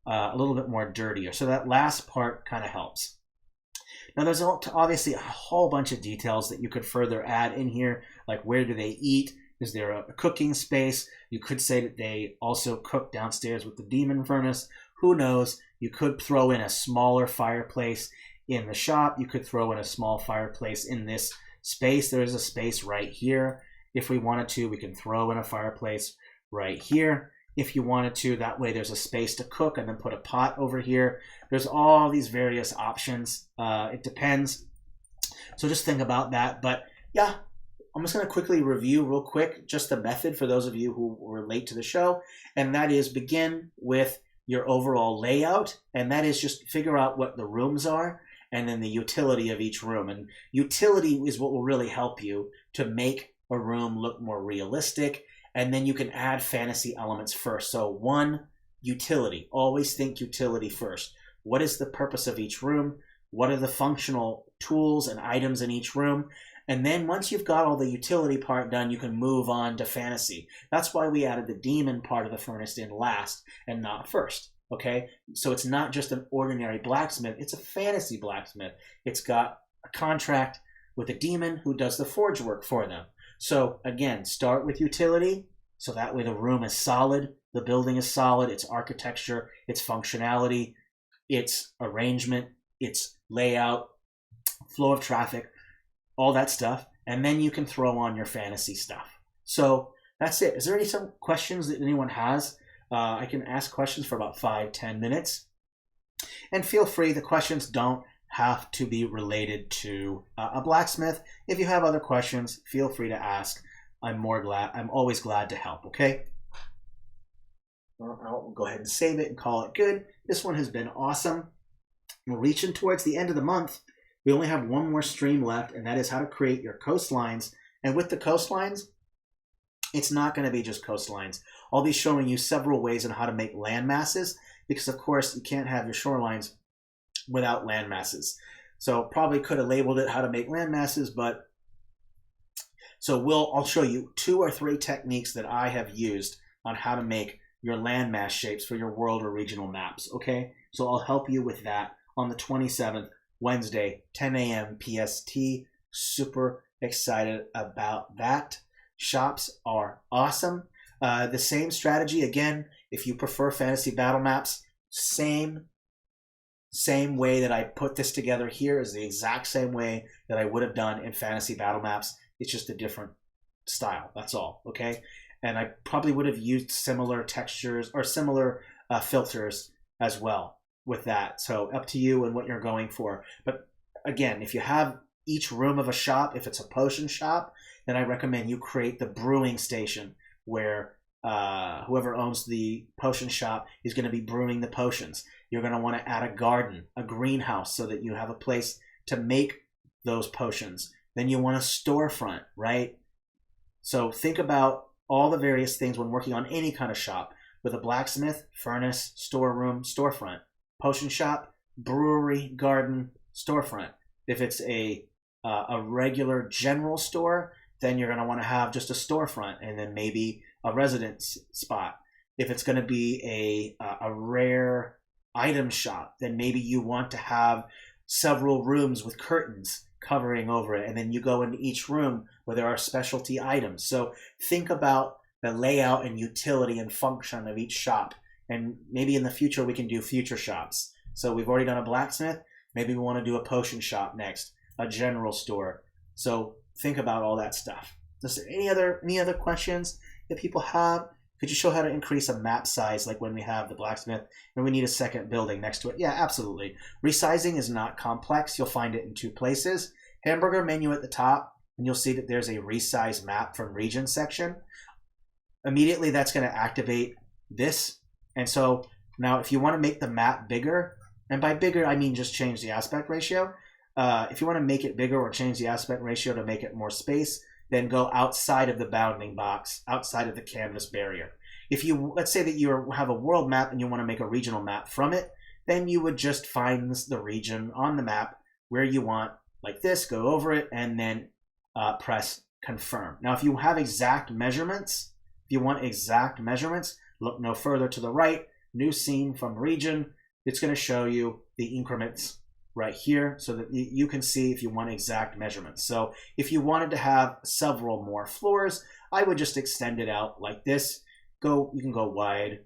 a little bit more dirtier. So that last part kind of helps. Now there's obviously a whole bunch of details that you could further add in here, like where do they eat? Is there a cooking space? You could say that they also cook downstairs with the demon furnace. Who knows? You could throw in a smaller fireplace in the shop. You could throw in a small fireplace in this space. There is a space right here. If we wanted to, we can throw in a fireplace right here. If you wanted to, that way there's a space to cook and then put a pot over here. There's all these various options. It depends. So just think about that. But yeah, I'm just going to quickly review real quick just the method for those of you who were late to the show. And that is begin with your overall layout. And that is just figure out what the rooms are and then the utility of each room. And utility is what will really help you to make a room look more realistic. And then you can add fantasy elements first. So one, utility. Always think utility first. What is the purpose of each room? What are the functional tools and items in each room? And then once you've got all the utility part done, you can move on to fantasy. That's why we added the demon part of the furnace in last and not first. Okay? So it's not just an ordinary blacksmith. It's a fantasy blacksmith. It's got a contract with a demon who does the forge work for them. So again, start with utility, so that way the room is solid, the building is solid, its architecture, its functionality, its arrangement, its layout, flow of traffic, all that stuff, and then you can throw on your fantasy stuff. So that's it. Is there some questions that anyone has? I can ask questions for about 5-10 minutes. And feel free, the questions don't have to be related to a blacksmith. If you have other questions, feel free to ask. I'm always glad to help, okay? I'll go ahead and save it and call it good. This one has been awesome. We're reaching towards the end of the month. We only have one more stream left, and that is how to create your coastlines. And with the coastlines, it's not going to be just coastlines. I'll be showing you several ways on how to make land masses, because of course you can't have your shorelines without land masses. So probably could have labeled it how to make land masses, but so I'll show you 2 or 3 techniques that I have used on how to make your landmass shapes for your world or regional maps, okay? So I'll help you with that on the 27th, Wednesday, 10 a.m. PST. Super excited about that. Shops are awesome. The same strategy, again, if you prefer fantasy battle maps, same way that I put this together here is the exact same way that I would have done in fantasy battle maps. It's just a different style, that's all, okay? And I probably would have used similar textures or similar filters as well with that. So up to you and what you're going for. But again, if you have each room of a shop, if it's a potion shop, then I recommend you create the brewing station where whoever owns the potion shop is going to be brewing the potions. You're going to want to add a garden, a greenhouse, so that you have a place to make those potions. Then you want a storefront, right? So think about all the various things when working on any kind of shop. With a blacksmith, furnace, storeroom, storefront. Potion shop, brewery, garden, storefront. If it's a regular general store, then you're going to want to have just a storefront and then maybe a residence spot. If it's going to be a rare item shop, then maybe you want to have several rooms with curtains covering over it, and then you go into each room where there are specialty items. So think about the layout and utility and function of each shop, and maybe in the future we can do future shops. So we've already done a blacksmith, maybe we want to do a potion shop next, a general store. So think about all that stuff. Is there any other questions that people have? Could you show how to increase a map size, like when we have the blacksmith and we need a second building next to it? Yeah, absolutely. Resizing is not complex. You'll find it in 2 places. Hamburger menu at the top, and you'll see that there's a resize map from region section. Immediately that's going to activate this. And so now if you want to make the map bigger, and by bigger I mean just change the aspect ratio. If you want to make it bigger or change the aspect ratio to make it more space, then go outside of the bounding box, outside of the canvas barrier. If you, let's say that you have a world map and you want to make a regional map from it, then you would just find the region on the map where you want, like this, go over it, and then press confirm. Now, if you have exact measurements, if you want exact measurements, look no further to the right, new scene from region. It's going to show you the increments right here so that you can see if you want exact measurements. So if you wanted to have several more floors, I would just extend it out like this. You can go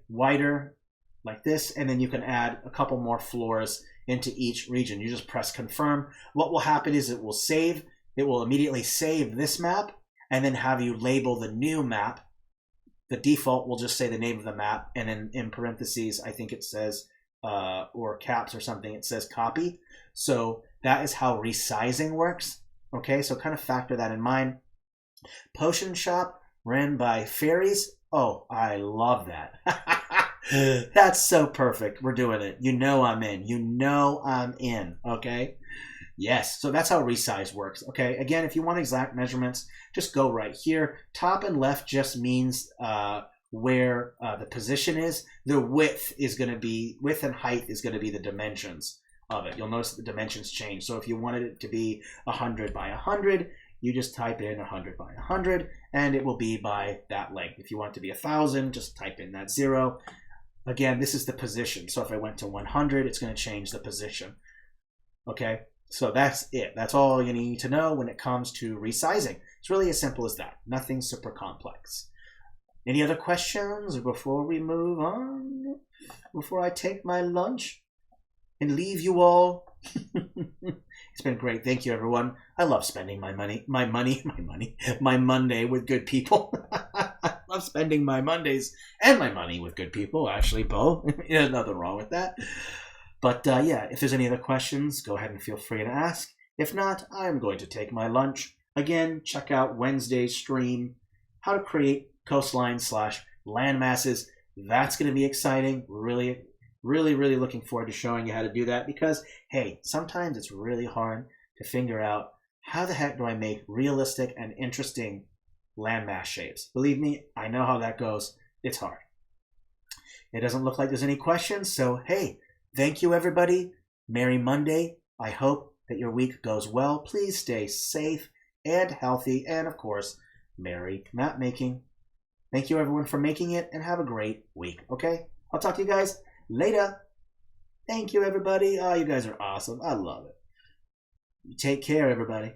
wider like this, and then you can add a couple more floors into each region. You just press confirm. What will happen is it will save. It will immediately save this map and then have you label the new map. The default will just say the name of the map, and then in parentheses, I think it says, or caps or something, it says copy. So that is how resizing works. Okay, so kind of factor that in mind. Potion shop ran by fairies. Oh, I love that. That's so perfect. We're doing it. You know I'm in. You know I'm in. Okay. Yes. So that's how resize works. Okay. Again, if you want exact measurements, just go right here. Top and left just means where the position is. The width is going to be, width and height is going to be the dimensions of it. You'll notice that the dimensions change. So if you wanted it to be 100 by 100, you just type in 100 by 100 and it will be by that length. If you want it to be 1,000, just type in that 0. Again, this is the position. So if I went to 100, it's going to change the position. Okay, so that's it. That's all you need to know when it comes to resizing. It's really as simple as that. Nothing super complex. Any other questions before we move on? Before I take my lunch and leave you all? It's been great. Thank you, everyone. I love spending my Monday with good people. I love spending my Mondays and my money with good people, actually, both. There's nothing wrong with that. But yeah, if there's any other questions, go ahead and feel free to ask. If not, I'm going to take my lunch. Again, check out Wednesday's stream, how to create coastline/land masses. That's going to be exciting. Really looking forward to showing you how to do that, because hey, sometimes it's really hard to figure out how the heck do I make realistic and interesting landmass shapes. Believe me, I know how that goes. It's hard. It doesn't look like there's any questions, so hey, thank you everybody. Merry Monday. I hope that your week goes well. Please stay safe and healthy, and of course, merry map making. Thank you everyone for making it, and have a great week, okay? I'll talk to you guys later. Thank you, everybody. Oh, you guys are awesome. I love it. Take care, everybody.